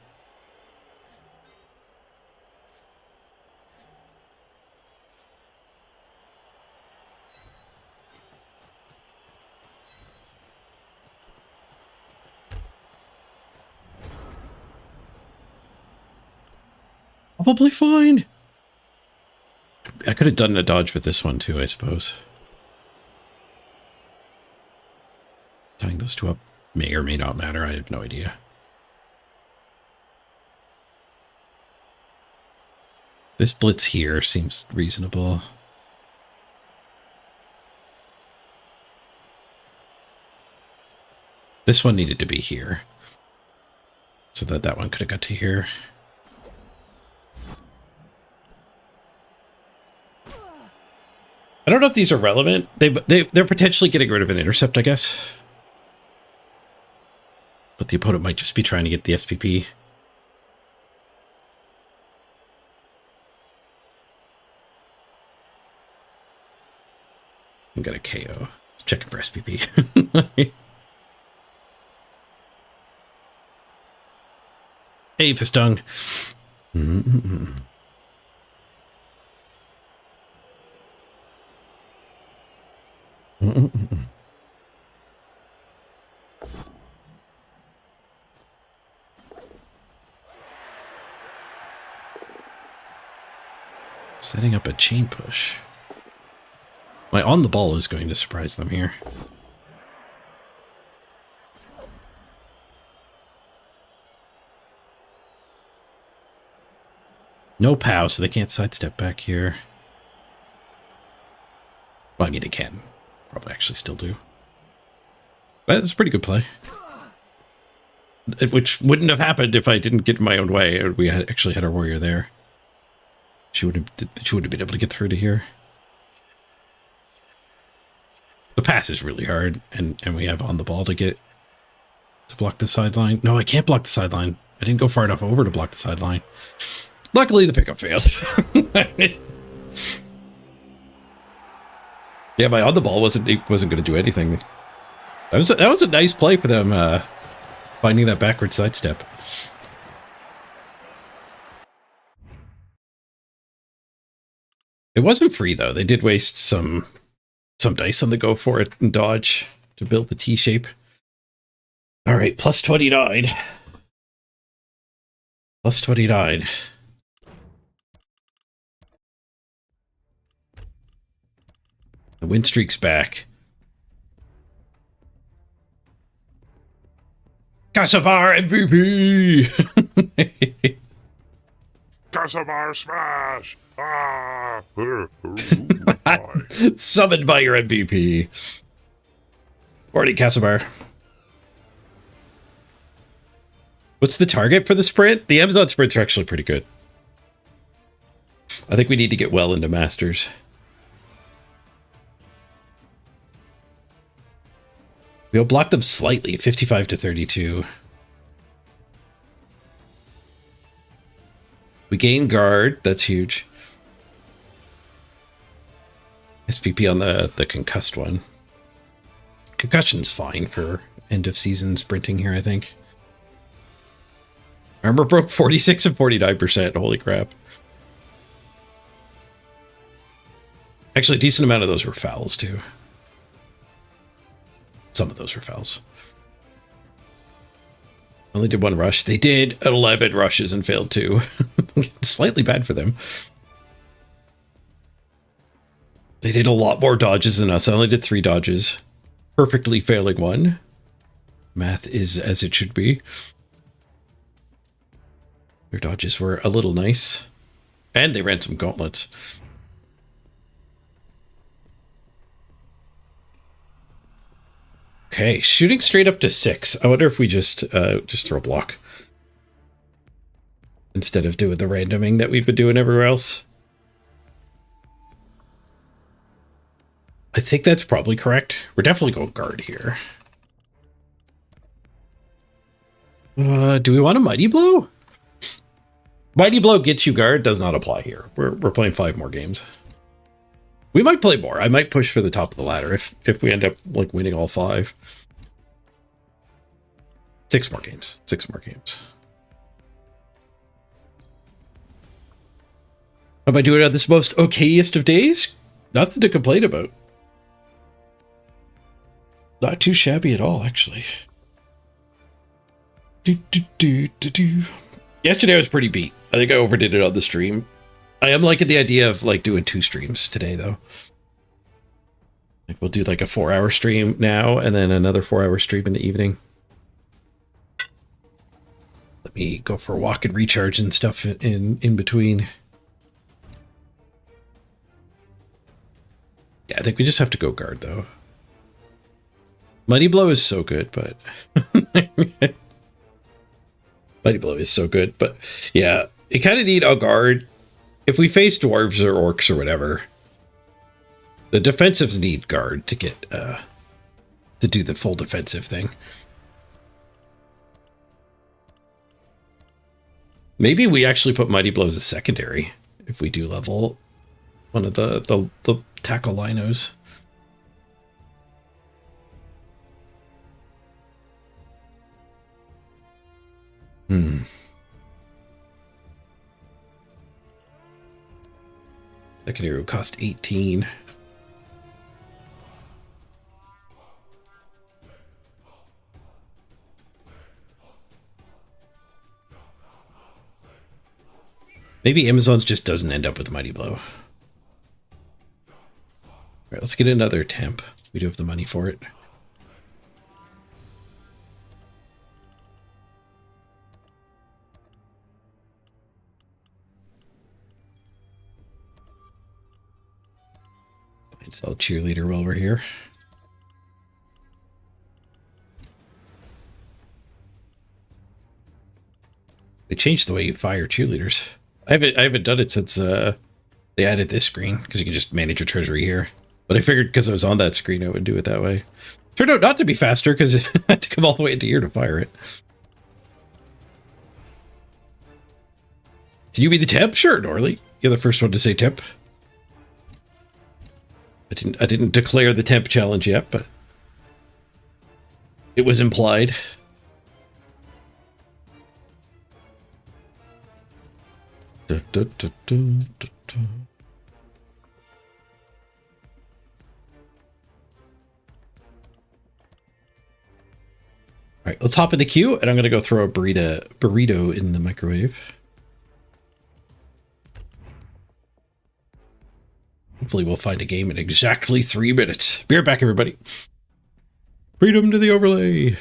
Probably fine. I could have done a dodge with this one too, I suppose. Tying those two up may or may not matter. I have no idea. This blitz here seems reasonable. This one needed to be here, so that that one could have got to here. I don't know if these are relevant. They're potentially getting rid of an intercept, I guess. But the opponent might just be trying to get the SPP. I'm gonna KO. Checking for SPP. Hey, Fistung. Setting up a chain push. My on the ball is going to surprise them here. No POW, so they can't sidestep back here. Well, I mean, they can. Probably actually still do. That's a pretty good play. Which wouldn't have happened if I didn't get in my own way. We had actually had our warrior there. She would have been able to get through to here. The pass is really hard, and we have on the ball to block the sideline. No, I can't block the sideline. I didn't go far enough over to block the sideline. Luckily, the pickup failed. Yeah, my on the ball wasn't going to do anything. That was a nice play for them, finding that backward sidestep. It wasn't free though. They did waste some dice on the go for it and dodge to build the T shape. All right, plus 29. Plus 29. The win streak's back. Casabar MVP! Casamar smash! Ah! Summoned by your MVP. Morning, Casabar. What's the target for the sprint? The Amazon sprints are actually pretty good. I think we need to get well into Masters. We'll block them slightly, 55 to 32. We gain guard, that's huge. SPP on the concussed one. Concussion's fine for end of season sprinting here, I think. Armor broke 46 and 49%. Holy crap. Actually, a decent amount of those were fouls, too. Some of those were fouls. Only did one rush. They did 11 rushes and failed 2. Slightly bad for them. They did a lot more dodges than us. I only did 3 dodges. Perfectly failing 1. Math is as it should be. Their dodges were a little nice. And they ran some gauntlets. Okay, shooting straight up to 6. I wonder if we just throw block. Instead of doing the randoming that we've been doing everywhere else. I think that's probably correct. We're definitely going guard here. Do we want a Mighty Blow? Mighty Blow gets you guard, does not apply here. We're playing 5 more games. We might play more. I might push for the top of the ladder if we end up like winning all 5. 6 more games. 6 more games. Am I doing it on this most okayest of days? Nothing to complain about. Not too shabby at all, actually. Yesterday I was pretty beat. I think I overdid it on the stream. I am liking the idea of like doing 2 streams today though. Like we'll do like a 4-hour stream now and then another 4-hour stream in the evening. Let me go for a walk and recharge and stuff in between. Yeah, I think we just have to go guard though. Mighty Blow is so good, but Mighty Blow is so good, but yeah, you kind of need a guard. If we face dwarves or orcs or whatever, the defensives need guard to get to do the full defensive thing. Maybe we actually put Mighty Blow as a secondary if we do level one of the tackle linos. Secondary would cost 18. Maybe Amazon's just doesn't end up with Mighty Blow. All right, let's get another temp. We do have the money for it. Sell cheerleader while we're here. They changed the way you fire cheerleaders. I haven't done it since they added this screen because you can just manage your treasury here. But I figured because I was on that screen, I would do it that way. Turned out not to be faster because I had to come all the way into here to fire it. Can you be the temp? Sure, Norley. You're the first one to say temp. I didn't declare the temp challenge yet, but it was implied. All right, let's hop in the queue, and I'm gonna go throw a burrito in the microwave. Hopefully we'll find a game in exactly 3 minutes. Be right back, everybody. Freedom to the overlay.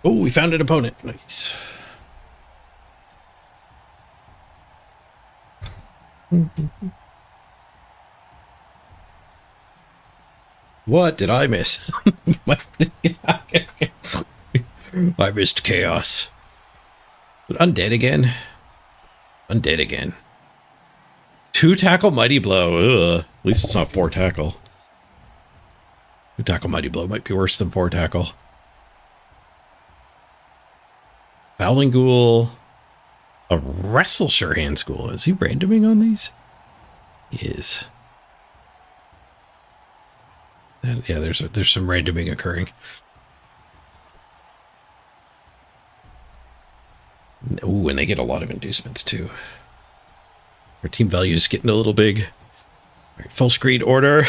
Oh, we found an opponent. Nice. What did I miss? I missed chaos. But undead again. Undead again. 2 tackle mighty blow. Ugh. At least it's not 4 tackle. 2 tackle mighty blow might be worse than 4 tackle. Fowling Ghoul. A Wrestle Sure Hand School. Is he randoming on these? He is. And yeah, there's some randoming occurring. Ooh, and they get a lot of inducements too. Our team value is getting a little big. All right, full screen order.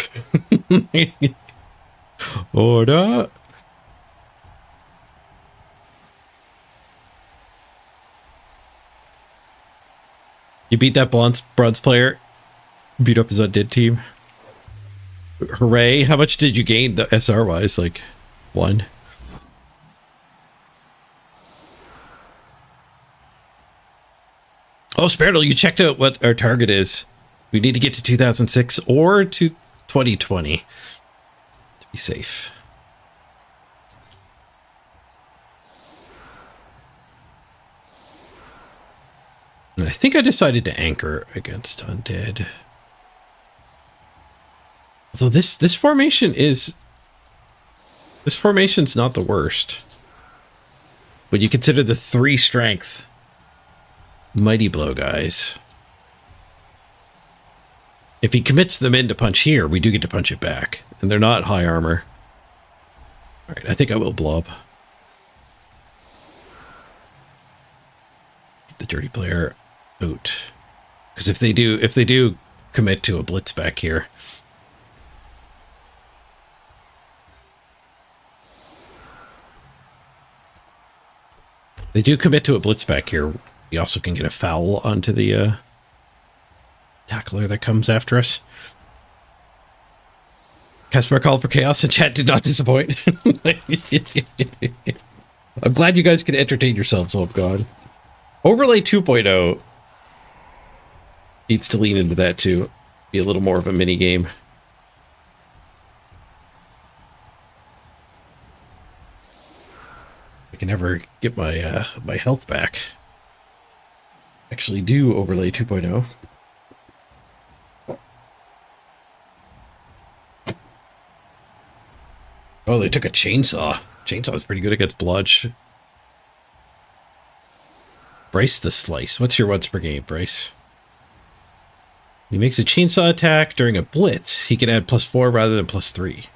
Order. You beat that bronze player. Beat up his undead team. Hooray. How much did you gain the SR wise? Like 1? Oh, Sparrow, you checked out what our target is. We need to get to 2006 or to 2020 to be safe. And I think I decided to anchor against undead. Although this formation's not the worst. When you consider the 3 strength mighty blow guys. If he commits them in to punch here, we do get to punch it back. And they're not high armor. Alright, I think I will blob. Keep the dirty player out. Because if they do commit to a blitz back here. They do commit to a blitz back here. We also can get a foul onto the tackler that comes after us. Caspar called for chaos and chat did not disappoint. I'm glad you guys can entertain yourselves, oh god. Overlay 2.0 needs to lean into that too. Be a little more of a mini game. I can never get my my health back. Actually do overlay 2.0. Oh, they took a chainsaw. Chainsaw's pretty good against blodge. Bryce the Slice. What's your once per game, Bryce? He makes a chainsaw attack during a blitz. He can add +4 rather than +3.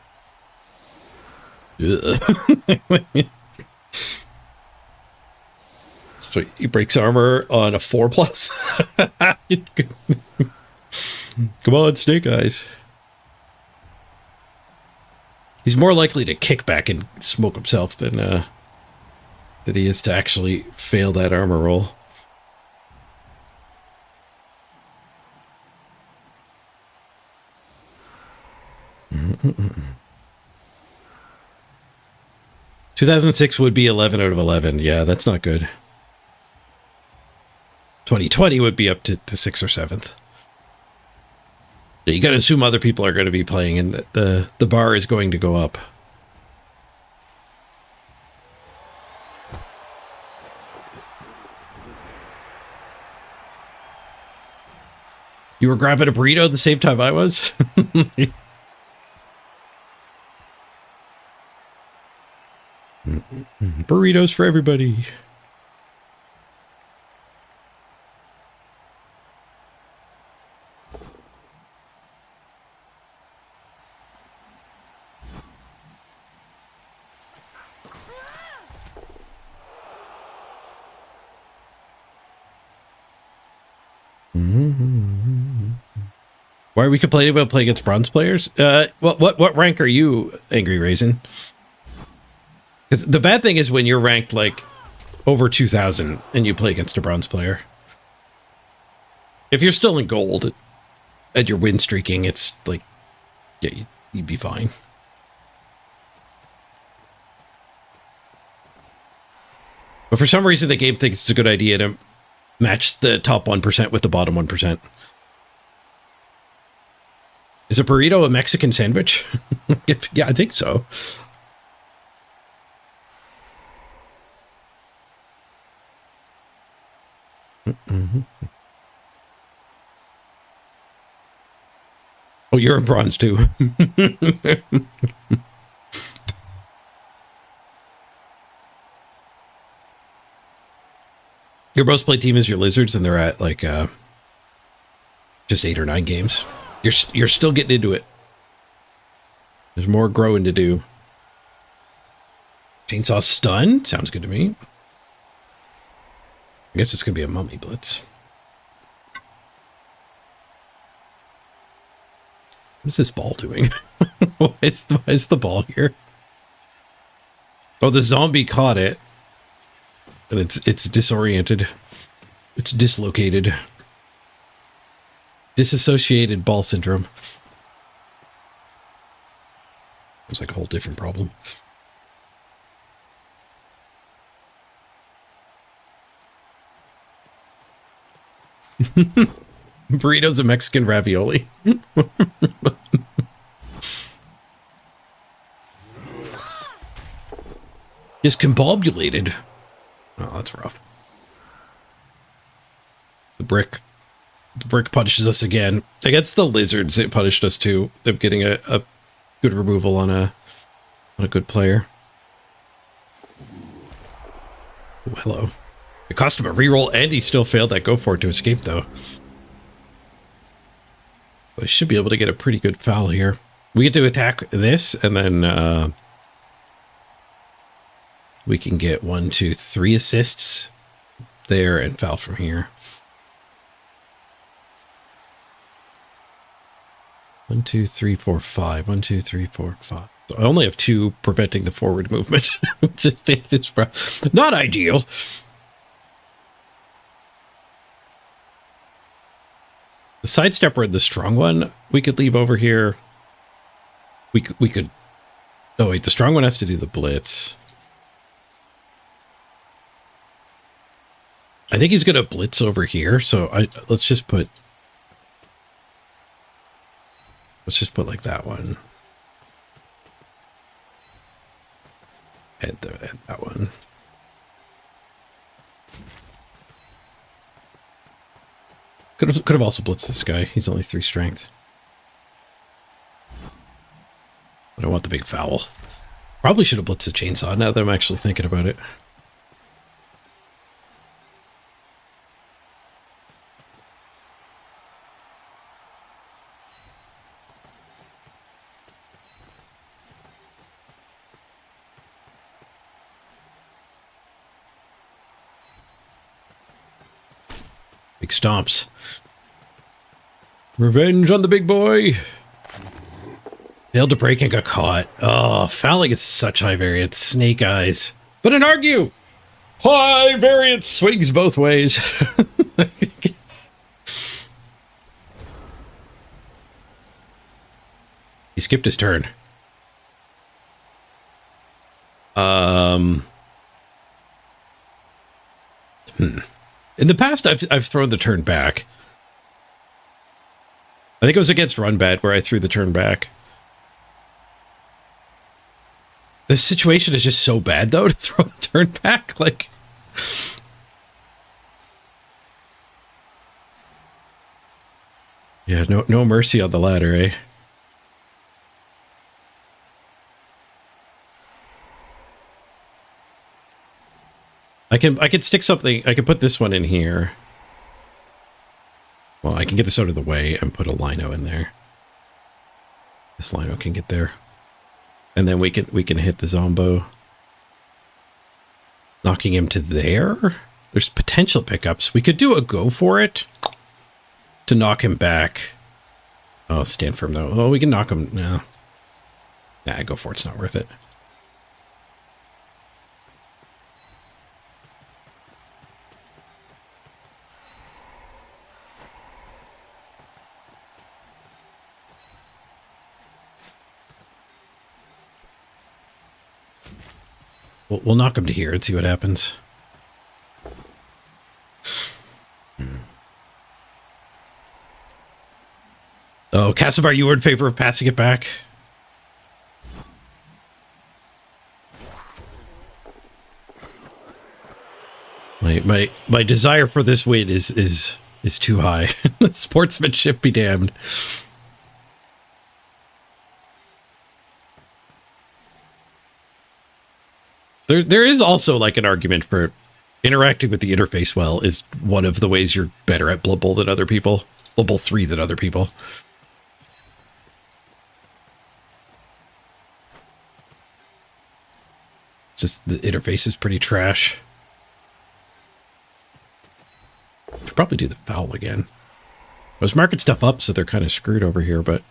So he breaks armor on a 4+. Come on, Snake Eyes. He's more likely to kick back and smoke himself than he is to actually fail that armor roll. Mm-mm-mm. 2006 would be 11 out of 11. Yeah, that's not good. 2020 would be up to 6th or 7th. You got to assume other people are going to be playing and that the bar is going to go up. You were grabbing a burrito at the same time I was? Burritos for everybody. Why are we complaining about playing against bronze players? What rank are you, Angry Raisin? Because the bad thing is when you're ranked like over 2,000 and you play against a bronze player. If you're still in gold and you're win streaking, it's like, yeah, you'd be fine. But for some reason, the game thinks it's a good idea to match the top 1% with the bottom 1%. Is a burrito a Mexican sandwich? Yeah, I think so. Oh, you're in bronze too. Your most played team is your Lizards, and they're at like just 8 or 9 games. You're still getting into it. There's more growing to do. Chainsaw stun sounds good to me. I guess it's gonna be a mummy blitz. What is this ball doing? why is the ball here? Oh, the zombie caught it. And it's disoriented. It's dislocated. Disassociated ball syndrome. It's like a whole different problem. Burritos and Mexican ravioli. Is combobulated. Oh, that's rough. The brick punishes us again. Against the Lizards, it punished us too. Them getting a good removal on a good player. Oh, hello. It cost him a reroll, and he still failed that go for it to escape, though. I should be able to get a pretty good foul here. We get to attack this, and then we can get 1, 2, 3 assists there and foul from here. 1, 2, 3, 4, 5. 1, 2, 3, 4, 5. So I only have 2 preventing the forward movement. It's not ideal. The sidestepper and the strong one we could leave over here. We could. Oh wait, the strong one has to do the blitz. I think he's gonna blitz over here, so let's just put like that one. And that one. Could have also blitzed this guy. He's only 3 strength. I don't want the big foul. Probably should have blitzed the chainsaw now that I'm actually thinking about it. Big stomps. Revenge on the big boy. Failed to break and got caught. Oh, fouling is such high variance. Snake eyes. But an argue. High variance swings both ways. He skipped his turn. In the past, I've thrown the turn back. I think it was against Run Bad where I threw the turn back. This situation is just so bad, though, to throw the turn back. Like, yeah, no mercy on the ladder, eh? I can stick something. I can put this one in here. Well, I can get this out of the way and put a lino in there. This lino can get there. And then we can hit the Zombo. Knocking him to there. There's potential pickups. We could do a go for it to knock him back. Oh, stand firm though. Oh, we can knock him. No. Nah, go for it. It's not worth it. We'll knock him to here and see what happens. Oh, Castlebar, you were in favor of passing it back? My desire for this win is too high. Sportsmanship be damned. There is also like an argument for interacting with the interface well is one of the ways you're better at Blood Bowl than other people. Blood Bowl 3 than other people. It's just the interface is pretty trash. Should probably do the foul again. I was marking stuff up, so they're kind of screwed over here, but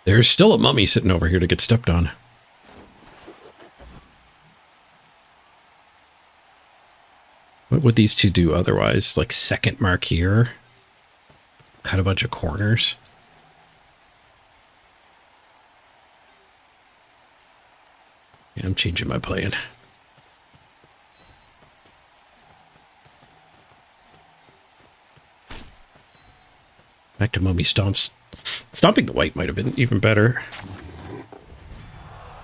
there's still a mummy sitting over here to get stepped on. What would these two do otherwise? Like second mark here. Cut a bunch of corners. Yeah, I'm changing my plan. Back to mummy stomps. Stomping the white might have been even better.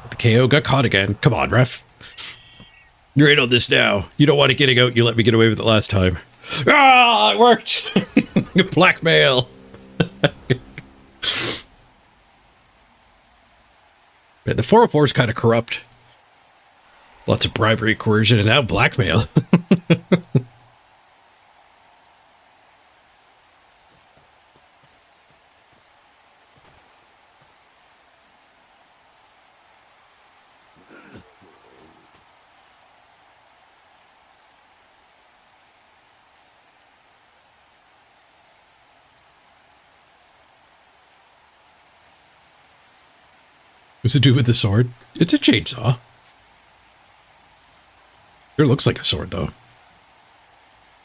The KO got caught again. Come on, ref. You're in on this now. You don't want it getting out. You let me get away with it last time. Ah, it worked. Blackmail. The 404 is kind of corrupt. Lots of bribery, coercion, and now blackmail. What's it do with the sword? It's a chainsaw. It looks like a sword, though.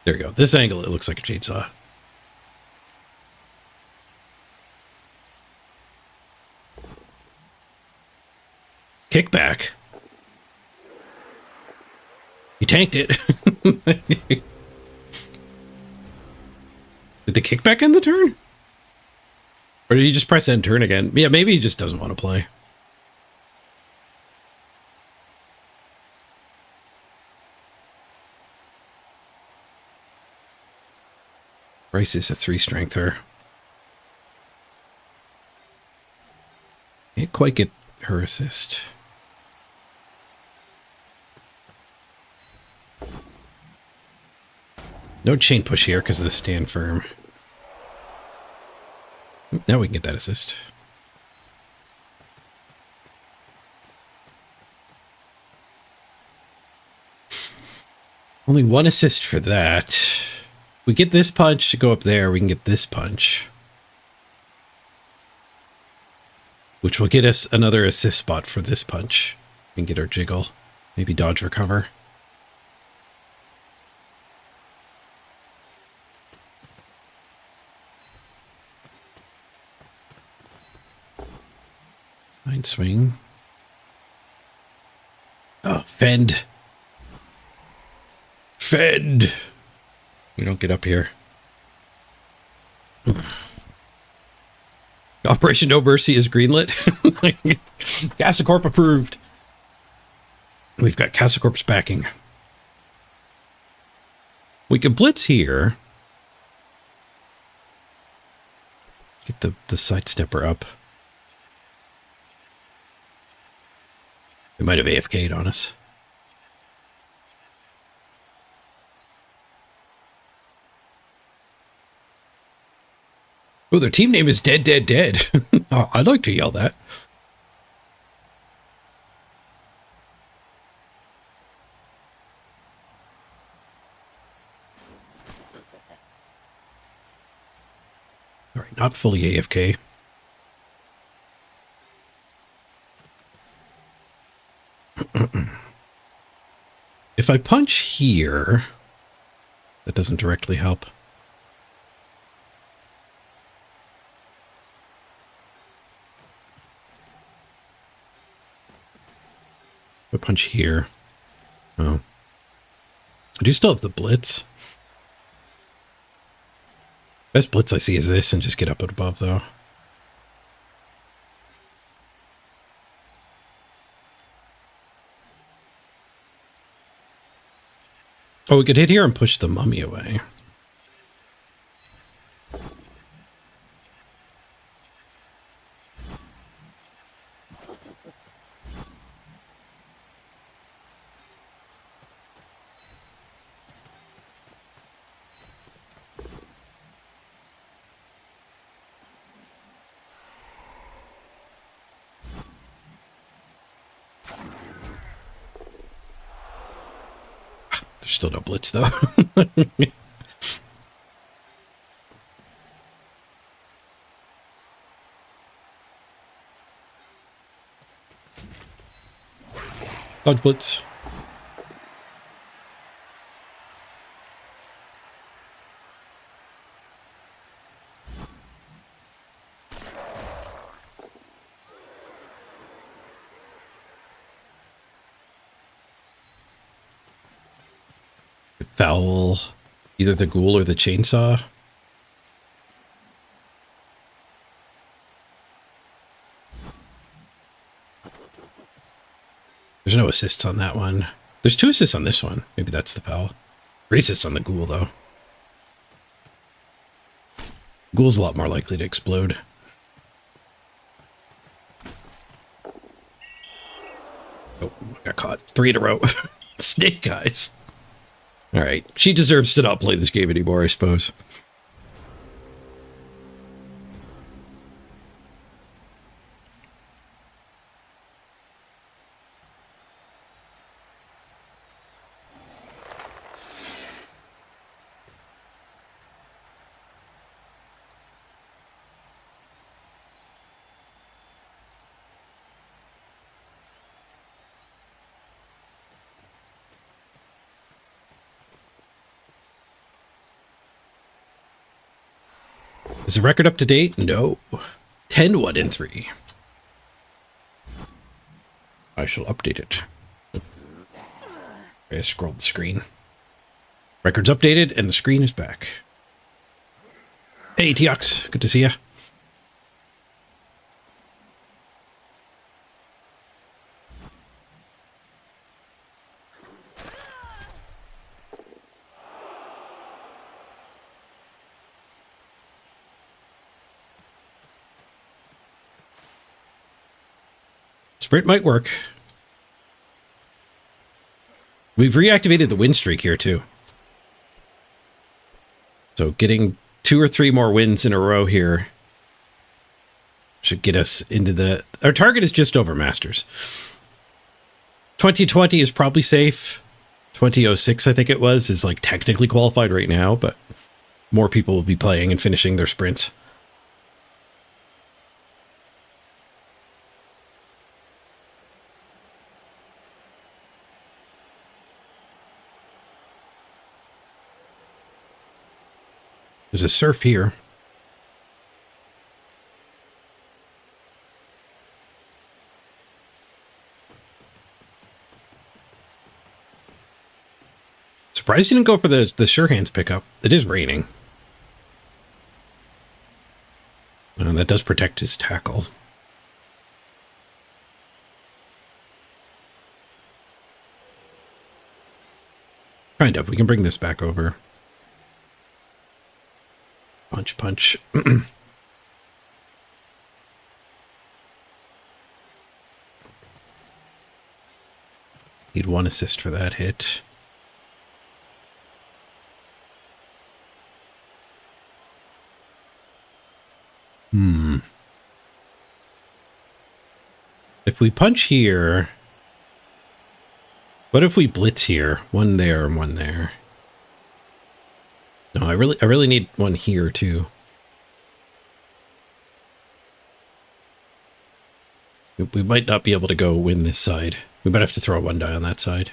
There you go. This angle, it looks like a chainsaw. Kickback. You tanked it. Did the kickback end the turn? Or did he just press end turn again? Yeah, maybe he just doesn't want to play. Bryce is a 3-strengther. Can't quite get her assist. No chain push here because of the stand firm. Now we can get that assist. Only one assist for that. We get this punch to go up there, we can get this punch. Which will get us another assist spot for this punch. We can get our jiggle. Maybe dodge recover. Mind swing. Oh, fend. Fend. We don't get up here. Operation No Mercy is greenlit. Castlecorp approved. We've got Castlecorp's backing. We can blitz here. Get the side stepper up. They might have AFK'd on us. Oh, their team name is Dead, Dead, Dead. Oh, I'd like to yell that. All right, not fully AFK. If I punch here, that doesn't directly help. A punch here. Oh. I do still have the blitz. Best blitz I see is this, and just get up and above, though. Oh, we could hit here and push the mummy away. There's still no blitz, though. Dodge blitz. Foul either the ghoul or the chainsaw. There's no assists on that one. There's 2 assists on this one. Maybe that's the foul. 3 assists on the ghoul, though. Ghoul's a lot more likely to explode. Oh, got caught. 3 in a row. Snake eyes. All right. She deserves to not play this game anymore, I suppose. Is the record up to date? No. 10-1-3. I shall update it. I scrolled the screen. Record's updated and the screen is back. Hey, Teox. Good to see ya. Sprint might work. We've reactivated the win streak here, too. So getting 2 or 3 more wins in a row here should get us into the... Our target is just over Masters. 2020 is probably safe. 2006, I think it was, is like technically qualified right now, but more people will be playing and finishing their sprints. There's a surf here. Surprised you didn't go for the sure hands pickup. It is raining. That does protect his tackle. Kind of. We can bring this back over. Punch, punch. Need 1 assist for that hit. If we punch here... What if we blitz here? 1 there and 1 there. No, I really need 1 here too. We might not be able to go win this side. We might have to throw 1 die on that side.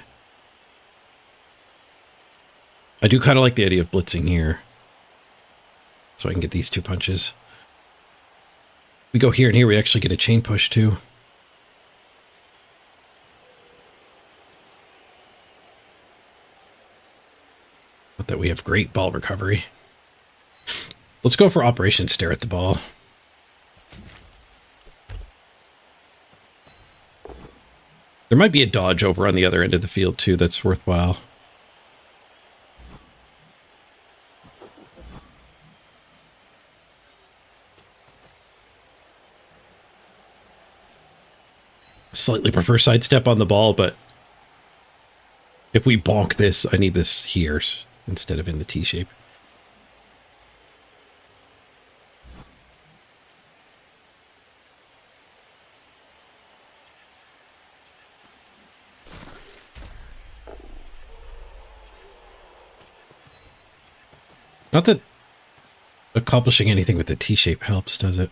I do kind of like the idea of blitzing here. So I can get these 2 punches. We go here and here, we actually get a chain push too. Not that we have great ball recovery. Let's go for Operation Stare at the Ball. There might be a dodge over on the other end of the field, too, that's worthwhile. Slightly prefer sidestep on the ball, but if we bonk this, I need this here instead of in the T shape. Not that accomplishing anything with the T shape helps, does it?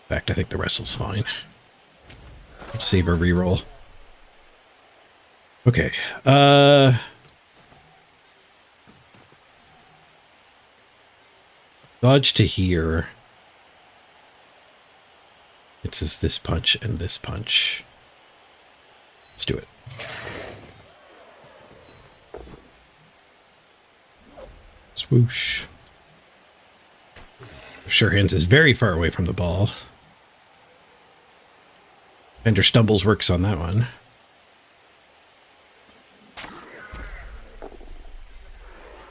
In fact, I think the wrestle's fine. Save a reroll. Okay. Dodge to here. It says this punch and this punch. Let's do it. Swoosh. Sure Hands is very far away from the ball. Fender Stumbles works on that one.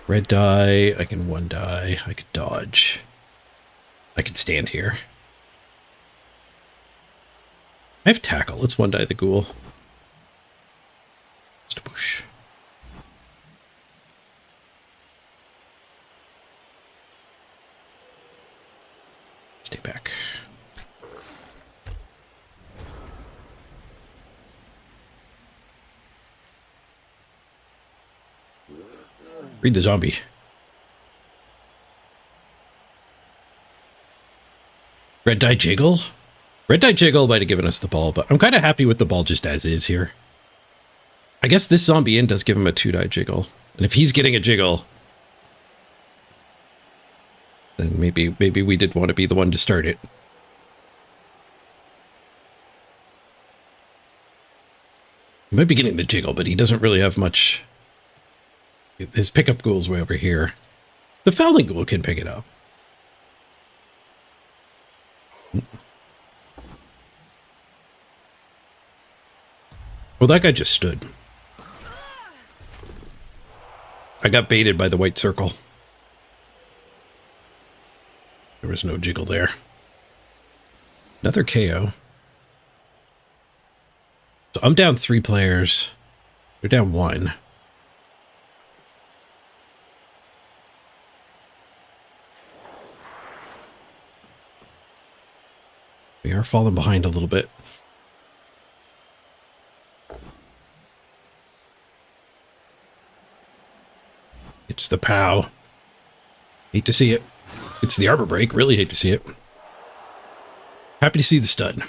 Red die. I can one die. I could dodge. I could stand here. I have tackle. Let's one die the ghoul. Just a push. Stay back. Read the zombie. Red die jiggle? Red die jiggle might have given us the ball, but I'm kind of happy with the ball just as is here. I guess this zombie in does give him a 2-die jiggle. And if he's getting a jiggle, then maybe we did want to be the one to start it. He might be getting the jiggle, but he doesn't really have much. His pickup ghoul's way over here. The Fouling Ghoul can pick it up. Well, that guy just stood. I got baited by the white circle. There was no jiggle there. Another KO. So I'm down 3 players. They're down 1. We are falling behind a little bit. It's the POW. Hate to see it. It's the Arbor Break. Really hate to see it. Happy to see the stud.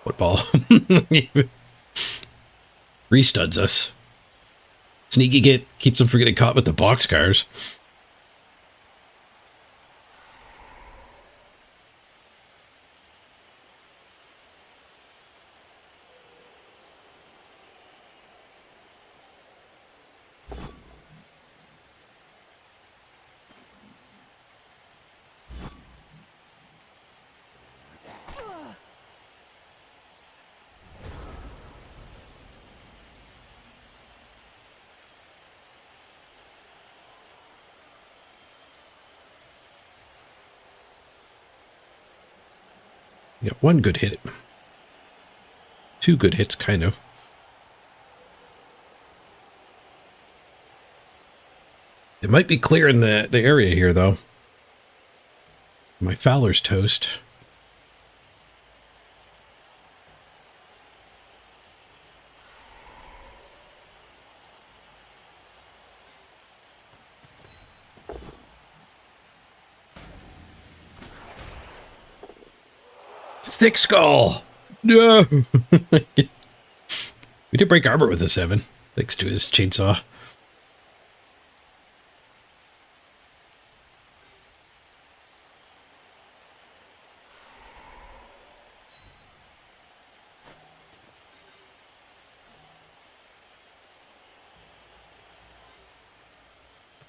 Football. Restuds us. Sneaky Git keeps him from getting caught with the boxcars. Got 1 good hit. 2 good hits, kind of. It might be clear in the area here, though. My Fowler's toast. Thick Skull! No! We did break Arbor with a 7, thanks to his chainsaw.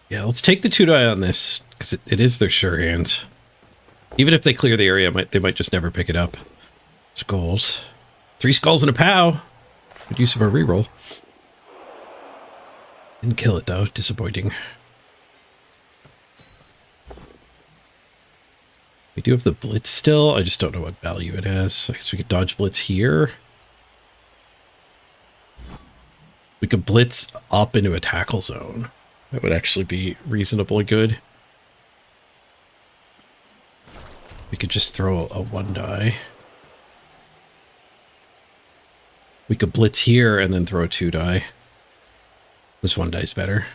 Yeah, let's take the 2-die on this, because it is their sure hands. Even if they clear the area, they might just never pick it up. Skulls. 3 skulls and a POW. Good use of our reroll. Didn't kill it, though. Disappointing. We do have the blitz still. I just don't know what value it has. I guess we could dodge blitz here. We could blitz up into a tackle zone. That would actually be reasonably good. We could just throw a 1-die. We could blitz here and then throw a 2-die. This 1-die's better.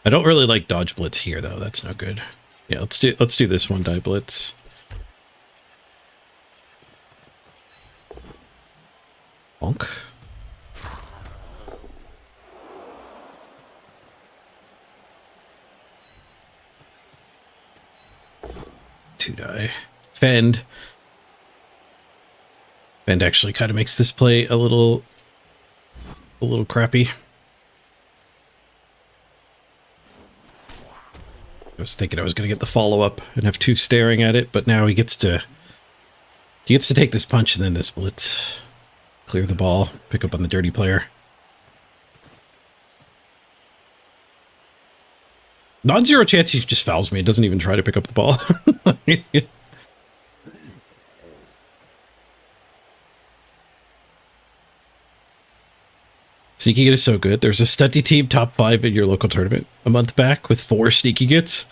I don't really like dodge blitz here though. That's no good. Yeah, let's do this 1-die blitz. Bonk. Two-die. Fend. Fend actually kind of makes this play a little crappy. I was thinking I was going to get the follow-up and have 2 staring at it, but now he gets to take this punch and then this blitz. Clear the ball, pick up on the dirty player. Non-zero chance he just fouls me. It doesn't even try to pick up the ball. Sneaky Get is so good. There's a stunty team top 5 in your local tournament a month back with 4 Sneaky Gets.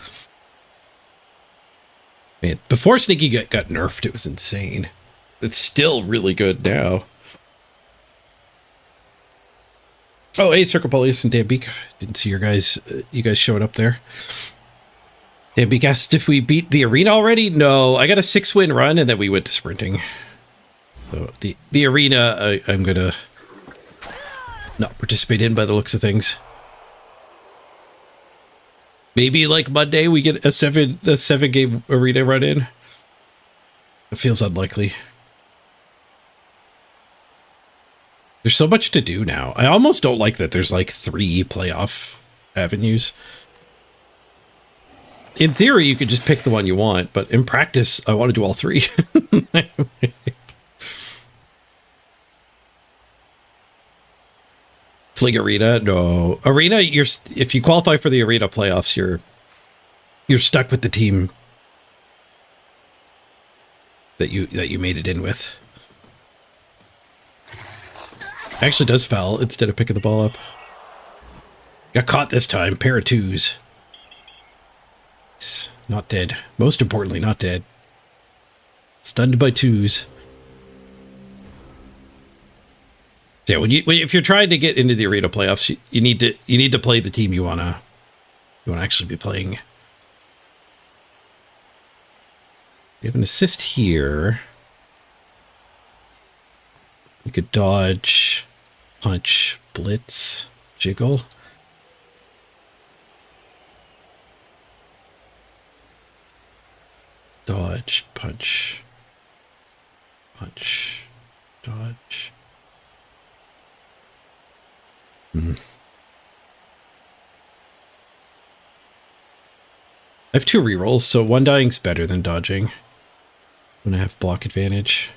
Man, before Sneaky Get got nerfed, it was insane. It's still really good now. Oh, hey, Circle Police and Dan Beak. Didn't see you guys showing up there. Dan Beak asked if we beat the arena already. No, I got a 6-win run and then we went to sprinting. So the arena, I'm gonna not participate in by the looks of things. Maybe like Monday we get a 7-game arena run in. It feels unlikely. There's so much to do now. I almost don't like that there's like 3 playoff avenues. In theory, you could just pick the one you want, but in practice, I want to do all 3. Flig Arena? No. Arena, if you qualify for the Arena playoffs, you're stuck with the team that you made it in with. Actually does foul instead of picking the ball up. Got caught this time. Pair of 2s. Not dead. Most importantly, not dead. Stunned by 2s. Yeah, if you're trying to get into the arena playoffs, you need to play the team you wanna actually be playing. We have an assist here. We could dodge, punch, blitz, jiggle. Dodge, punch, punch, dodge. I have 2 rerolls, so 1 dying's better than dodging when I have block advantage.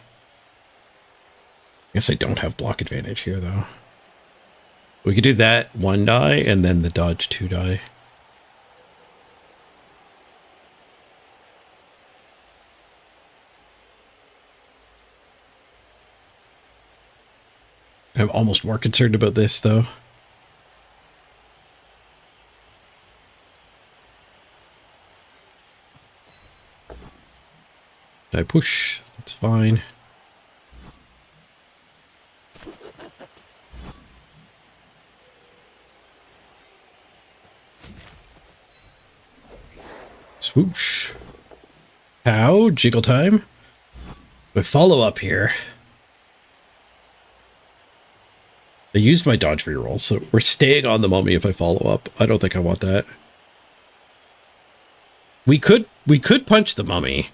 I guess I don't have block advantage here, though. We could do that 1 die and then the dodge 2 die. I'm almost more concerned about this, though. Die push. That's fine. Swoosh. Pow. Jiggle time. But follow up here. I used my dodge reroll, so we're staying on the mummy if I follow up. I don't think I want that. We could punch the mummy.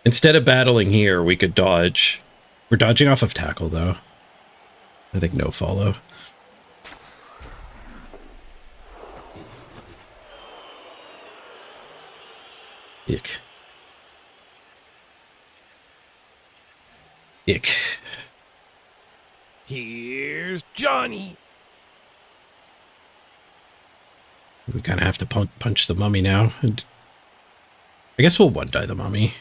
Instead of battling here, we could dodge. We're dodging off of tackle, though. I think no follow. Ick. Ick. Here's Johnny. We kind of have to punch the mummy now. And I guess we'll one-die the mummy.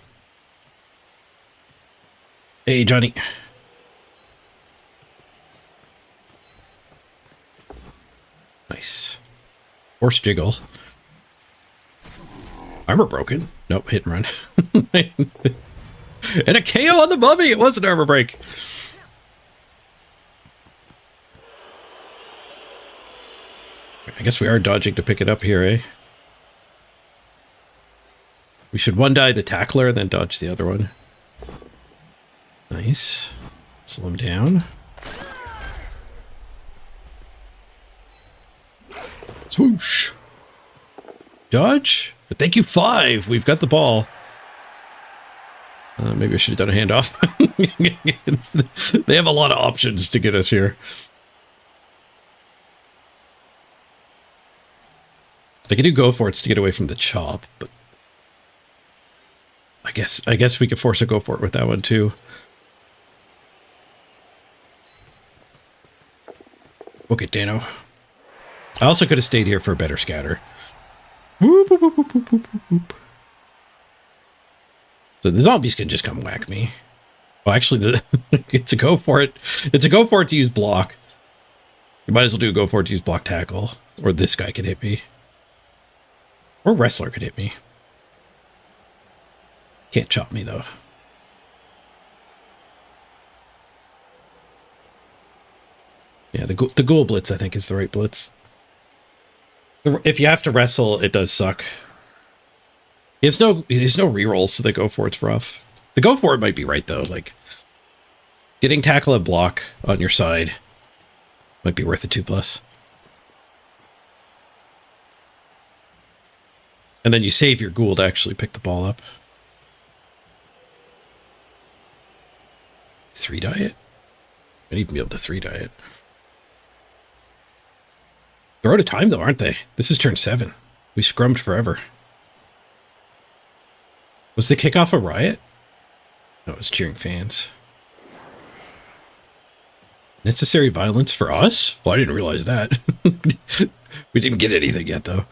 Hey, Johnny. Nice. Horse jiggle. Armor broken. Nope, hit and run. And a KO on the mummy. It was an armor break. I guess we are dodging to pick it up here, eh? We should one-die the tackler and then dodge the other one. Nice. Slow him down. Swoosh. Dodge. Thank you, 5. We've got the ball. Maybe I should have done a handoff. They have a lot of options to get us here. I could do go for it to get away from the chop, but I guess we could force a go for it with that one too. Okay, Dano. I also could have stayed here for a better scatter. Whoop, whoop, whoop, whoop, whoop, whoop, whoop. So the zombies can just come whack me. Well, actually, it's a go for it. It's a go for it to use block. You might as well do a go for it to use block tackle, or this guy can hit me. Or wrestler could hit me. Can't chop me, though. Yeah, the ghoul blitz, I think, is the right blitz. If you have to wrestle, it does suck. There's no rerolls, so the go for it's rough. The go for it might be right, though. Like, getting tackle and block on your side might be worth a 2+. And then you save your ghoul to actually pick the ball up. 3-die it? I need to be able to 3-die it. They're out of time, though, aren't they? This is turn 7. We scrummed forever. Was the kickoff a riot? No, it was cheering fans. Necessary violence for us? Well, I didn't realize that. We didn't get anything yet, though.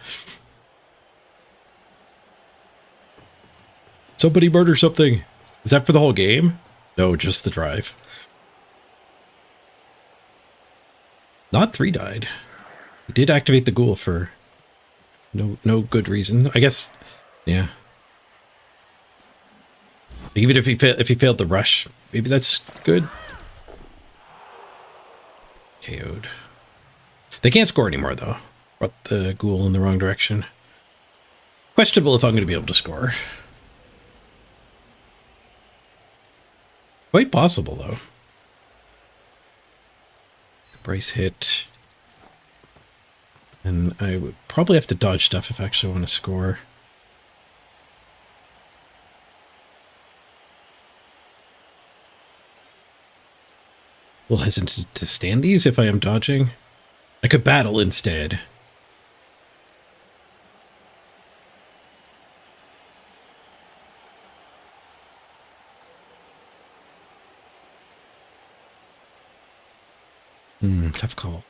Somebody murder something. Is that for the whole game? No, just the drive. Not 3-died. We did activate the ghoul for no good reason. I guess, yeah. Even if he failed the rush, maybe that's good. KO'd. They can't score anymore, though. Brought the ghoul in the wrong direction. Questionable if I'm going to be able to score. Quite possible, though. Brace hit. And I would probably have to dodge stuff if I actually want to score. A little hesitant to stand these if I am dodging. I could battle instead. Tough call.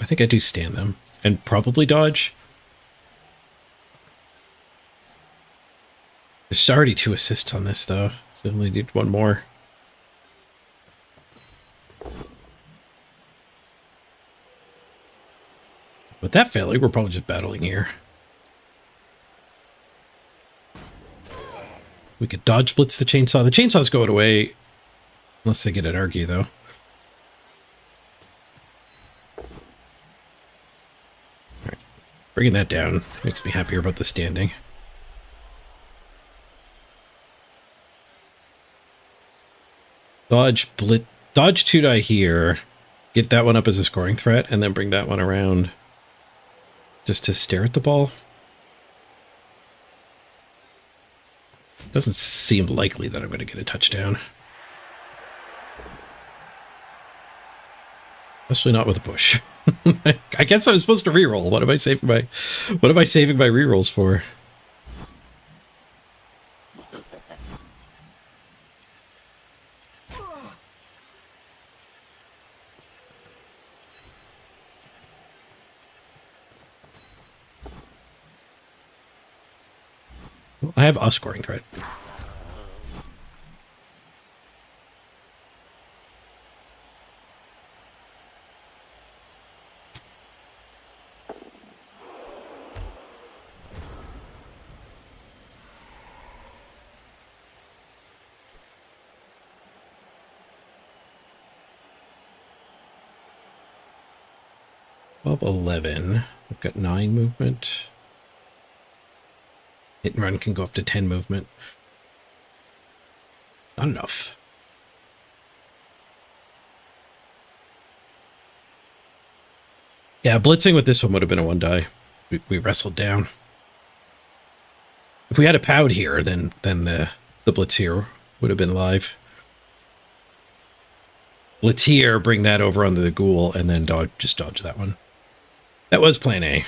I think I do stand them and probably dodge. There's already 2 assists on this, though, so I only need 1 more. With that failure, we're probably just battling here. We could dodge blitz the chainsaw. The chainsaw's going away unless they get an argue, though. Right. Bringing that down makes me happier about the standing. Dodge 2-die here. Get that one up as a scoring threat, and then bring that one around just to stare at the ball. Doesn't seem likely that I'm going to get a touchdown. Especially not with a push. I guess I was supposed to reroll. What am I saving my rerolls for? Well, I have a scoring threat. Well, 11. We've got 9 movement. Hit and run can go up to 10 movement. Not enough. Yeah, blitzing with this one would have been a 1 die. We wrestled down. If we had a Poud here, then the blitz here would have been live. Blitz here, bring that over onto the ghoul, and then just dodge that one. That was plan A.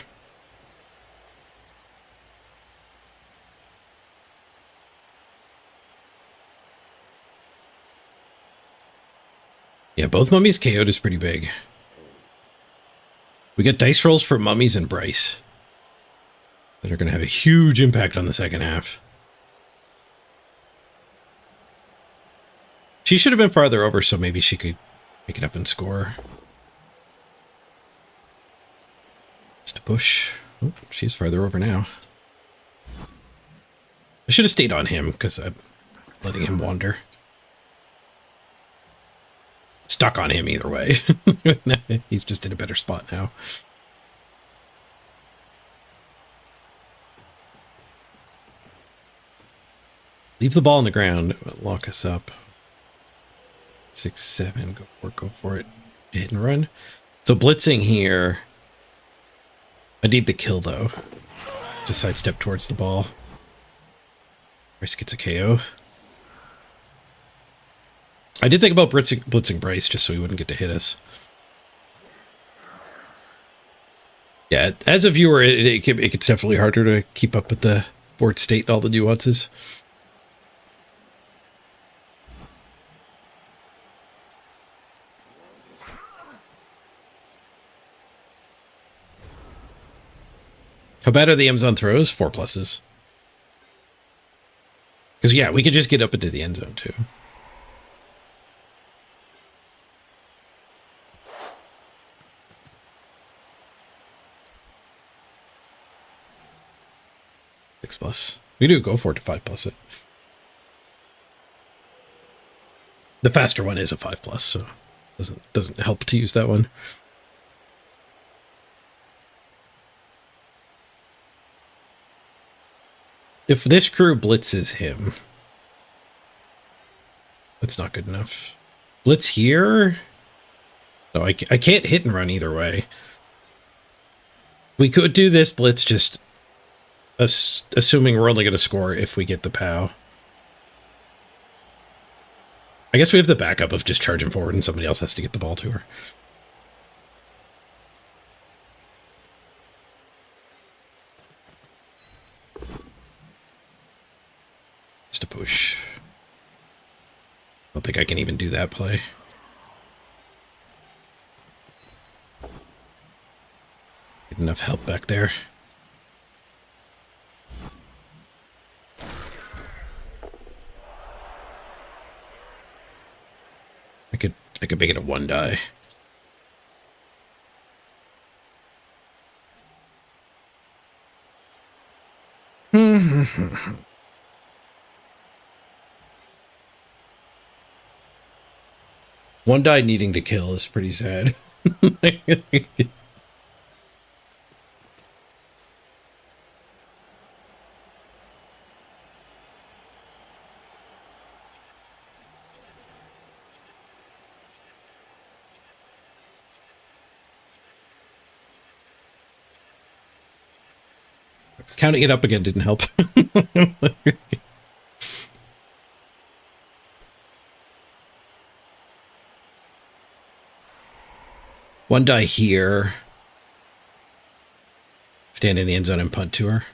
Yeah, both mummies KO'd is pretty big. We get dice rolls for mummies and Bryce that are going to have a huge impact on the second half. She should have been farther over, so maybe she could pick it up and score. Just a push. Oh, she's farther over now. I should have stayed on him because I'm letting him wander. Stuck on him either way. He's just in a better spot now. Leave the ball on the ground. Lock us up. 6, 7. Go for it. Hit and run. So blitzing here. I need the kill though. Just sidestep towards the ball. Bryce gets a KO. I did think about blitzing Bryce just so he wouldn't get to hit us. Yeah, as a viewer, it gets definitely harder to keep up with the board state and all the nuances. How bad are the Amazon throws? 4 pluses. Because, yeah, we could just get up into the end zone, too. Six plus. We do go for it to 5 plus it. The faster one is a 5 plus, so doesn't help to use that one. If this crew blitzes him, that's not good enough. Blitz here? No, I can't hit and run either way. We could do this blitz just assuming we're only going to score if we get the POW. I guess we have the backup of just charging forward and somebody else has to get the ball to her. Just a push. I don't think I can even do that play. Get enough help back there. I could make it a 1 die. One die needing to kill is pretty sad. Counting it up again didn't help. One die here. Stand in the end zone and punt to her.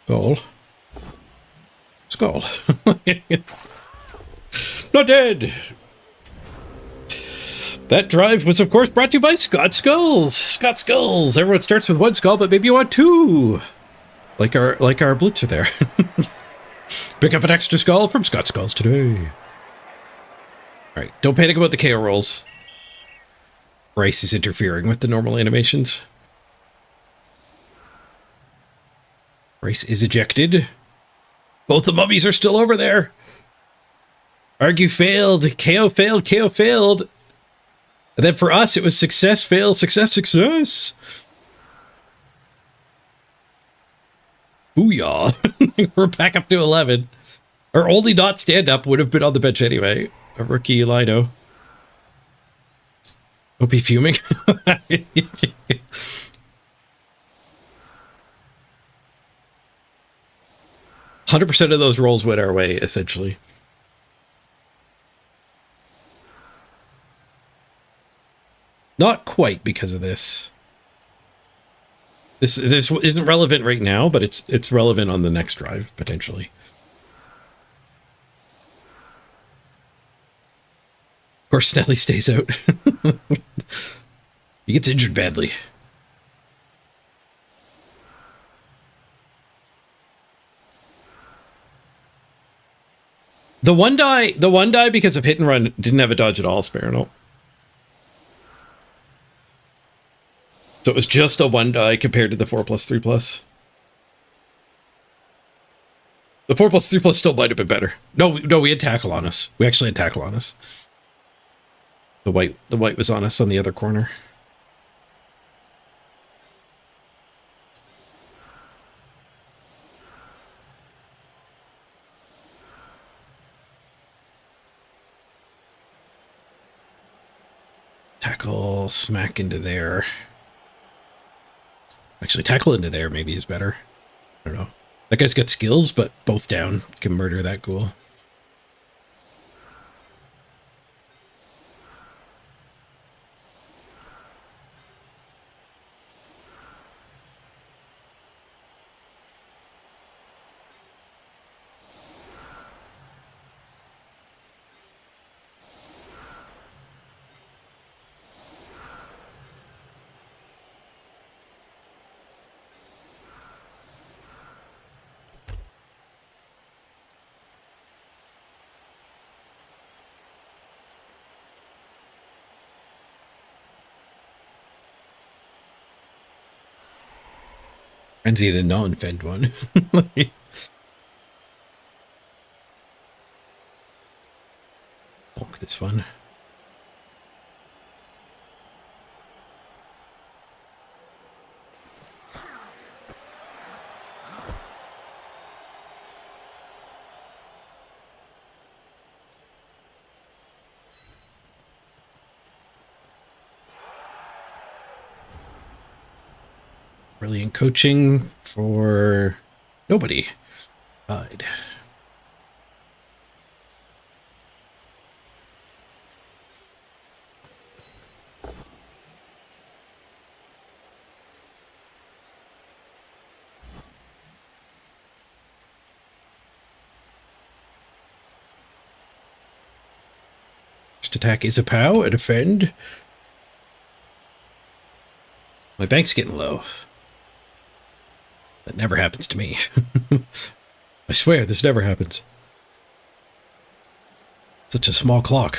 Goal. Skull. Not dead. That drive was, of course, brought to you by Scott Skulls. Scott Skulls. Everyone starts with one skull, but maybe you want two. Like our blitzer there. Pick up an extra skull from Scott Skulls today. All right, don't panic about the KO rolls. Bryce is interfering with the normal animations. Bryce is ejected. Both the mummies are still over there. Argue failed. KO failed. KO failed. And then for us, it was success, fail, success, success. Booyah. We're back up to 11. Our only not stand-up would have been on the bench anyway. A rookie Lino. Hope he fuming. 100% of those rolls went our way, essentially. Not quite because of this. This isn't relevant right now, but it's relevant on the next drive, potentially. Of course, Snelly stays out. He gets injured badly. The one die because of hit and run didn't have a dodge at all, Sparrow. So it was just a one die compared to the 4+3+. The 4+3+ still might have been better. No, we had tackle on us. We actually had tackle on us. The white was on us on the other corner. Tackle smack into there. Actually, tackle into there maybe is better. I don't know. That guy's got skills, but both down can murder that ghoul. Frenzy the non-fed one. Bonk this one. Brilliant coaching for nobody. Died. First attack is a POW, a defend. My bank's getting low. That never happens to me. I swear, this never happens. Such a small clock.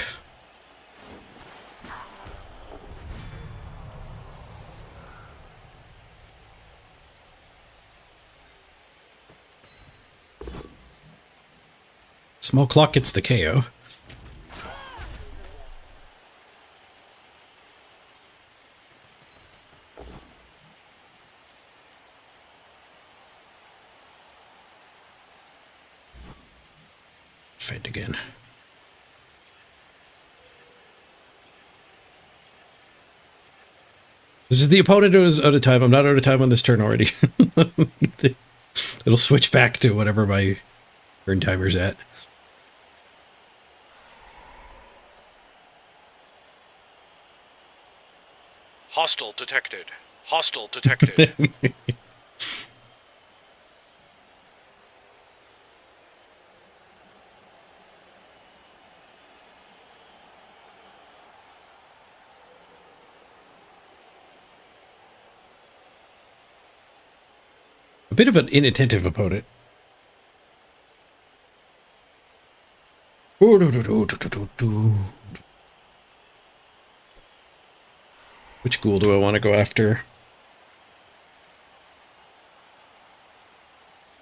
Small clock gets the KO. Fed again. This is the opponent who is out of time. I'm not out of time on this turn already. It'll switch back to whatever my turn timer's at. Hostile detected. Hostile detected. A bit of an inattentive opponent. Which ghoul do I want to go after?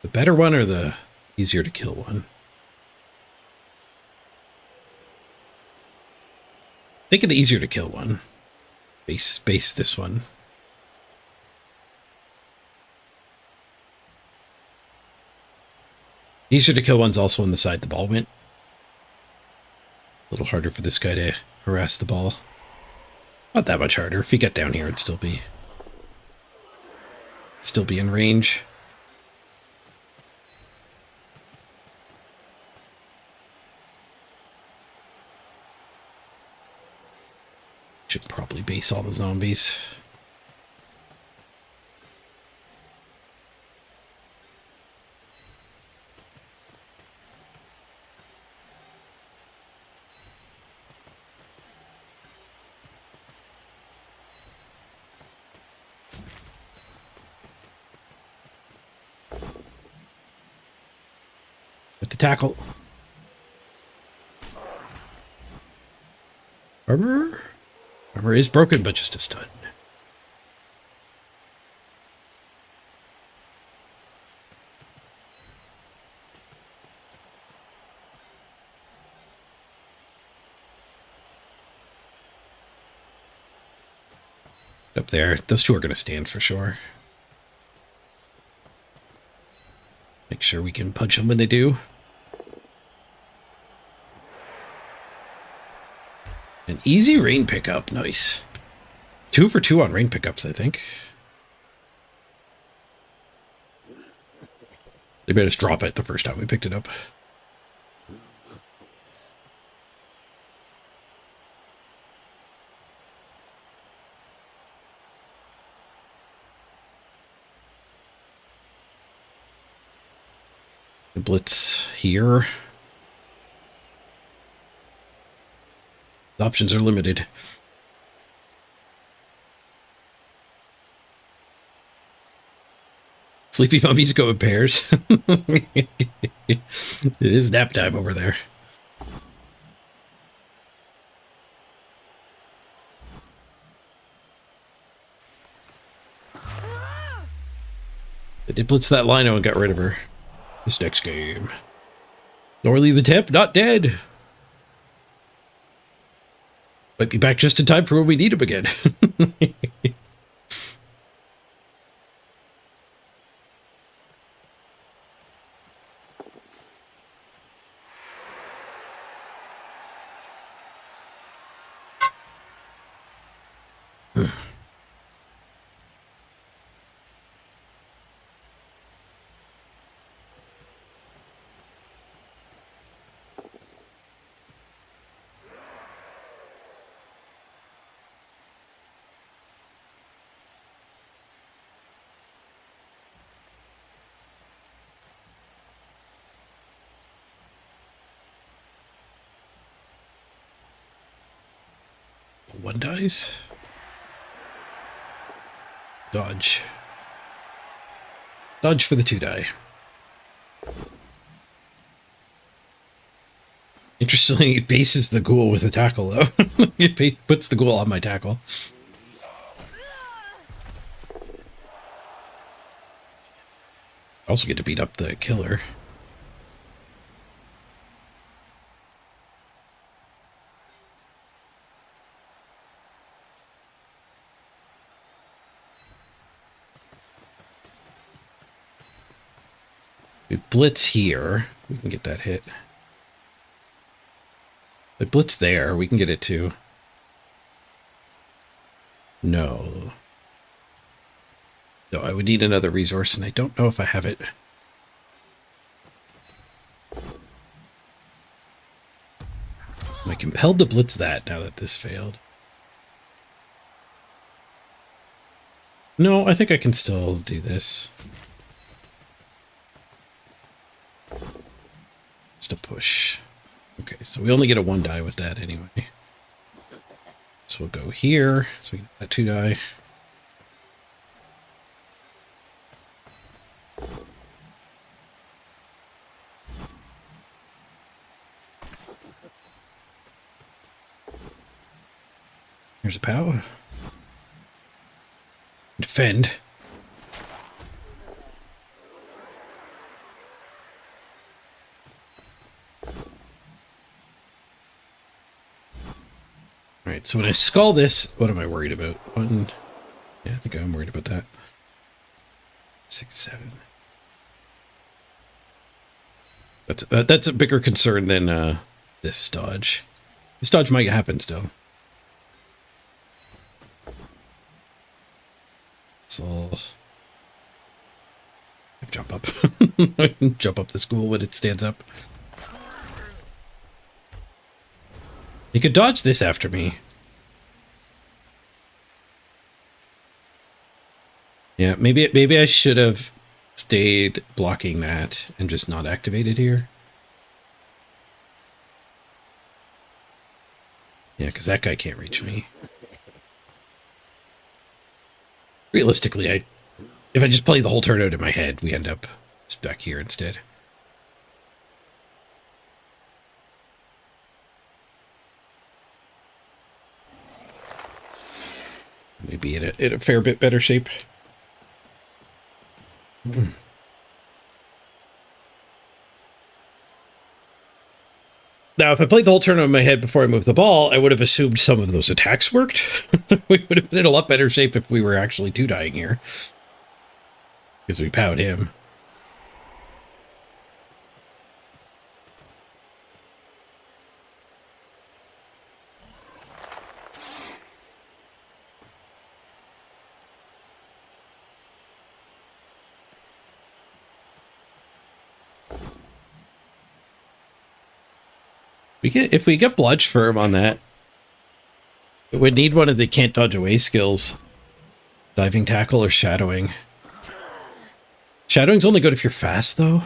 The better one or the easier to kill one? Think of the easier to kill one. Base this one. Easier to kill one's also on the side the ball went. A little harder for this guy to harass the ball. Not that much harder. If he got down here, it'd still be in range. Should probably base all the zombies. With the tackle. Armor? Armor is broken, but just a stud. Up there. Those two are going to stand for sure. Make sure we can punch them when they do. An easy rain pickup. Nice. 2 for 2 on rain pickups, I think. They made us drop it the first time we picked it up. The blitz here. The options are limited. Sleepy mummies go in pairs. It is nap time over there. I did blitz that Lino and got rid of her. This next game. Norley the Temp, not dead. Might be back just in time for when we need him again. One dies. Dodge. Dodge for the 2 die. Interestingly, it bases the ghoul with a tackle, though. It puts the ghoul on my tackle. I also get to beat up the killer. We blitz here. We can get that hit. We blitz there. We can get it too. No. No, I would need another resource, and I don't know if I have it. Am I compelled to blitz that now that this failed? No, I think I can still do this. Just a push. Okay, so we only get a 1 die with that anyway. So we'll go here, so we get that 2 die. Here's a POW. Defend. Alright, so when I skull this, what am I worried about? One, yeah, I think I'm worried about that. 6, 7. That's a bigger concern than this dodge. This dodge might happen still. So jump up. I can jump up the school when it stands up. You could dodge this after me. Yeah, maybe I should have stayed blocking that and just not activated here. Yeah, because that guy can't reach me. Realistically, if I just play the whole turn out in my head, we end up just back here instead. Maybe in a fair bit better shape. Now, if I played the whole turn in my head before I moved the ball, I would have assumed some of those attacks worked. We would have been in a lot better shape if we were actually 2-dying here. Because we POW'd him. If we get Bludge Firm on that, it would need one of the can't dodge away skills. Diving Tackle or Shadowing. Shadowing's only good if you're fast, though.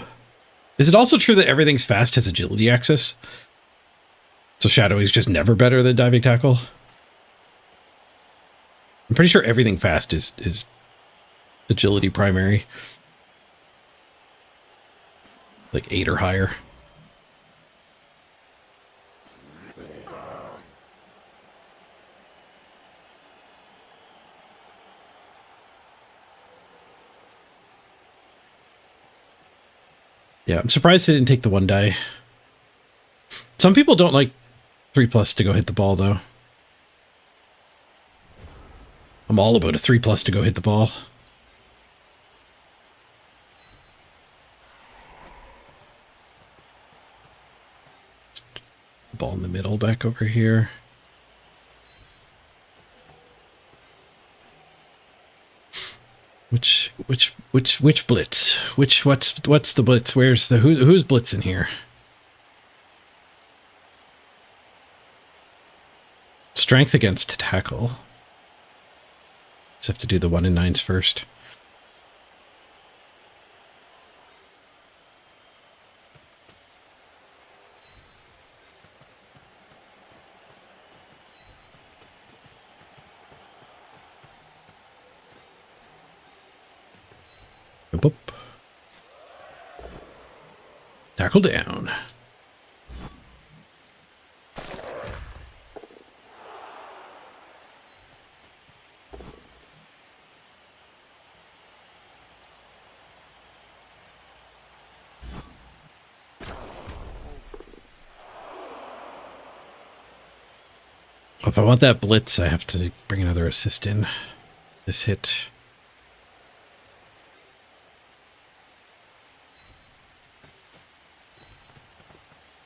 Is it also true that everything's fast has agility access? So Shadowing's just never better than Diving Tackle? I'm pretty sure everything fast is agility primary. Like 8 or higher. Yeah, I'm surprised they didn't take the 1 die. Some people don't like 3+ to go hit the ball, though. I'm all about a 3+ to go hit the ball. Ball in the middle back over here. Which blitz? What's the blitz? Where's the who's blitzing here? Strength against tackle. Just have to do the 1 and 9s first. Boop. Tackle down. If I want that blitz, I have to bring another assist in. This hit.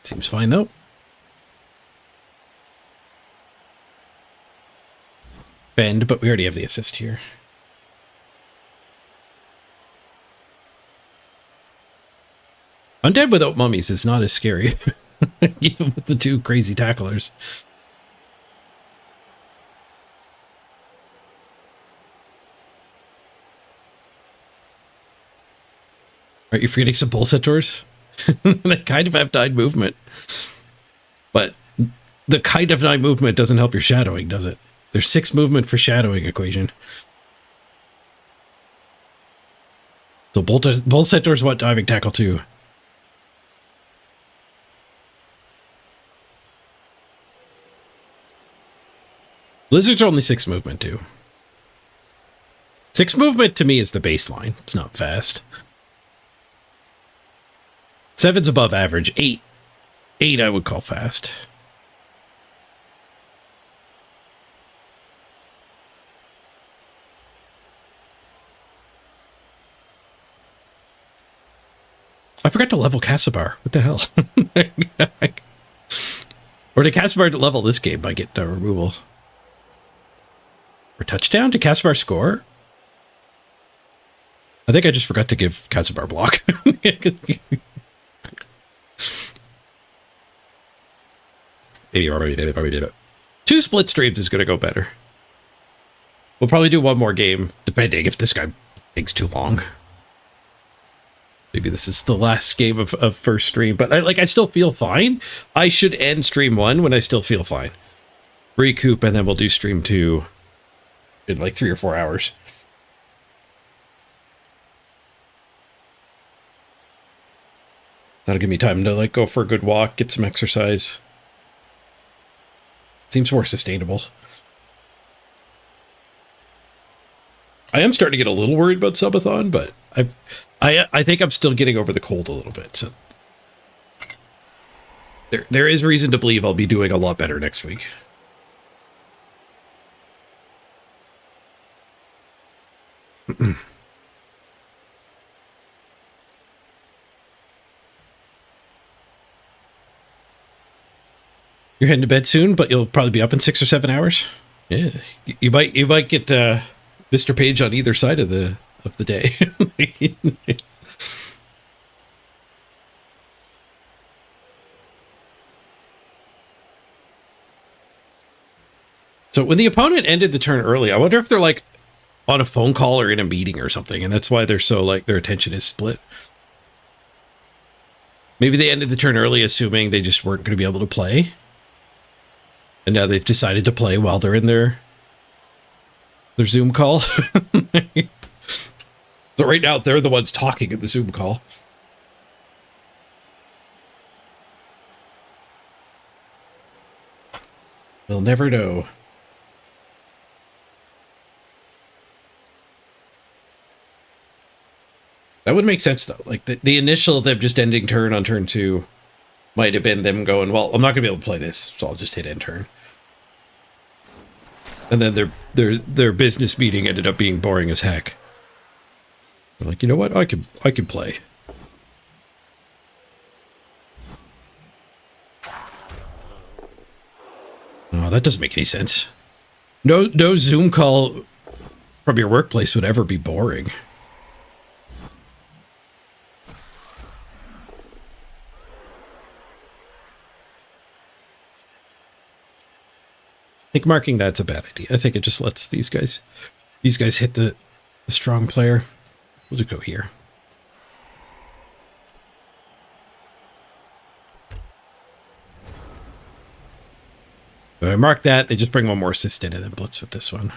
Seems fine, though. Bend, but we already have the assist here. Undead without mummies is not as scary, even with the two crazy tacklers. Are you forgetting some pulsators? They kind of have 9 movement. But the kind of 9 movement doesn't help your shadowing, does it? There's 6 movement for shadowing equation. So pulsators want diving tackle too. Blizzards are only 6 movement too. 6 movement to me is the baseline. It's not fast. 7's above average. 8 I would call fast. I forgot to level Casibar. What the hell? Or did Casibar level this game by getting a removal? Or touchdown? Did Casibar score? I think I just forgot to give Casibar block. Maybe already did it. 2 split streams is going to go better. We'll probably do one more game, depending if this guy takes too long. Maybe this is the last game of first stream, but I still feel fine. I should end stream 1 when I still feel fine. Recoup, and then we'll do stream 2 in like 3 or 4 hours. That'll give me time to like go for a good walk, get some exercise. Seems more sustainable. I am starting to get a little worried about subathon, but I think I'm still getting over the cold a little bit. So there is reason to believe I'll be doing a lot better next week. You're heading to bed soon, but you'll probably be up in 6 or 7 hours. Yeah, you might get Mr. Page on either side of the day. So when the opponent ended the turn early, I wonder if they're like on a phone call or in a meeting or something, and that's why they're so like their attention is split. Maybe they ended the turn early assuming they just weren't going to be able to play. And now they've decided to play while they're in their Zoom call. So right now they're the ones talking in the Zoom call. We'll never know. That would make sense though. Like the initial of them just ending turn on turn 2 might have been them going, well, I'm not gonna be able to play this, so I'll just hit end turn. And then their business meeting ended up being boring as heck. They're like, you know what? I can play. No, that doesn't make any sense. No Zoom call from your workplace would ever be boring. I think marking that's a bad idea. I think it just lets these guys hit the strong player. We'll just go here. So I mark that. They just bring one more assist in and then blitz with this one.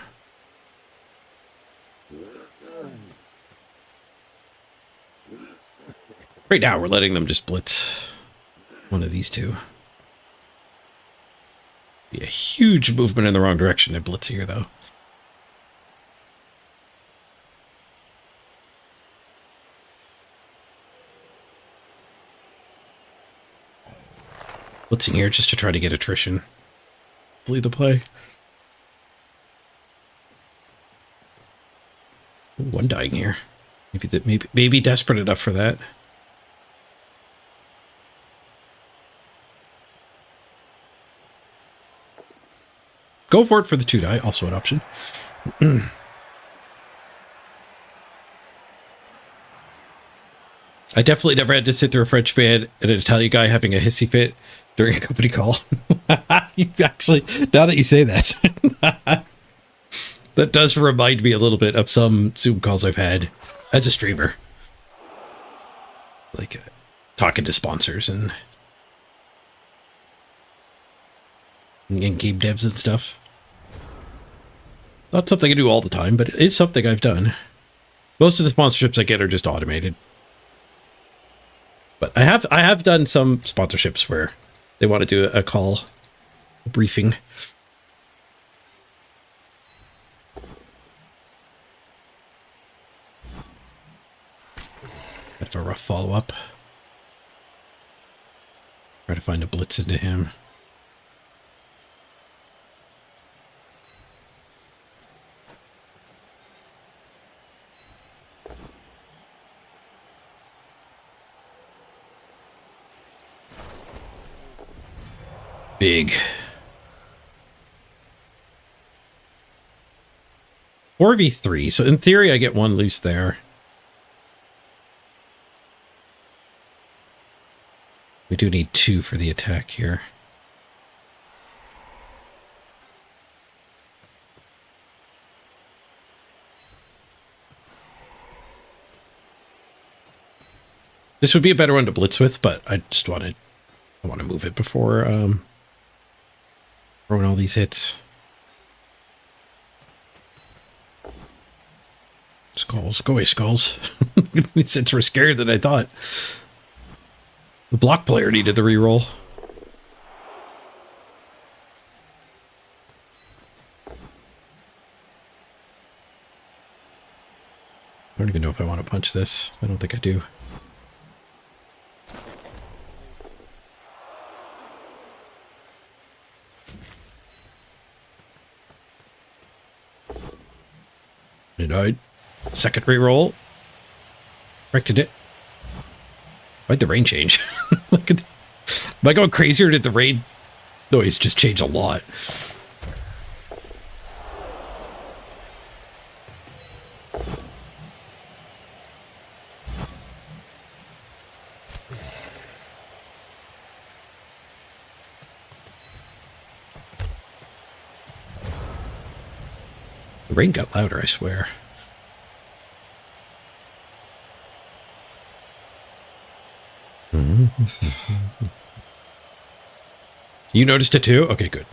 Right now, we're letting them just blitz one of these two. Be a huge movement in the wrong direction to blitz here, though. Blitzing here just to try to get attrition. Bleed the play. Ooh, one dying here. Maybe desperate enough for that. Go for it for the 2 die, also an option. I definitely never had to sit through a French fan and an Italian guy having a hissy fit during a company call. You actually, now that you say that, that does remind me a little bit of some Zoom calls I've had as a streamer. Like talking to sponsors and game devs and stuff. Not something I do all the time, but it is something I've done. Most of the sponsorships I get are just automated. But I have done some sponsorships where they want to do a call, a briefing. Bit of a rough follow-up. Try to find a blitz into him. Big. 4v3, so in theory I get one loose there. We do need 2 for the attack here. This would be a better one to blitz with, but I want to move it before throwing all these hits. Skulls. Go away, Skulls. Since we're scared than I thought. The block player needed the reroll. I don't even know if I want to punch this. I don't think I do. Denied. Second reroll. Corrected it. Why'd the rain change? Look at. Am I going crazy or did the rain noise just change a lot? The rain got louder, I swear. You noticed it too? Okay, good.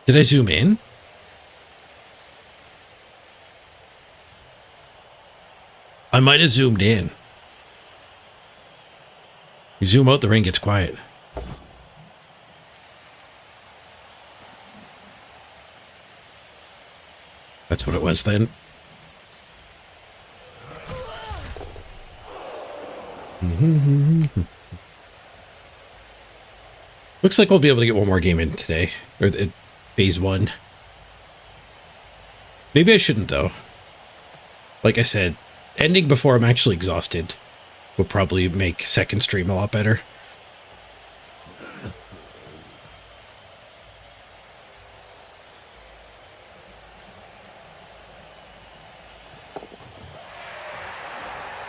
Did I zoom in? I might have zoomed in. You zoom out, the ring gets quiet. That's what it was then. Looks like we'll be able to get one more game in today. Or phase 1. Maybe I shouldn't though. Like I said, ending before I'm actually exhausted will probably make second stream a lot better.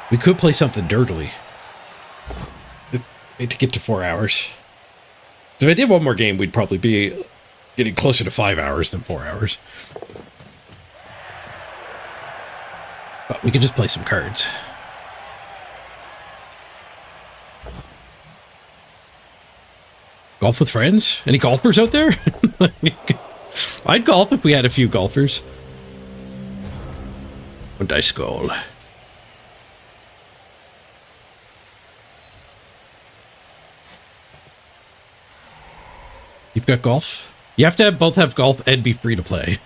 We could play something dirtily to get to 4 hours. So if I did one more game, we'd probably be getting closer to 5 hours than 4 hours. But we could just play some cards. Golf with friends? Any golfers out there? I'd golf if we had a few golfers. One dice goal. You've got golf? You have to both have golf and be free to play.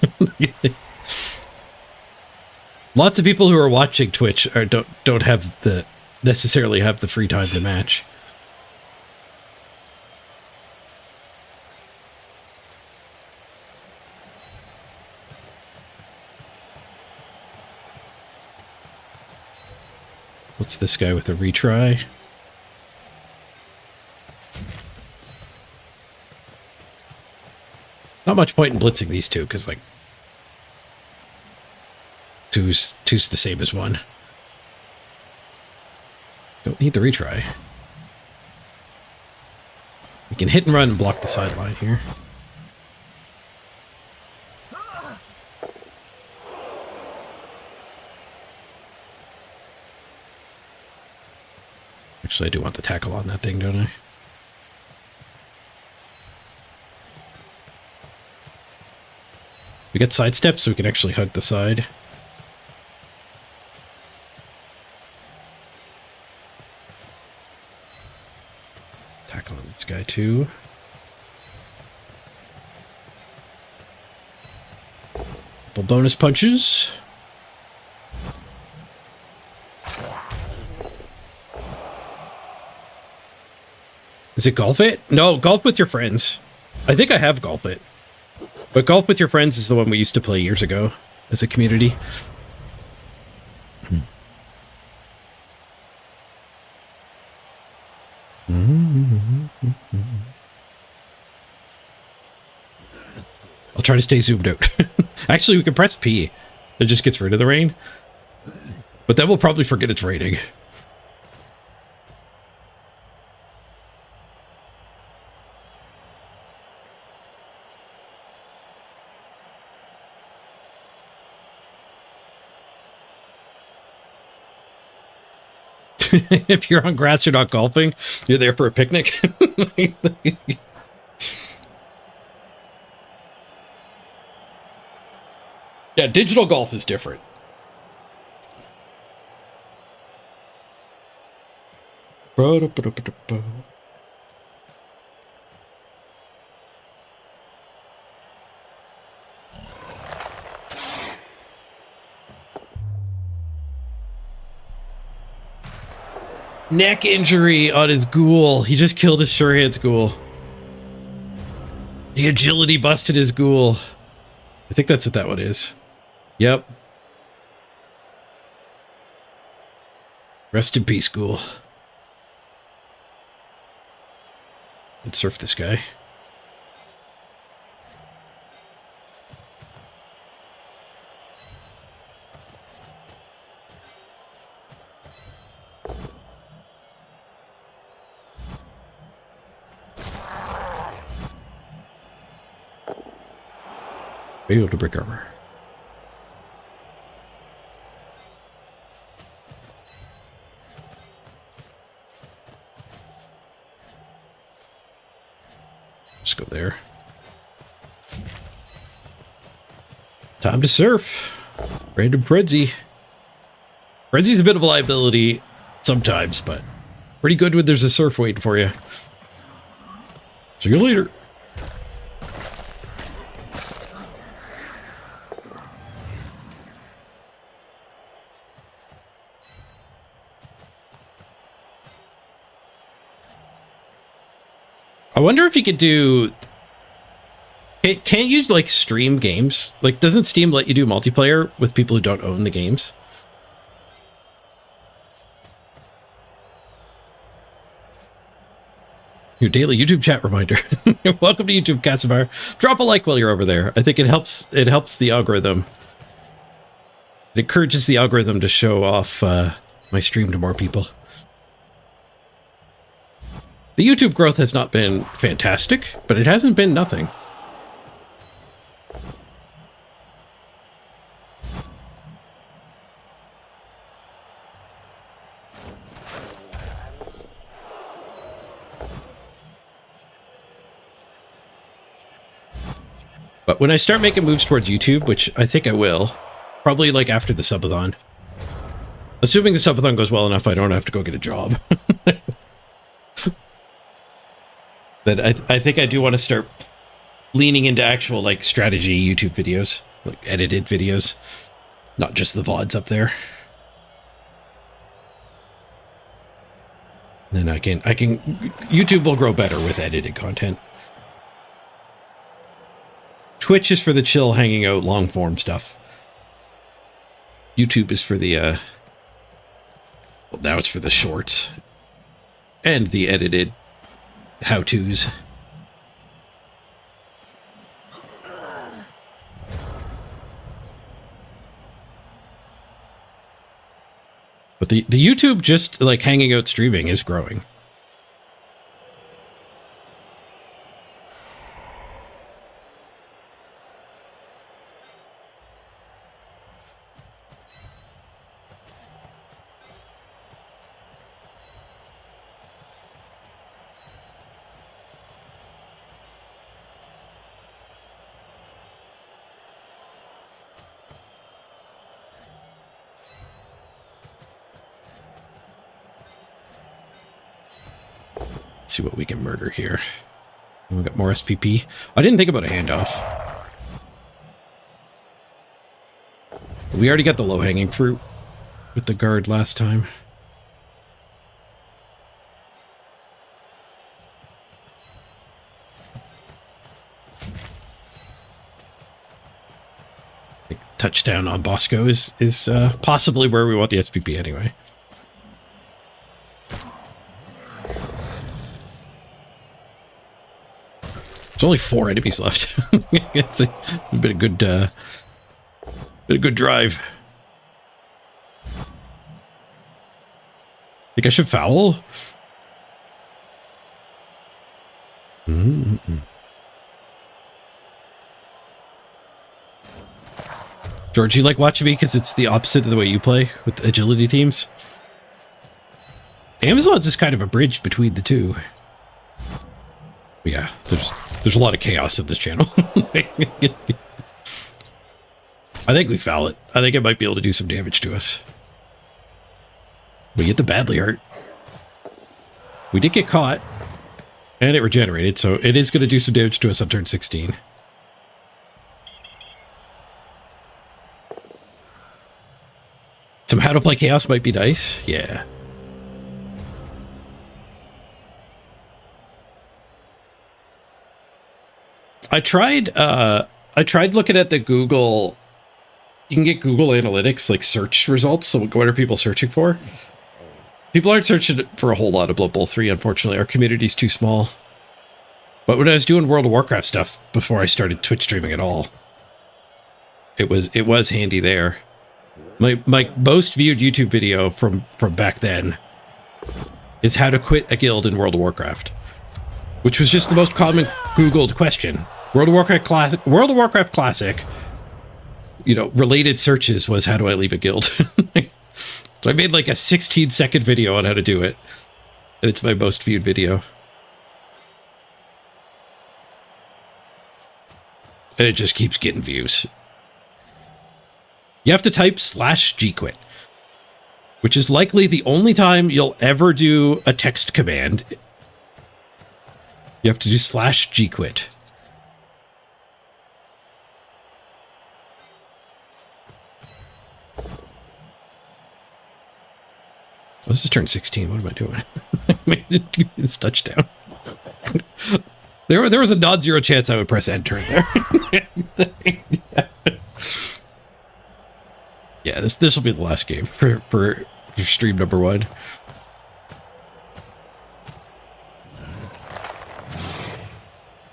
Lots of people who are watching Twitch don't have necessarily have the free time to match. What's this guy with a retry? Not much point in blitzing these two, because, like, two's the same as one. Don't need the retry. We can hit and run and block the sideline here. Actually, I do want the tackle on that thing, don't I? We get sidestep, so we can actually hug the side. Tackle on this guy, too. Couple bonus punches. Is it Golf It? No, Golf with your friends. I think I have Golf It. But Golf with your friends is the one we used to play years ago as a community. I'll try to stay zoomed out. Actually, we can press P. It just gets rid of the rain. But then we'll probably forget it's raining. If you're on grass, you're not golfing. You're there for a picnic. Yeah, digital golf is different. Neck injury on his ghoul. He just killed his Surehand's ghoul. The agility busted his ghoul. I think that's what that one is. Yep. Rest in peace, ghoul. Let's surf this guy. Able to brick armor. Let's go there. Time to surf. Random Frenzy. Frenzy's a bit of a liability sometimes, but pretty good when there's a surf waiting for you. See you later. I wonder if you could do... Can't you, like, stream games? Like, doesn't Steam let you do multiplayer with people who don't own the games? Your daily YouTube chat reminder. Welcome to YouTube, Casimir. Drop a like while you're over there. I think it helps the algorithm. It encourages the algorithm to show off my stream to more people. The YouTube growth has not been fantastic, but it hasn't been nothing. But when I start making moves towards YouTube, which I think I will, probably like after the subathon. Assuming the subathon goes well enough, I don't have to go get a job. That I think I do want to start leaning into actual, like, strategy YouTube videos, like edited videos, not just the VODs up there. Then YouTube will grow better with edited content. Twitch is for the chill, hanging out, long form stuff. YouTube is for the, well, now it's for the shorts and the edited how-tos. But the YouTube just like hanging out streaming is growing. See what we can murder here. We got more SPP. I didn't think about a handoff. We already got the low-hanging fruit with the guard last time. I think touchdown on Bosco is possibly where we want the SPP anyway. There's only 4 enemies left. It's a bit of good drive. Think I should foul? George, you like watching me because it's the opposite of the way you play with agility teams? Amazon's is kind of a bridge between the two. Yeah, there's a lot of chaos in this channel. I think we foul it. I think it might be able to do some damage to us. We get the badly hurt. We did get caught. And it regenerated, so it is going to do some damage to us on turn 16. Some how to play chaos might be nice. Yeah. I tried looking at the Google. You can get Google Analytics, like search results. So what are people searching for? People aren't searching for a whole lot of Blood Bowl 3, unfortunately. Our community's too small. But when I was doing World of Warcraft stuff before I started Twitch streaming at all, it was handy there. My most viewed YouTube video from back then is how to quit a guild in World of Warcraft, which was just the most common Googled question. World of Warcraft Classic, you know, related searches was how do I leave a guild? So I made like a 16-second video on how to do it, and it's my most viewed video. And it just keeps getting views. You have to type /gquit, which is likely the only time you'll ever do a text command. You have to do /gquit. Oh, this is turn 16. What am I doing? It's touchdown. There was a non-zero chance I would press enter there. Yeah, this will be the last game for stream number 1.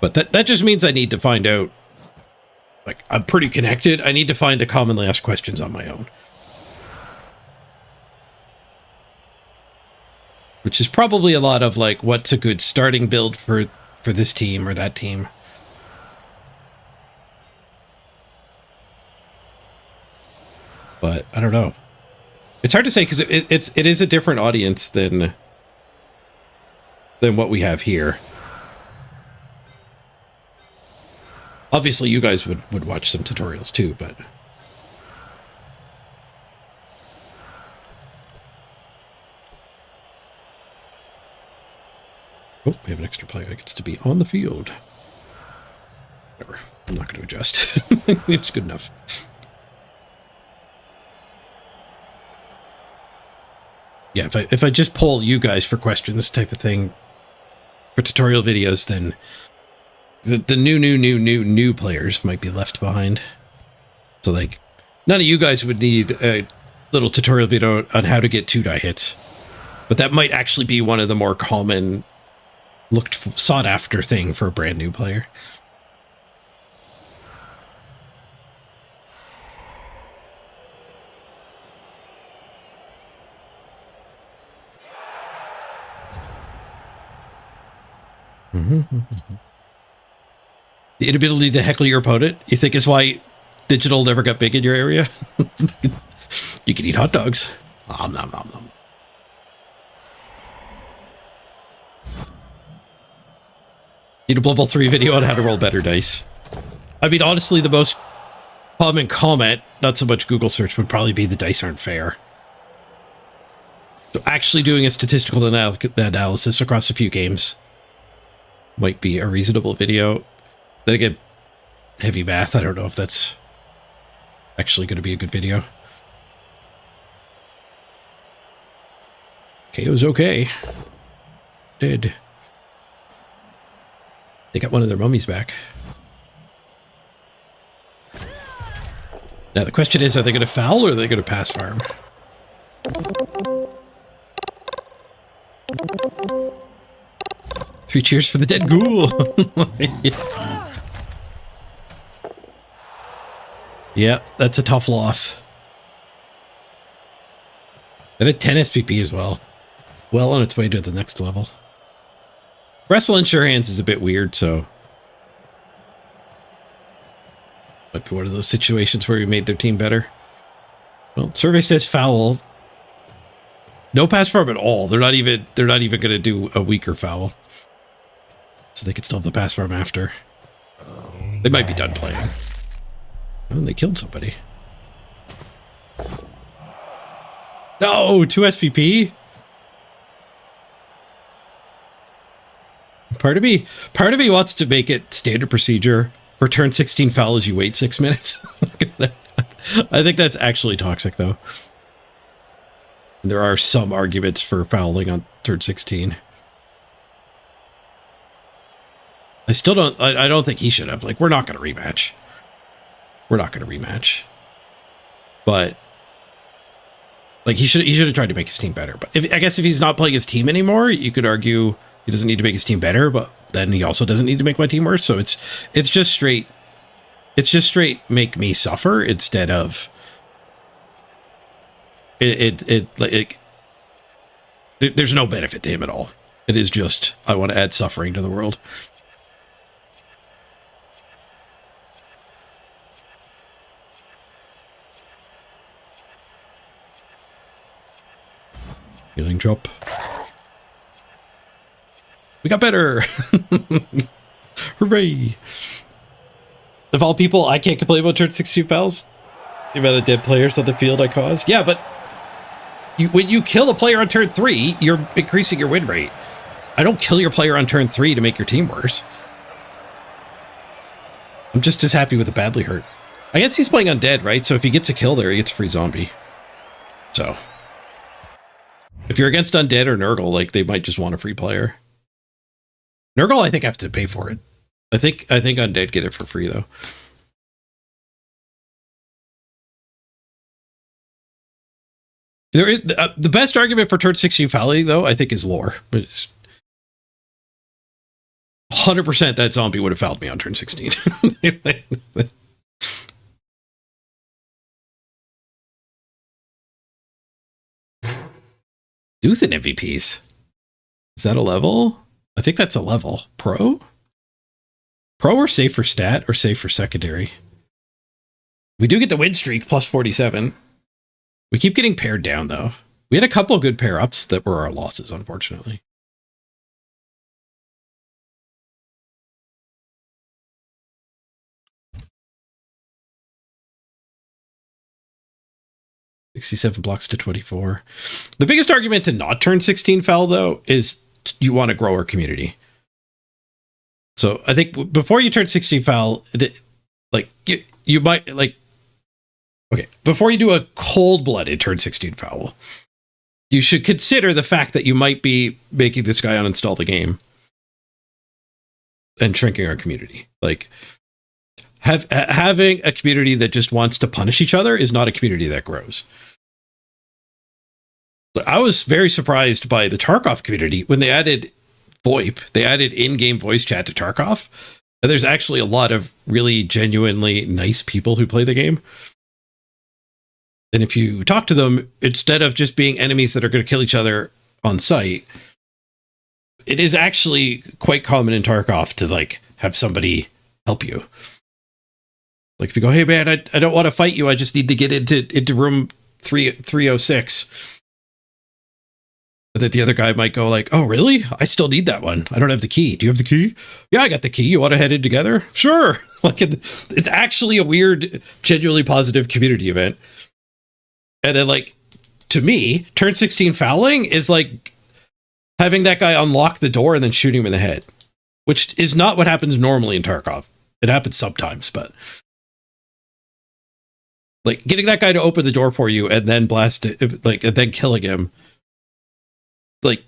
But that just means I need to find out. Like, I'm pretty connected. I need to find the commonly asked questions on my own. Which is probably a lot of like, what's a good starting build for this team or that team. But I don't know. It's hard to say because it is a different audience than what we have here. Obviously, you guys would watch some tutorials too, but. Oh, we have an extra player that gets to be on the field. Whatever. I'm not going to adjust. It's good enough. Yeah, if I just poll you guys for questions type of thing for tutorial videos, then the new players might be left behind. So like, none of you guys would need a little tutorial video on how to get 2-die hits, but that might actually be one of the more common sought after thing for a brand new player. The inability to heckle your opponent, you think is why digital never got big in your area? You can eat hot dogs. Nom, nom, nom, nom. Need a Blood Bowl 3 video on how to roll better dice. I mean, honestly, the most common comment, not so much Google search, would probably be the dice aren't fair. So actually doing a statistical analysis across a few games might be a reasonable video. Then again, heavy math, I don't know if that's actually going to be a good video. KO's okay. Dead. They got one of their mummies back. Now the question is, are they going to foul or are they going to pass farm? Three cheers for the dead ghoul. Yeah, that's a tough loss. And a 10 SPP as well. Well on its way to the next level. Wrestle in sure hands is a bit weird, so might be one of those situations where we made their team better. Well, survey says foul. No pass farm at all. They're not even going to do a weaker foul. So they could still have the pass farm after. They might be done playing. Oh, they killed somebody. No, 2 SPP. Part of me wants to make it standard procedure for turn 16 foul as you wait 6 minutes. I think that's actually toxic, though. And there are some arguments for fouling on turn 16. I still don't. I don't think he should have. Like, we're not going to rematch. We're not going to rematch. But like, he should have tried to make his team better. But I guess if he's not playing his team anymore, you could argue he doesn't need to make his team better, but then he also doesn't need to make my team worse. So it's just straight make me suffer instead of there's no benefit to him at all. It is just, I want to add suffering to the world. Healing drop. We got better. Hooray. Of all people, I can't complain about turn 16 fouls. The amount of dead players on the field I caused. Yeah, but when you kill a player on turn 3, you're increasing your win rate. I don't kill your player on turn 3 to make your team worse. I'm just as happy with the badly hurt. I guess he's playing undead, right? So if he gets a kill there, he gets a free zombie. So if you're against undead or Nurgle, like, they might just want a free player. Nurgle, I think, have to pay for it. I think undead get it for free, though. There is the best argument for turn 16 fouling, though, I think, is lore. But 100% that zombie would have fouled me on turn 16. Duthin MVPs. Is that a level? I think that's a level. Pro? Pro or save for stat or save for secondary? We do get the win streak plus 47. We keep getting paired down, though. We had a couple of good pair ups that were our losses, unfortunately. $67 blocks to 24. The biggest argument to not turn 16 foul, though, is you want to grow our community. So I think before you turn 16 foul, like you might like, okay, before you do a cold-blooded turn 16 foul, you should consider the fact that you might be making this guy uninstall the game and shrinking our community. Like, having a community that just wants to punish each other is not a community that grows. I was very surprised by the Tarkov community when they added VoIP. They added in-game voice chat to Tarkov. And there's actually a lot of really genuinely nice people who play the game. And if you talk to them, instead of just being enemies that are going to kill each other on sight, it is actually quite common in Tarkov to like have somebody help you. Like if you go, hey man, I don't want to fight you. I just need to get into room 306. But then the other guy might go like, oh really? I still need that one. I don't have the key. Do you have the key? Yeah, I got the key. You want to head in together? Sure. Like it's actually a weird, genuinely positive community event. And then like, to me, turn 16 fouling is like having that guy unlock the door and then shooting him in the head, which is not what happens normally in Tarkov. It happens sometimes, but like getting that guy to open the door for you and then blast it, like, and then killing him, like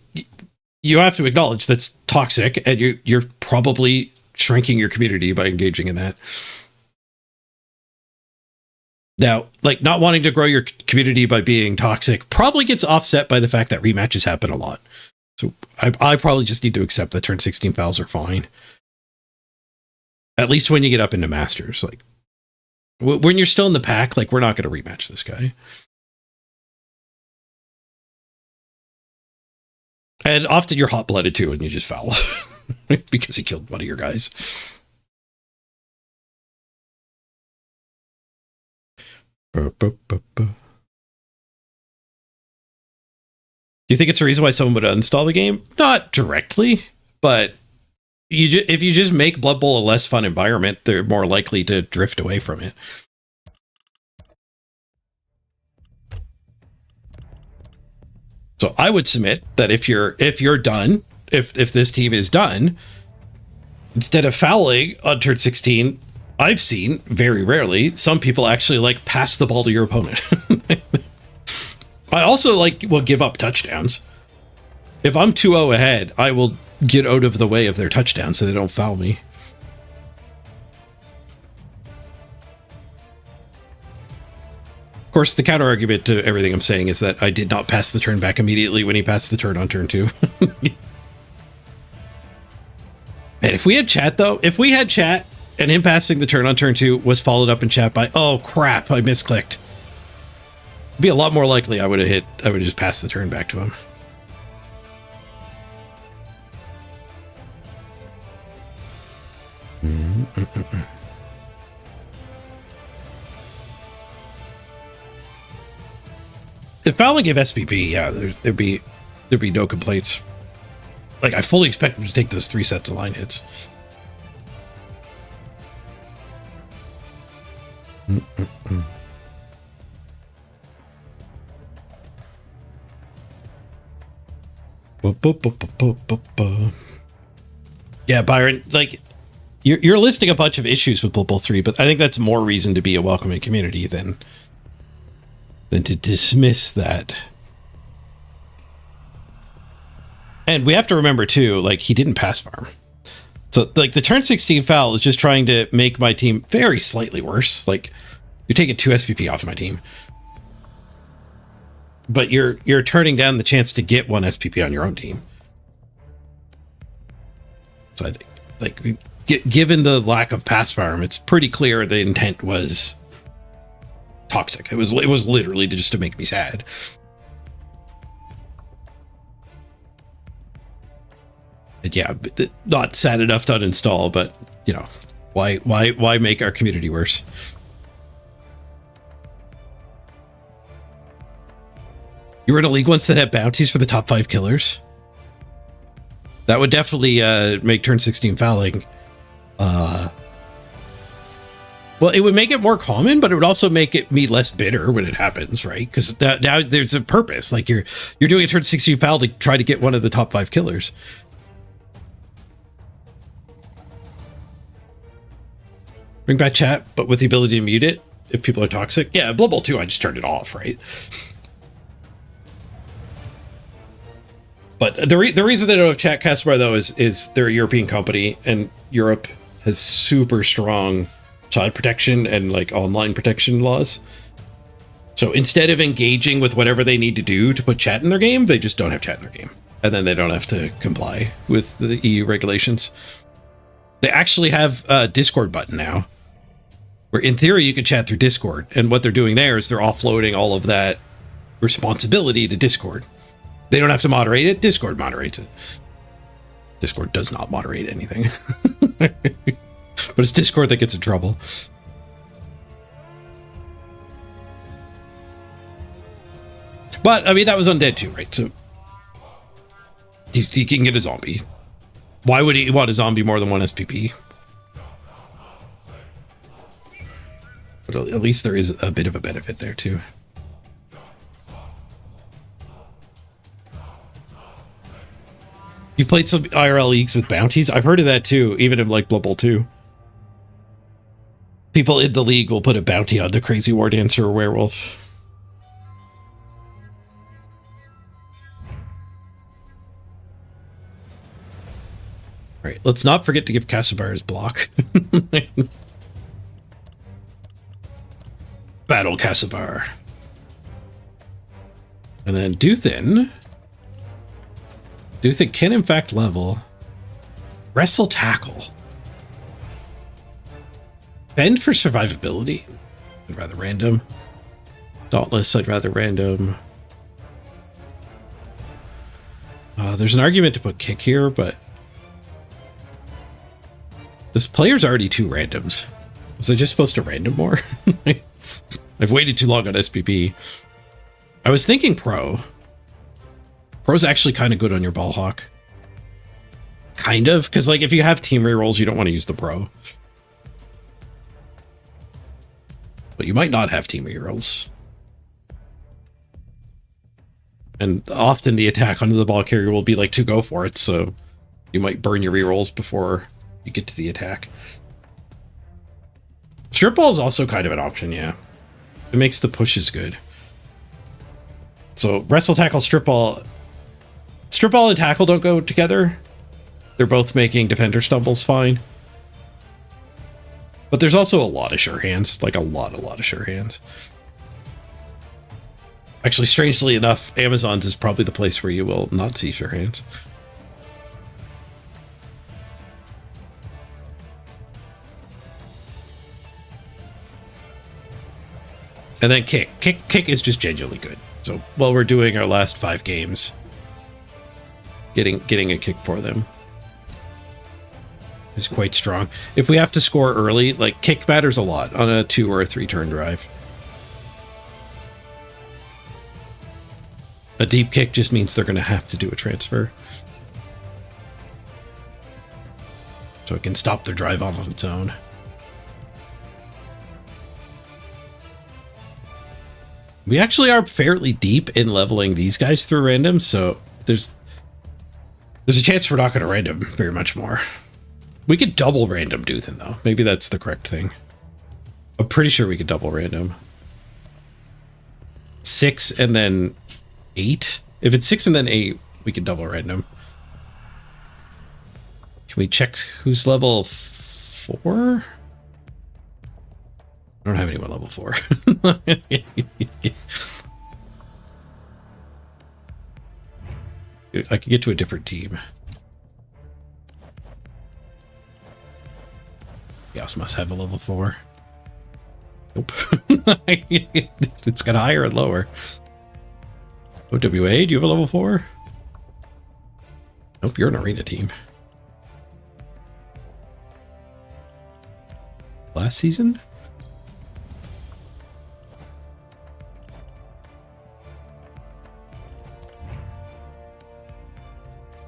you have to acknowledge that's toxic, and you're probably shrinking your community by engaging in that. Now, like not wanting to grow your community by being toxic probably gets offset by the fact that rematches happen a lot. So I probably just need to accept that turn 16 fouls are fine. At least when you get up into Masters. Like when you're still in the pack, like we're not going to rematch this guy. And often you're hot-blooded too and you just foul because he killed one of your guys. Do you think it's a reason why someone would uninstall the game? Not directly, but if you just make Blood Bowl a less fun environment, they're more likely to drift away from it. So I would submit that if you're done, if this team is done, instead of fouling on turn 16, I've seen very rarely some people actually like pass the ball to your opponent. I also like will give up touchdowns. If I'm 2-0 ahead, I will get out of the way of their touchdown so they don't foul me. Of course, the counter argument to everything I'm saying is that I did not pass the turn back immediately when he passed the turn on turn 2. Man, if we had chat though, if we had chat and him passing the turn on turn 2 was followed up in chat by, oh crap, I misclicked. It'd be a lot more likely I would have just passed the turn back to him. If fouling gave SPP, yeah, there'd be no complaints. Like I fully expect him to take those 3 sets of line hits. Yeah, Byron, like you're listing a bunch of issues with Blood Bowl 3, but I think that's more reason to be a welcoming community than to dismiss that. And we have to remember too, like he didn't pass farm. So like the turn 16 foul is just trying to make my team very slightly worse. Like you're taking 2 SPP off my team. But you're turning down the chance to get 1 SPP on your own team. So I think like given the lack of pass farm, it's pretty clear the intent was toxic. It was literally just to make me sad. And yeah, not sad enough to uninstall, but you know, why make our community worse? You were in a league once that had bounties for the top 5 killers. That would definitely make turn 16 fouling. Well, it would make it more common, but it would also make me less bitter when it happens, right? Because now there's a purpose. Like you're doing a turn 16 foul to try to get one of the top 5 killers. Bring back chat, but with the ability to mute it if people are toxic. Yeah, Blood Bowl 2, I just turned it off, right? But the reason they don't have chat Casper though is they're a European company, and Europe has super strong child protection and like online protection laws. So instead of engaging with whatever they need to do to put chat in their game, they just don't have chat in their game. And then they don't have to comply with the EU regulations. They actually have a Discord button now, where in theory you could chat through Discord. And what they're doing there is they're offloading all of that responsibility to Discord. They don't have to moderate it. Discord moderates it. Discord does not moderate anything. But it's Discord that gets in trouble. But, I mean, that was Undead too, right? So, he can get a zombie. Why would he want a zombie more than one SPP? But at least there is a bit of a benefit there too. You've played some IRL leagues with bounties? I've heard of that too, even in like Blood Bowl 2. People in the league will put a bounty on the Crazy War Dancer or Werewolf. All right, let's not forget to give Casibar his block. Battle Casibar. And then Duthin. Duthin can in fact level. Wrestle Tackle. Bend for survivability. I'd rather random. Dauntless, I'd rather random. There's an argument to put Kick here, but this player's already 2 randoms. Was I just supposed to random more? I've waited too long on SPP. I was thinking Pro. Pro's actually kind of good on your Ball Hawk. Kind of, because like if you have team rerolls, you don't want to use the Pro. But you might not have team rerolls. And often the attack onto the ball carrier will be like to go for it, so you might burn your rerolls before you get to the attack. Strip ball is also kind of an option, yeah. It makes the pushes good. So wrestle, tackle, strip ball. Strip ball and tackle don't go together. They're both making defender stumbles fine. But there's also a lot of sure hands, like a lot of sure hands. Actually, strangely enough, Amazon's is probably the place where you will not see sure hands. And then kick. Kick is just genuinely good. So while we're doing our last 5 games, getting a kick for them is quite strong. If we have to score early, like kick matters a lot on a 2 or a 3 turn drive. A deep kick just means they're going to have to do a transfer. So it can stop their drive on its own. We actually are fairly deep in leveling these guys through random, so there's a chance we're not going to random very much more. We could double random Duthin, though. Maybe that's the correct thing. I'm pretty sure we could double random. 6 and then 8. If it's 6 and then 8, we can double random. Can we check who's level 4? I don't have anyone level 4. I could get to a different team. Chaos must have a level 4. Nope. It's got higher and lower. OWA, do you have a level 4? Nope, you're an arena team. Last season?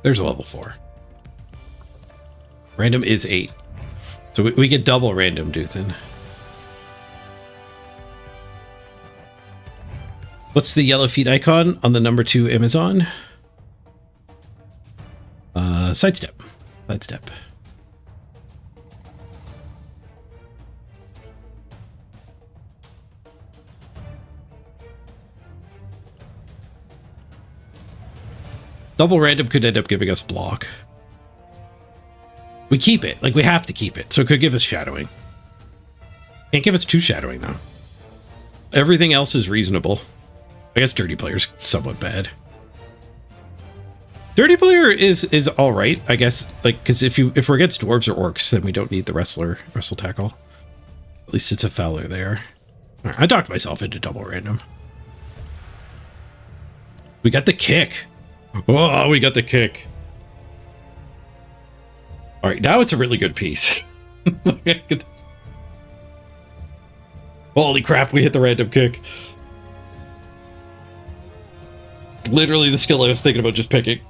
There's a level 4. Random is 8. So we get double random Duthin. What's the yellow feet icon on the number 2 Amazon? Sidestep. Sidestep. Double random could end up giving us block. We keep it. Like, we have to keep it. So it could give us shadowing. Can't give us 2 shadowing, though. Everything else is reasonable. I guess Dirty Player's somewhat bad. Dirty Player is all right, I guess. Like, because if we're against dwarves or orcs, then we don't need the wrestle tackle. At least it's a fowler there. Right, I talked myself into double random. We got the kick. Oh, we got the kick. All right, now it's a really good piece. Holy crap, we hit the random kick. Literally the skill I was thinking about just picking.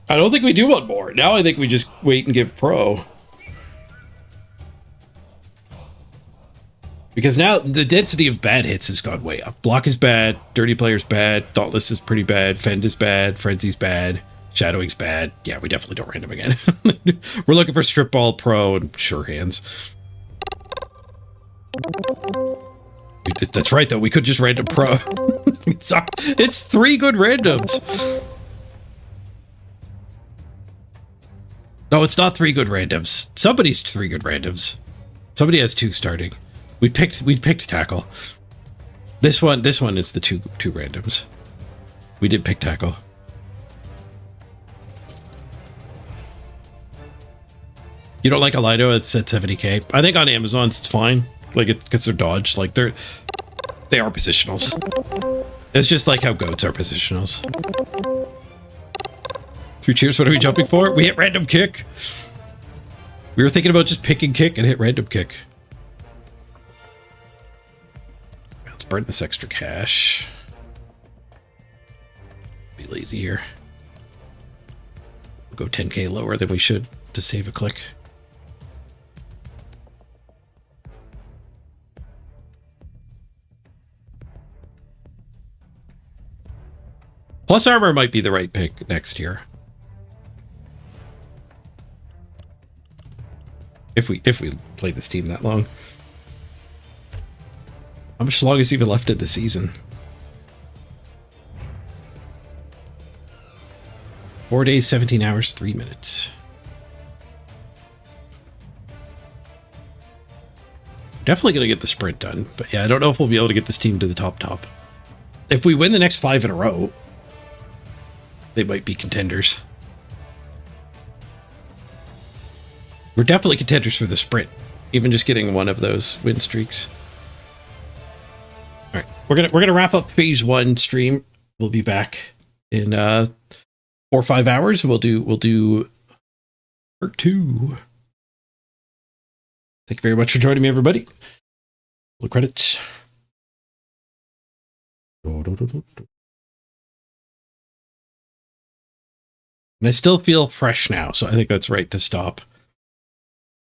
I don't think we do one more. Now I think we just wait and give pro. Because now the density of bad hits has gone way up. Block is bad, Dirty Player's bad, Dauntless is pretty bad, Fend is bad, Frenzy's bad, Shadowing's bad. Yeah, we definitely don't random again. We're looking for Strip Ball, Pro, and Sure Hands. That's right, though. We could just random Pro. It's 3 good randoms. No, it's not 3 good randoms. Somebody's 3 good randoms. Somebody has 2 starting. We picked tackle. This one is the two randoms. We did pick tackle. You don't like a Lido? It's at 70k. I think on Amazon it's fine. Like because they're dodged. Like they are positionals. It's just like how goats are positionals. 3 cheers. What are we jumping for? We hit random kick. We were thinking about just picking kick and hit random kick. Let's burn this extra cash. Be lazy here. We'll go 10k lower than we should to save a click. Plus armor might be the right pick next year. If we play this team that long. How much long is even left in the season? 4 days, 17 hours, 3 minutes. Definitely gonna get the sprint done, but yeah, I don't know if we'll be able to get this team to the top. If we win the next 5 in a row, they might be contenders. We're definitely contenders for the sprint, even just getting one of those win streaks. All right, we're gonna wrap up phase 1 stream. We'll be back in 4 or 5 hours. We'll do part 2. Thank you very much for joining me, everybody. The credits. And I still feel fresh now, so I think that's right to stop.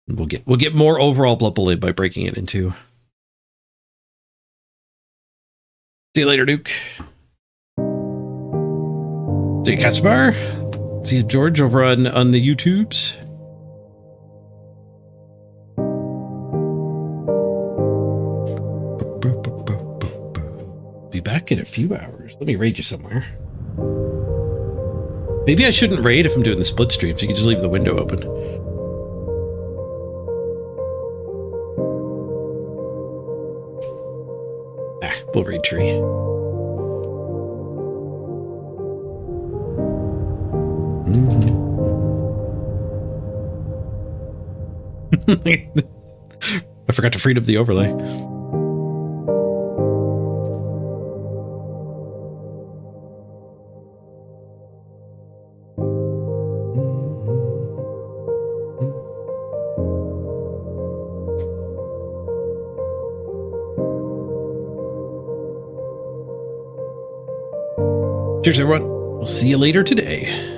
We'll get more overall Blood Bowl in by breaking it into. See you later, Duke. See you, Caspar. See you, George, over on the YouTubes. Be back in a few hours. Let me raid you somewhere. Maybe I shouldn't raid if I'm doing the split stream, so you can just leave the window open. We'll raid tree. I forgot to free up the overlay. Cheers, everyone. We'll see you later today.